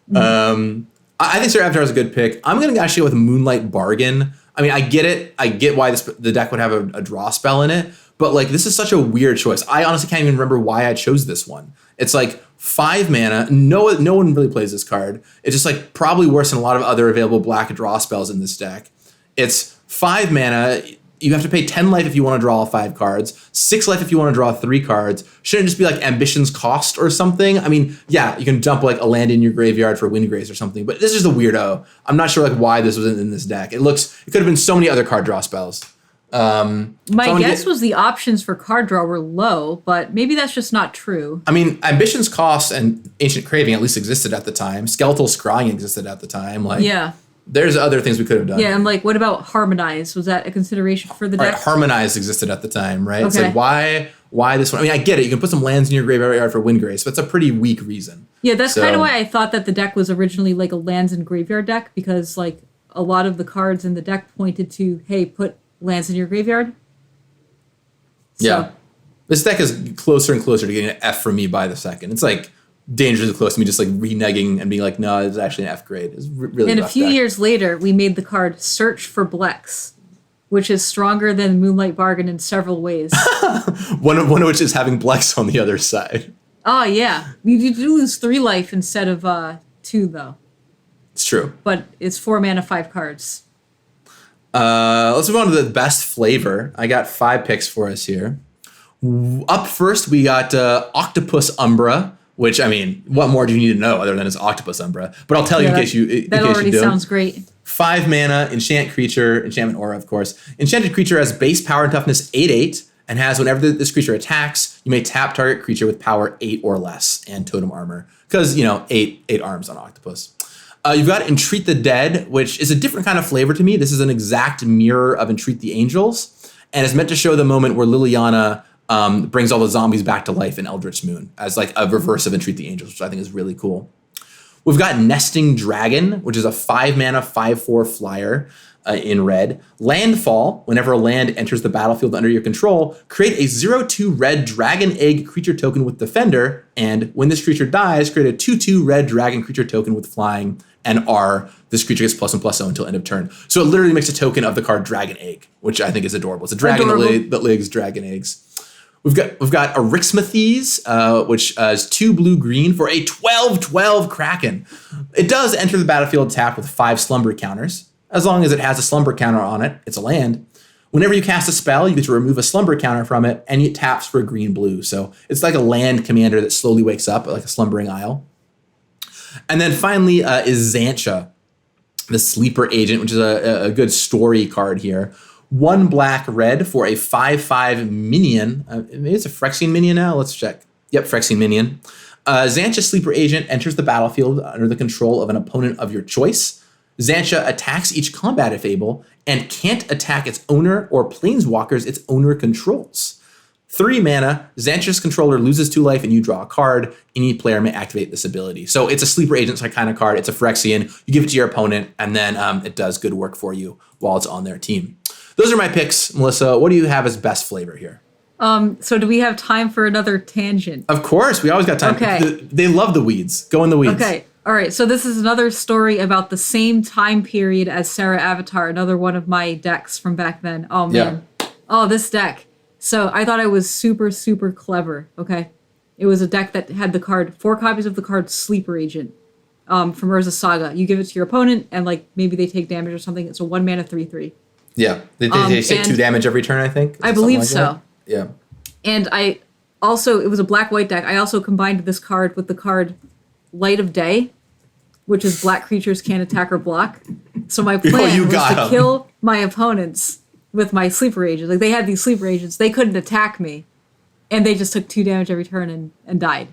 Mm-hmm. I think Serra Avatar is a good pick. I'm going to actually go with Moonlight Bargain. I mean, I get it. I get why the deck would have a draw spell in it. But this is such a weird choice. I honestly can't even remember why I chose this one. It's 5 mana. No one really plays this card. It's just probably worse than a lot of other available black draw spells in this deck. It's 5 mana. You have to pay 10 life if you want to draw all 5 cards, 6 life if you want to draw 3 cards. Shouldn't it just be Ambition's Cost or something? I mean, yeah, you can dump a land in your graveyard for Windgrace or something, but this is a weirdo. I'm not sure why this was in this deck. It could have been so many other card draw spells. My guess was the options for card draw were low, but maybe that's just not true. I mean, Ambition's Cost and Ancient Craving at least existed at the time. Skeletal Scrying existed at the time. Yeah. There's other things we could have done. Yeah, and what about Harmonize? Was that a consideration for the deck? Right, Harmonize existed at the time, right? Okay. It's why this one? I mean, I get it. You can put some lands in your graveyard for Windgrace, but it's a pretty weak reason. Yeah, that's kind of why I thought that the deck was originally a lands and graveyard deck, because a lot of the cards in the deck pointed to, hey, put lands in your graveyard. Yeah. This deck is closer and closer to getting an F from me by the second. It's dangerously close to me just reneging and being no, it's actually an F grade. It's really And rough a few deck. years later, we made the card Search for Blex, which is stronger than Moonlight Bargain in several ways. one of which is having Blex on the other side. Oh, yeah. You do lose 3 life instead of 2, though. It's true. But it's 4 mana, 5 cards. Let's move on to the best flavor. I got 5 picks for us here. Up first, we got Octopus Umbra, which, I mean, what more do you need to know other than it's Octopus Umbra? But I'll tell you in case you That already sounds great. 5 mana, enchant creature, enchantment aura, of course. Enchanted creature has base power and toughness 8/8, and has whenever this creature attacks, you may tap target creature with power 8 or less and totem armor. Because, 8 arms on Octopus. You've got Entreat the Dead, which is a different kind of flavor to me. This is an exact mirror of Entreat the Angels, and is meant to show the moment where Liliana brings all the zombies back to life in Eldritch Moon as a reverse of Entreat the Angels, which I think is really cool. We've got Nesting Dragon, which is a 5 mana, 5/4 flyer. in red. Landfall, whenever a land enters the battlefield under your control, create a 0/2 red dragon egg creature token with Defender, and when this creature dies, create a 2/2 red dragon creature token with Flying and R. This creature gets +1/+0 until end of turn. So it literally makes a token of the card Dragon Egg, which I think is adorable. It's a dragon that lays dragon eggs. We've got Arixmathes, which is 2 blue-green for a 12/12 Kraken. It does enter the battlefield tapped with 5 slumber counters. As long as it has a slumber counter on it, it's a land. Whenever you cast a spell, you get to remove a slumber counter from it, and it taps for green-blue. So it's like a land commander that slowly wakes up, like a slumbering isle. And then finally is Xantcha, the sleeper agent, which is a good story card here. 1 black red for a 5/5 minion. Maybe it's a Phyrexian minion now. Let's check. Yep, Phyrexian minion. Xantcha sleeper agent enters the battlefield under the control of an opponent of your choice. Xantcha attacks each combat if able, and can't attack its owner or planeswalkers its owner controls. 3 mana, Xantcha's controller loses 2 life and you draw a card. Any player may activate this ability. So it's a sleeper agent kind of card. It's a Phyrexian. You give it to your opponent, and then it does good work for you while it's on their team. Those are my picks. Melissa, what do you have as best flavor here? So do we have time for another tangent? Of course, we always got time. Okay. They love the weeds. Go in the weeds. Okay. All right. So this is another story about the same time period as Sarah Avatar, another one of my decks from back then. Oh, man. Yeah. Oh, this deck. So I thought I was super, super clever. Okay. It was a deck that had 4 copies of the card Sleeper Agent from Urza Saga. You give it to your opponent, and maybe they take damage or something. It's a 1 mana 3/3. Yeah. They take 2 damage every turn, I think. I believe so. That? Yeah. And it was a black-white deck. I also combined this card with the card Light of Day, which is black creatures can't attack or block. So my plan was to kill my opponents with my sleeper agents. They had these sleeper agents. They couldn't attack me. And they just took 2 damage every turn and died.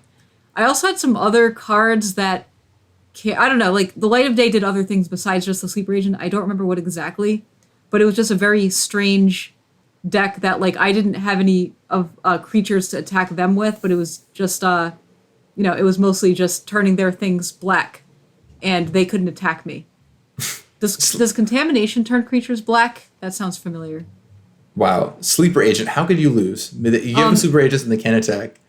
I also had some other cards that, I don't know, the Light of Day did other things besides just the sleeper agent. I don't remember what exactly. But it was just a very strange deck that, I didn't have any of creatures to attack them with, but it was just, it was mostly just turning their things black. And they couldn't attack me. Does Contamination turn creatures black? That sounds familiar. Wow. Sleeper Agent. How could you lose? You give them Sleeper Agents and they can't attack.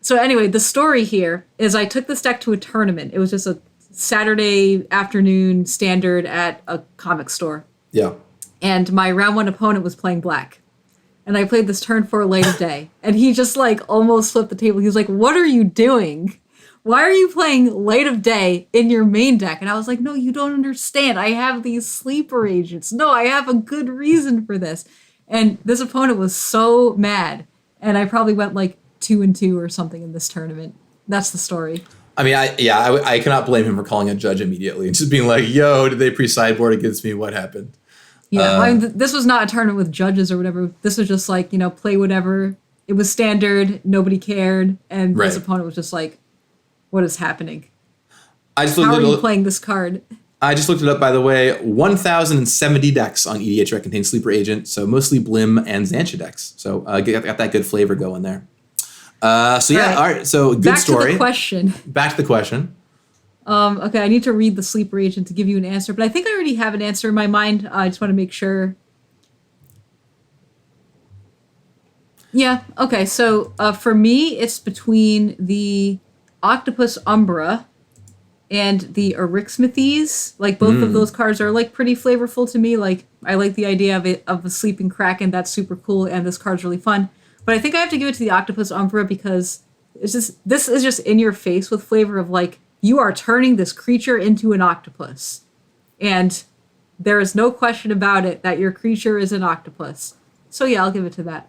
So anyway, the story here is I took this deck to a tournament. It was just a Saturday afternoon standard at a comic store. Yeah. And my round 1 opponent was playing black. And I played this turn 4 Light of Day. And he just almost flipped the table. He was like, "What are you doing? Why are you playing Light of Day in your main deck?" And I was like, "No, you don't understand. I have these sleeper agents. No, I have a good reason for this." And this opponent was so mad. And I probably went 2-2 or something in this tournament. That's the story. I mean, I cannot blame him for calling a judge immediately and just being like, "Yo, did they pre-sideboard against me? What happened?" Yeah, this was not a tournament with judges or whatever. This was just play whatever. It was standard. Nobody cared. And this opponent was just like, "What is happening? How are you playing this card?" I just looked it up, by the way. 1,070 decks on EDH contain Sleeper Agent, so mostly Blim and Xantcha decks. So got that good flavor going there. All right. So good story. Back to the question. Okay, I need to read the Sleeper Agent to give you an answer, but I think I already have an answer in my mind. I just want to make sure. Yeah, okay, so for me, it's between the Octopus Umbra and the Arixmathes. Both of those cards are pretty flavorful to me. I like the idea of the Sleeping Kraken. That's super cool, and this card's really fun. But I think I have to give it to the Octopus Umbra because this is just in your face with flavor of you are turning this creature into an octopus. And there is no question about it that your creature is an octopus. So yeah, I'll give it to that.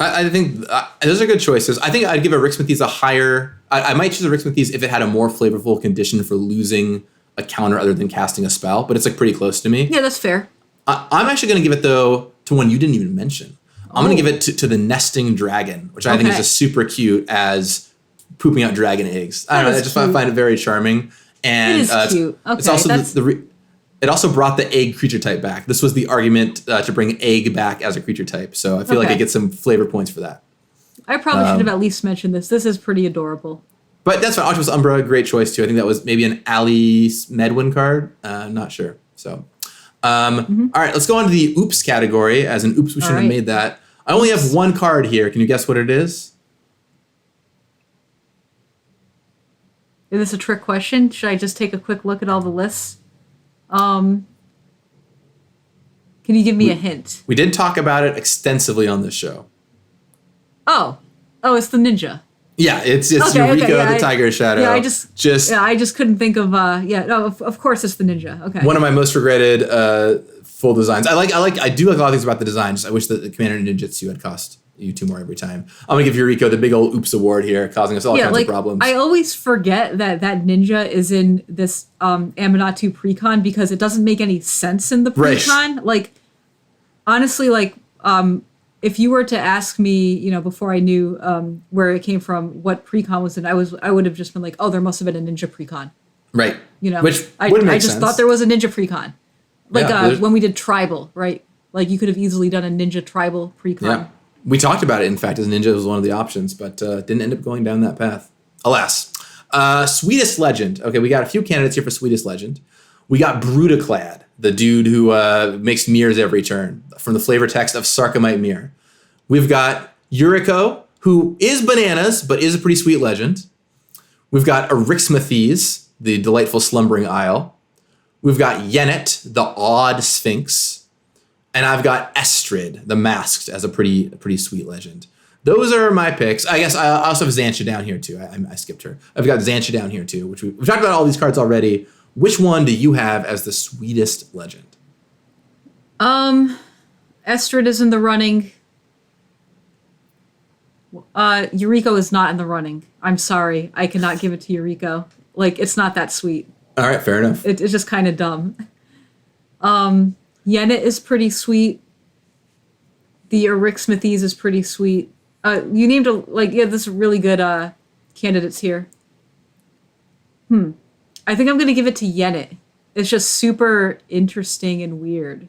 I think those are good choices. I think I'd give Arixmathes a higher... I might choose Arixmathes if it had a more flavorful condition for losing a counter other than casting a spell, but it's pretty close to me. Yeah, that's fair. I'm actually going to give it, though, to one you didn't even mention. I'm going to give it to the Nesting Dragon, which I think is just super cute as pooping out dragon eggs. I don't know. I just find it very charming. And it is cute. Okay, it's also it also brought the egg creature type back. This was the argument to bring egg back as a creature type. So I feel like I get some flavor points for that. I probably should have at least mentioned this. This is pretty adorable. But that's fine. Octopus Umbra, great choice too. I think that was maybe an Ali Medwin card. I'm not sure. So All right, let's go on to the oops category. As an oops, we shouldn't have made that. I only have one card here. Can you guess what it is? Is this a trick question? Should I just take a quick look at all the lists? Can you give me a hint? We did talk about it extensively on this show. Oh, it's the ninja. Yeah, it's Yuriko, the Tiger Shadow. Yeah, I just couldn't think of. Of course it's the ninja. Okay. One of my most regretted full designs. I do like a lot of things about the designs. I wish that the Commander Ninjutsu had cost you 2 more every time. I'm gonna give Yuriko the big old oops award here, causing us all kinds of problems. I always forget that ninja is in this Amanatu precon because it doesn't make any sense in the precon. Right. Like, honestly, if you were to ask me, before I knew where it came from, what precon was in, I would have just been like, oh, there must have been a ninja precon. Right. Which I just sense. thought there was a ninja precon. When we did tribal, right? Like, you could have easily done a ninja tribal precon. Yeah. We talked about it, in fact, as ninja was one of the options, but didn't end up going down that path. Alas. Sweetest Legend. Okay, we got a few candidates here for Sweetest Legend. We got Brutaclad, the dude who makes mirrors every turn, from the flavor text of Sarcomite Mirror. We've got Yuriko, who is bananas, but is a pretty sweet legend. We've got Erixmathes, the delightful slumbering isle. We've got Yennet, the odd sphinx. And I've got Astrid, the masked, as a pretty sweet legend. Those are my picks. I guess I also have Xantcha down here too. I skipped her. I've got Xantcha down here too, which we've talked about all these cards already. Which one do you have as the sweetest legend? Astrid is in the running. Yuriko is not in the running. I'm sorry. I cannot give it to Yuriko. Like, it's not that sweet. All right, fair enough. It's just kind of dumb. Yennet is pretty sweet. The Erixmathes is pretty sweet. You named this really good candidates here. I think I'm going to give it to Yennet. It's just super interesting and weird.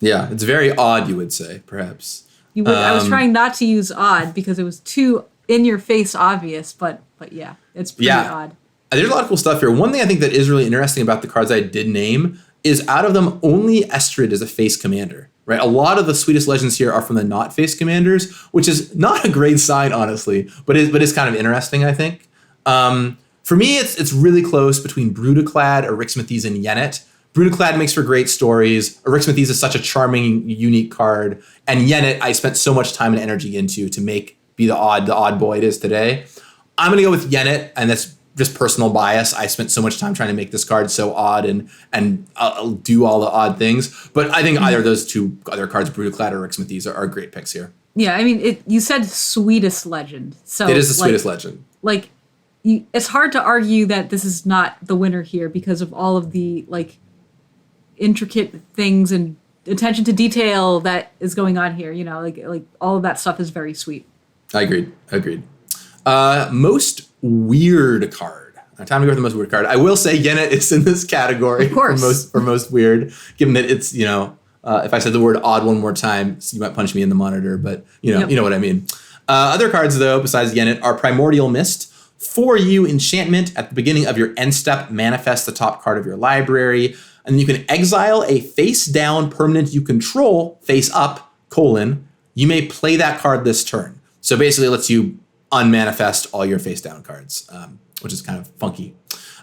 Yeah, it's very odd, you would say, perhaps. I was trying not to use odd because it was too in-your-face obvious, but yeah, it's pretty odd. There's a lot of cool stuff here. One thing I think that is really interesting about the cards I did name is out of them, only Astrid is a face commander, right? A lot of the sweetest legends here are from the not face commanders, which is not a great sign, honestly, but it's kind of interesting, I think. For me, it's really close between Brutaclad, Erixmathes, and Yennet. Brutaclad makes for great stories. Erixmathes is such a charming, unique card. And Yennet, I spent so much time and energy into to be the odd boy it is today. I'm going to go with Yennet, and that's just personal bias. I spent so much time trying to make this card so odd and I'll do all the odd things. But I think either of those two other cards, Brutaclad or Erixmathes, are great picks here. Yeah, I mean, you said sweetest legend. So it is the sweetest legend. It's hard to argue that this is not the winner here because of all of the intricate things and attention to detail that is going on here. Like all of that stuff is very sweet. I agreed. Most weird card. Time to go with the most weird card. I will say Yennet is in this category of course. for most weird, given that it's, if I said the word odd one more time, you might punch me in the monitor, but you know what I mean. Other cards though, besides Yennet, are Primordial Mist. For you, enchantment at the beginning of your end step, manifest the top card of your library, and you can exile a face down permanent you control, face up, : you may play that card this turn. So basically it lets you unmanifest all your face down cards, which is kind of funky.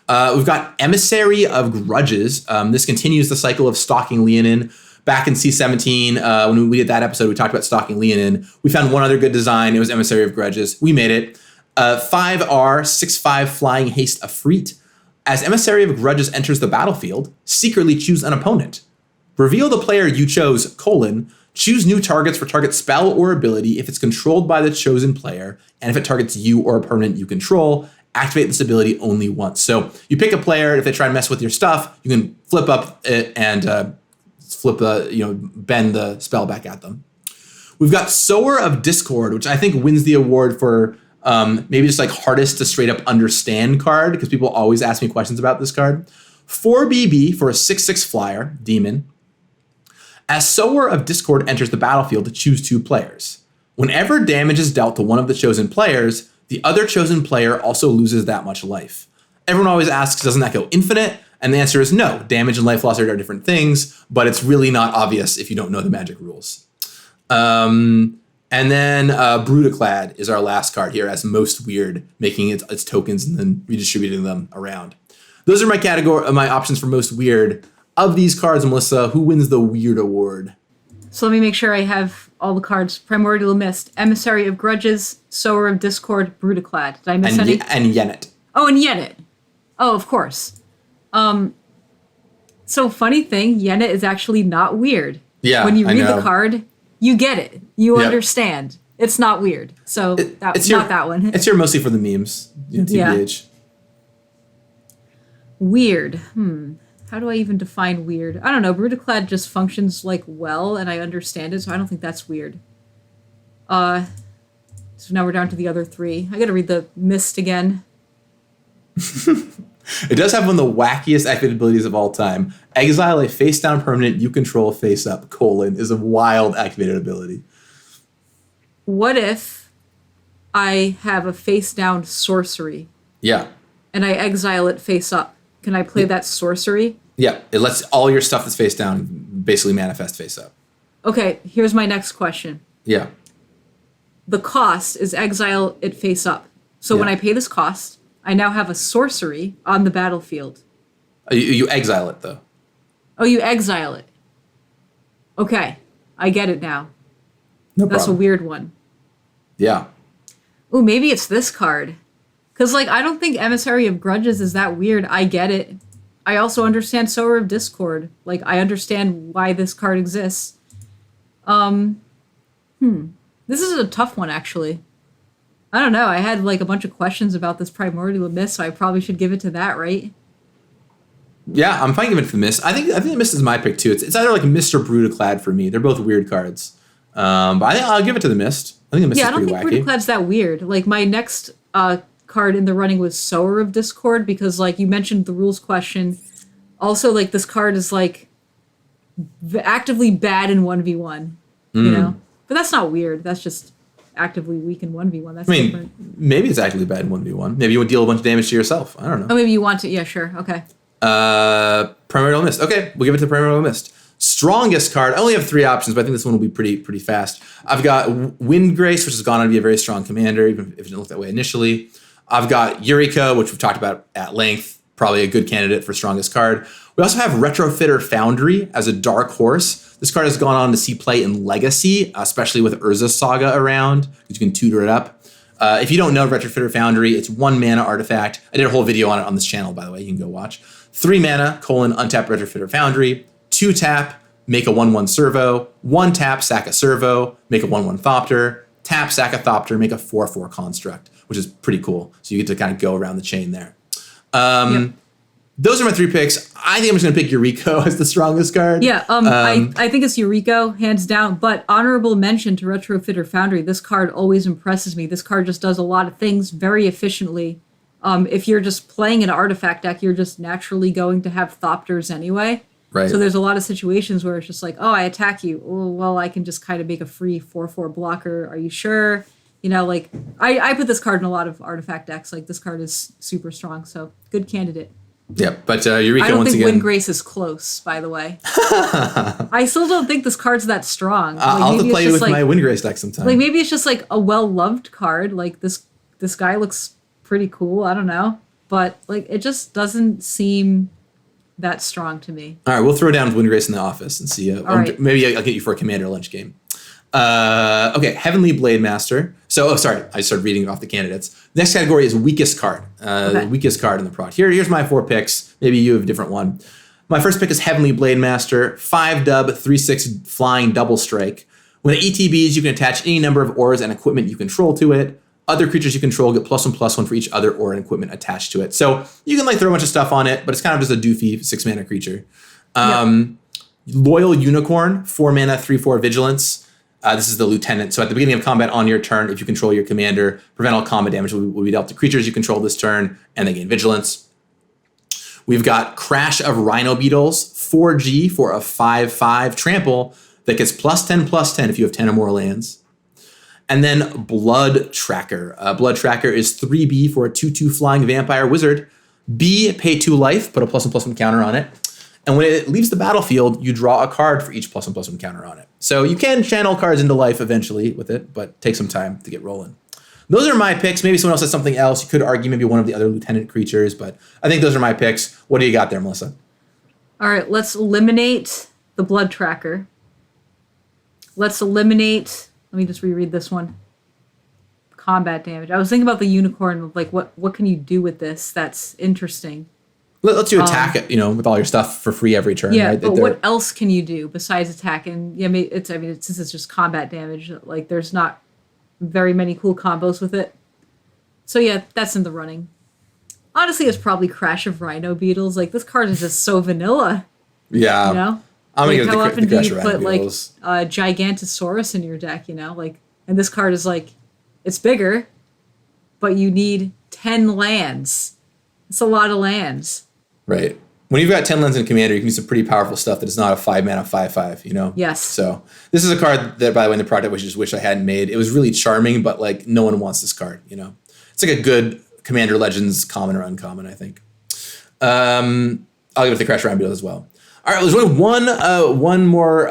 We've got Emissary of Grudges. This continues the cycle of stalking Leonin. Back in C17, when we did that episode, we talked about stalking Leonin. We found one other good design. It was Emissary of Grudges. We made it. 5R, 6/5 flying haste Afreet. As Emissary of Grudges enters the battlefield, secretly choose an opponent. Reveal the player you chose, : choose new targets for target spell or ability if it's controlled by the chosen player, and if it targets you or a permanent you control, activate this ability only once. So you pick a player, if they try and mess with your stuff, you can flip up it and bend the spell back at them. We've got Sower of Discord, which I think wins the award for maybe just hardest to straight up understand card, because people always ask me questions about this card. 4 BB for a 6/6 flyer, demon. As Sower of Discord enters the battlefield, to choose 2 players. Whenever damage is dealt to one of the chosen players, the other chosen player also loses that much life. Everyone always asks, doesn't that go infinite? And the answer is no. Damage and life loss are different things, but it's really not obvious if you don't know the Magic rules. And then Brutaclad is our last card here as most weird, making its tokens and then redistributing them around. Those are my options for most weird. Of these cards, Melissa, who wins the Weird Award? So let me make sure I have all the cards. Primordial Mist, Emissary of Grudges, Sower of Discord, Brutaclad. Did I miss any? And Yennet. Oh, and Yennet. Oh, of course. So funny thing, Yennet is actually not weird. Yeah, when you read the card, you get it. You understand. It's not weird. So it's not that one. It's here mostly for the memes. TBH. Weird. How do I even define weird? I don't know. Brutaclad just functions like well, and I understand it, so I don't think that's weird. So now we're down to the other three. I gotta read the Mist again. It does have one of the wackiest activated abilities of all time. Exile a face-down permanent you control face-up, is a wild activated ability. What if I have a face-down sorcery? Yeah. And I exile it face-up? Can I play that sorcery? Yeah, it lets all your stuff that's face down basically manifest face up. Okay, here's my next question. Yeah. The cost is exile it face up. So when I pay this cost, I now have a sorcery on the battlefield. You exile it, though. Oh, you exile it. Okay, I get it now. No That's problem. a weird one. Yeah. Ooh, maybe it's this card. Because, I don't think Emissary of Grudges is that weird. I get it. I also understand Sower of Discord. I understand why this card exists. This is a tough one, actually. I don't know. I had, a bunch of questions about this Primordial Mist, so I probably should give it to that, right? Yeah, I'm fine giving it to the Mist. I think the Mist is my pick, too. It's either, Mist or Brutaclad for me. They're both weird cards. But I think I'll give it to the Mist. I think the Mist is pretty wacky. I don't think Brutaclad's that weird. My next card in the running was Sower of Discord because you mentioned the rules question. Also this card is actively bad in 1v1, you know? But that's not weird. That's just actively weak in 1v1. That's different. Maybe it's actively bad in 1v1. Maybe you would deal a bunch of damage to yourself. I don't know. Oh, maybe you want to. Yeah, sure. Okay. Primordial Mist. Okay, we'll give it to Primordial Mist. Strongest card. I only have 3 options, but I think this one will be pretty fast. I've got Windgrace, which has gone on to be a very strong commander, even if it didn't look that way initially. I've got Yuriko, which we've talked about at length, probably a good candidate for strongest card. We also have Retrofitter Foundry as a dark horse. This card has gone on to see play in Legacy, especially with Urza's Saga around, because you can tutor it up. If you don't know Retrofitter Foundry, it's 1 mana artifact. I did a whole video on it on this channel, by the way. You can go watch. 3 mana, untap Retrofitter Foundry. 2 tap, make a 1/1 servo. 1 tap, sack a servo, make a 1/1 Thopter. Tap, sack a Thopter, make a 4/4 construct, which is pretty cool. So you get to kind of go around the chain there. Those are my 3 picks. I think I'm just going to pick Yuriko as the strongest card. Yeah, I think it's Yuriko, hands down. But honorable mention to Retrofitter Foundry. This card always impresses me. This card just does a lot of things very efficiently. If you're just playing an artifact deck, you're just naturally going to have Thopters anyway. Right. So there's a lot of situations where it's just I attack you. Oh, well, I can just kind of make a free 4/4 blocker. Are you sure? I put this card in a lot of artifact decks. This card is super strong. So good candidate. Yeah, but Yuriko, I don't once think again... Windgrace is close, by the way. I still don't think this card's that strong. I'll have to play with my Windgrace deck sometime. Maybe it's just a well-loved card. This guy looks pretty cool. I don't know. But it just doesn't seem that strong to me. All right, we'll throw down Windgrace in the office and see. Right. Maybe I'll get you for a Commander lunch game. Okay, Heavenly Blade Master. So, sorry, I started reading off the candidates. Next category is weakest card. The weakest card in the prod. Here's my 4 picks. Maybe you have a different one. My first pick is Heavenly Blade Master. 5-dub, 3/6 flying double strike. When it ETBs, you can attach any number of auras and equipment you control to it. Other creatures you control get +1/+1 for each other aura and equipment attached to it. So you can throw a bunch of stuff on it, but it's kind of just a doofy 6 mana creature. Loyal Unicorn, 4 mana, 3/4 vigilance. This is the lieutenant. So at the beginning of combat on your turn, if you control your commander, prevent all combat damage will be dealt to creatures you control this turn, and they gain vigilance. We've got Crash of Rhino Beetles, 4G for a 5/5 trample that gets +10/+10 if you have 10 or more lands. And then Blood Tracker. Blood Tracker is 3B for a 2/2 flying vampire wizard. B, pay 2 life, put a +1/+1 counter on it. And when it leaves the battlefield, you draw a card for each +1/+1 counter on it. So you can channel cards into life eventually with it, but take some time to get rolling. Those are my picks. Maybe someone else has something else. You could argue maybe one of the other lieutenant creatures, but I think those are my picks. What do you got there, Melissa? All right, let's eliminate the blood tracker. Let's eliminate, let me just reread this one. Combat damage. I was thinking about the unicorn, like what can you do with this that's interesting? Let's you attack it, with all your stuff for free every turn. Yeah, right? but what else can you do besides attack? And yeah, since it's just combat damage, like there's not very many cool combos with it. So yeah, that's in the running. Honestly, it's probably Crash of Rhino Beetles. Like this card is just so vanilla. Yeah. I'm gonna like, how often do you put like Beetles. Gigantosaurus in your deck? And this card is like, it's bigger, but you need 10 lands. It's a lot of lands. Right. When you've got 10 lands in Commander, you can do some pretty powerful stuff that is not a 5-mana 5/5, Yes. So this is a card that, by the way, in the product, I just wish I hadn't made. It was really charming, but like no one wants this card, It's like a good Commander Legends common or uncommon, I think. I'll give it the Crash Round Beetle as well. All right, there's only one more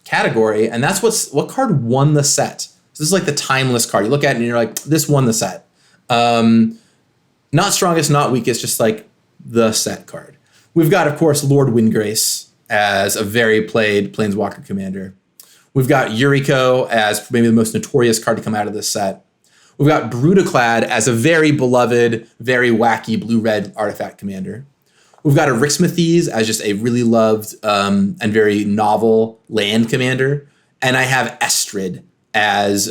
category, and that's what card won the set. So this is like the timeless card. You look at it and you're like, this won the set. Not strongest, not weakest, just like the set card. We've got, of course, Lord Windgrace as a very played Planeswalker commander. We've got Yuriko as maybe the most notorious card to come out of this set. We've got Brutaclad as a very beloved, very wacky blue-red artifact commander. We've got Arixmathes as just a really loved and very novel land commander. And I have Astrid as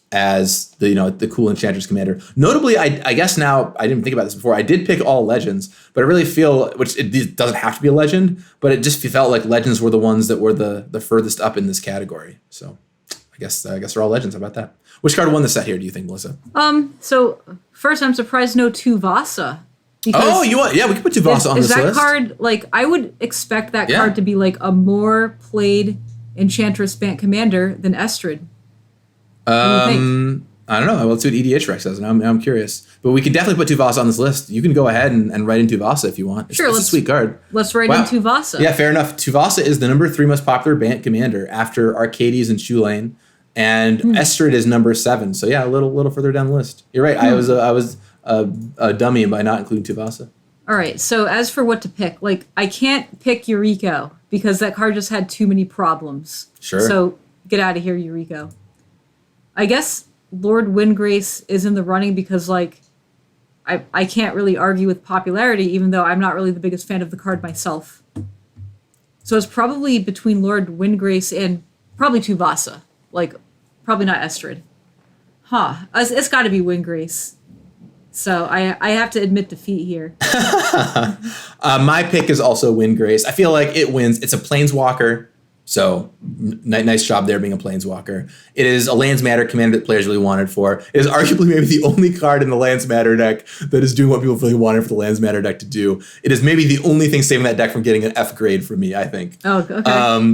the cool Enchantress commander. Notably, I guess now, I didn't think about this before, I did pick all legends, but I really feel, which it doesn't have to be a legend, but it just felt like legends were the ones that were the furthest up in this category. So I guess they're all legends. How about that? Which card won the set here, do you think, Melissa? So first, I'm surprised no Tuvasa. We can put Tuvasa on this list. Is that card, like, I would expect that card to be like a more played Enchantress Bant commander than Astrid. I don't know. Well, let's see what EDH Rex says. And I'm curious. But we can definitely put Tuvasa on this list. You can go ahead and write in Tuvasa if you want. It's a sweet card. Let's write in Tuvasa. Yeah, fair enough. Tuvasa is the number 3 most popular Bant commander after Arcades and Shoelane. And Astrid is number 7. So yeah, a little further down the list. You're right. I was a dummy by not including Tuvasa. All right. So as for what to pick, like, I can't pick Yuriko because that card just had too many problems. Sure. So get out of here, Yuriko. I guess Lord Windgrace is in the running because, like, I can't really argue with popularity, even though I'm not really the biggest fan of the card myself. So it's probably between Lord Windgrace and probably Tuvasa. Like, probably not Astrid. It's got to be Windgrace. So I have to admit defeat here. My pick is also Windgrace. I feel like it wins. It's a Planeswalker. So nice job there being a Planeswalker. It is a Lands Matter commander that players really wanted for. It is arguably maybe the only card in the Lands Matter deck that is doing what people really wanted for the Lands Matter deck to do. It is maybe the only thing saving that deck from getting an F grade for me, I think. Oh, okay.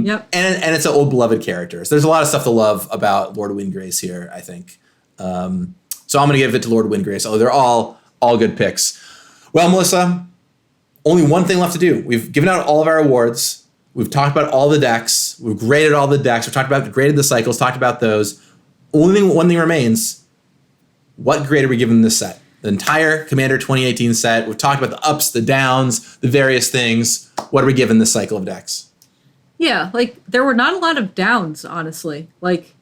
Yep. And it's an old beloved character. So there's a lot of stuff to love about Lord Windgrace here, I think. So I'm going to give it to Lord Windgrace. Oh, they're all good picks. Well, Melissa, only one thing left to do. We've given out all of our awards. We've talked about all the decks. We've graded all the decks. We've graded the cycles, talked about those. One thing remains. What grade are we giving this set? The entire Commander 2018 set. We've talked about the ups, the downs, the various things. What are we giving this cycle of decks? Yeah, like, there were not a lot of downs, honestly. Let's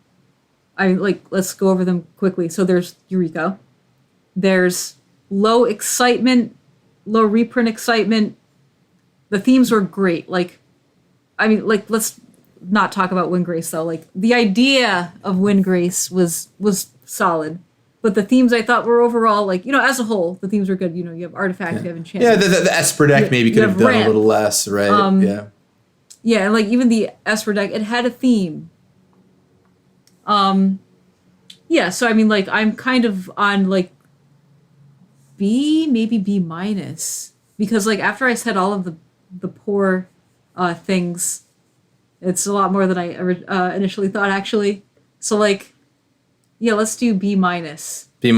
go over them quickly. So there's Yuriko. There's low excitement, low reprint excitement. The themes were great. Let's not talk about Windgrace, though. Like, the idea of Windgrace was solid. But the themes, I thought, were overall, as a whole, the themes were good. You have Artifact, you have Enchantment. Yeah, the Esper deck maybe could have done a little less, right? Yeah. Yeah, and, even the Esper deck, it had a theme. Yeah, so, I'm kind of on, B, maybe B-. Because, after I said all of the poor things, it's a lot more than I initially thought, actually. So, yeah, let's do B-. B-?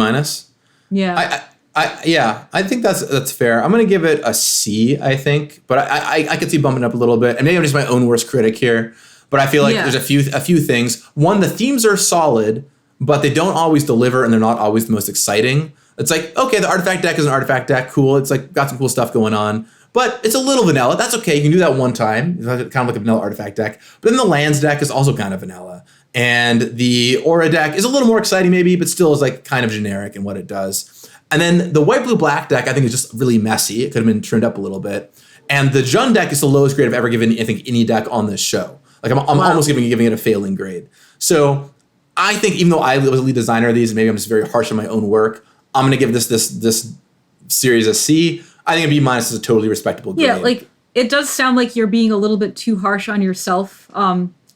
Yeah. I think that's fair. I'm gonna give it a C, I think, but I could see bumping up a little bit, and maybe I'm just my own worst critic here. But I feel like there's a few things. One, the themes are solid, but they don't always deliver, and they're not always the most exciting. It's like, okay, the artifact deck is an artifact deck, cool. It's like got some cool stuff going on, but it's a little vanilla. That's okay. You can do that one time. It's kind of like a vanilla artifact deck. But then the lands deck is also kind of vanilla, and the aura deck is a little more exciting, maybe, but still is like kind of generic in what it does. And then the white, blue, black deck, I think, is just really messy. It could have been trimmed up a little bit. And the Jund deck is the lowest grade I've ever given, I think, any deck on this show. Like, I'm almost giving it a failing grade. So I think even though I was a lead designer of these, and maybe I'm just very harsh on my own work, I'm going to give this series a C. I think a B minus is a totally respectable grade. Yeah, like, it does sound like you're being a little bit too harsh on yourself.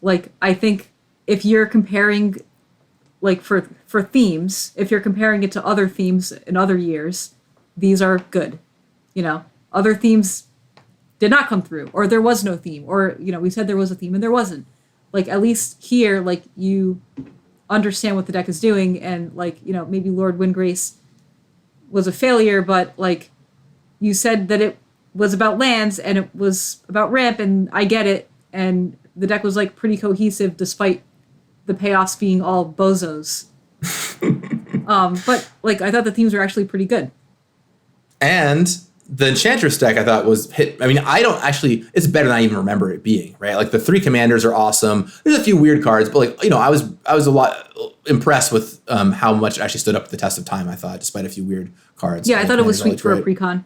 Like, I think if you're comparing, like, for themes, if you're comparing it to other themes in other years, these are good. You know, other themes did not come through, or there was no theme, or, you know, we said there was a theme and there wasn't. Like, at least here, like, you understand what the deck is doing, and, like, you know, maybe Lord Windgrace was a failure, but, like, you said that it was about lands and it was about ramp, and I get it, and the deck was, like, pretty cohesive despite the payoffs being all bozos. But, like, I thought the themes were actually pretty good. And the Enchantress deck I thought was hit. I mean, it's better than I even remember it being, right? Like, the 3 commanders are awesome. There's a few weird cards, but, like, you know, I was a lot impressed with how much it actually stood up to the test of time, I thought, despite a few weird cards. Yeah, I thought it was sweet for a precon.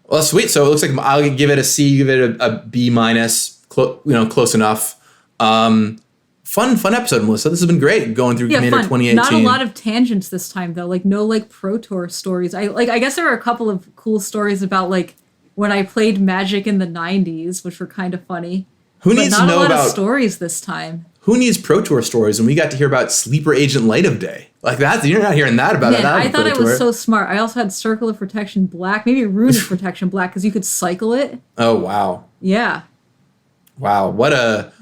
Well, sweet. So it looks like I'll give it a C, give it a B minus, close enough. Fun episode, Melissa. This has been great going through Commander 2018. Not a lot of tangents this time, though. Like, no, like, Pro Tour stories. I guess there are a couple of cool stories about, like, when I played Magic in the 90s, which were kind of funny. Who needs to know about... Not a lot of stories this time. Who needs Pro Tour stories when we got to hear about Sleeper Agent Light of Day? Like, you're not hearing that about it. I thought it was so smart. I also had Circle of Protection Black, maybe Rune of Protection Black, because you could cycle it. Oh, wow. Yeah. Wow. What a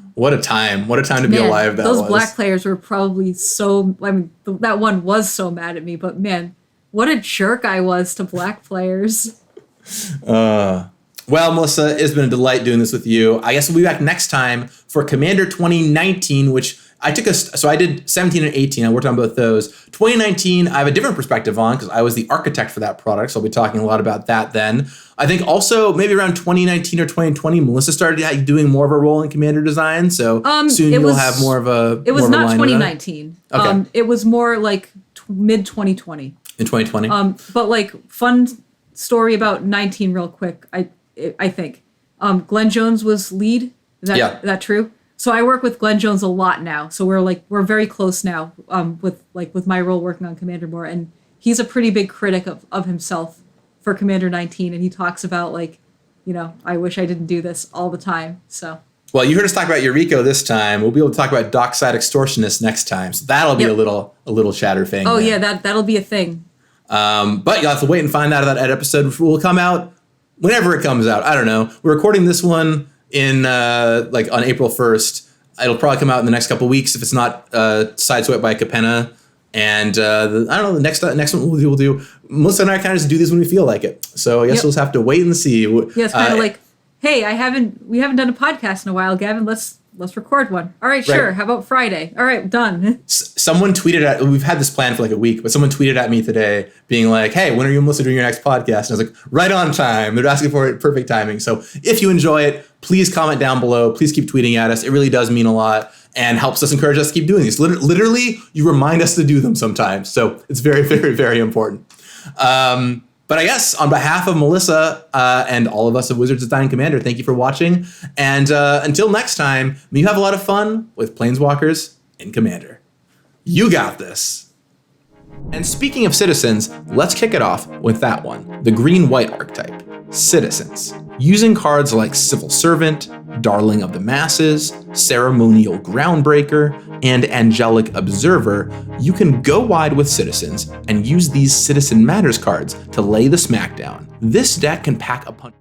time. What a time to be alive that was. Those black players were probably so... I mean, that one was so mad at me, but man, what a jerk I was to black players. Well, Melissa, it's been a delight doing this with you. I guess we'll be back next time for Commander 2019, which I did 17 and 18. I worked on both those. 2019, I have a different perspective on because I was the architect for that product, so I'll be talking a lot about that then. I think also maybe around 2019 or 2020, Melissa started doing more of a role in Commander design, so soon you'll have more of a... It was not 2019. Okay. It was more like mid-2020. In 2020? But, like, fun story about 19 real quick, I think. Glenn Jones was lead. Is that true? So I work with Glenn Jones a lot now. So we're very close now with my role working on Commander more. And he's a pretty big critic of himself for Commander 19. And he talks about, like, you know, I wish I didn't do this all the time. So. Well, you heard us talk about Yuriko this time. We'll be able to talk about Dockside Extortionist next time. So that'll be a little chatter thing. Oh, yeah, that'll be a thing. But you'll have to wait and find out that episode, which will come out whenever it comes out. I don't know. We're recording this one in on April 1st. It'll probably come out in the next couple of weeks if it's not sideswept by Capenna. And I don't know, the next one we'll do. Melissa and I kind of just do this when we feel like it. So I guess we'll just have to wait and see. Yeah, it's kind of like, hey, we haven't done a podcast in a while, Gavin. Let's record one. All right, sure. Right. How about Friday? All right, done. Someone tweeted we've had this plan for like a week, but someone tweeted at me today being like, hey, when are you and Melissa doing your next podcast? And I was like, right on time. They're asking for it, perfect timing. So if you enjoy it, please comment down below. Please keep tweeting at us. It really does mean a lot and helps us, encourage us to keep doing these. Literally, you remind us to do them sometimes. So it's very, very, very important. But I guess on behalf of Melissa and all of us at Wizards of Design Commander, thank you for watching. And until next time, may you have a lot of fun with Planeswalkers in Commander. You got this. And speaking of citizens, let's kick it off with that one, the green-white archetype, Citizens. Using cards like Civil Servant, Darling of the Masses, Ceremonial Groundbreaker, and Angelic Observer, you can go wide with Citizens and use these Citizen Matters cards to lay the smackdown. This deck can pack a punch.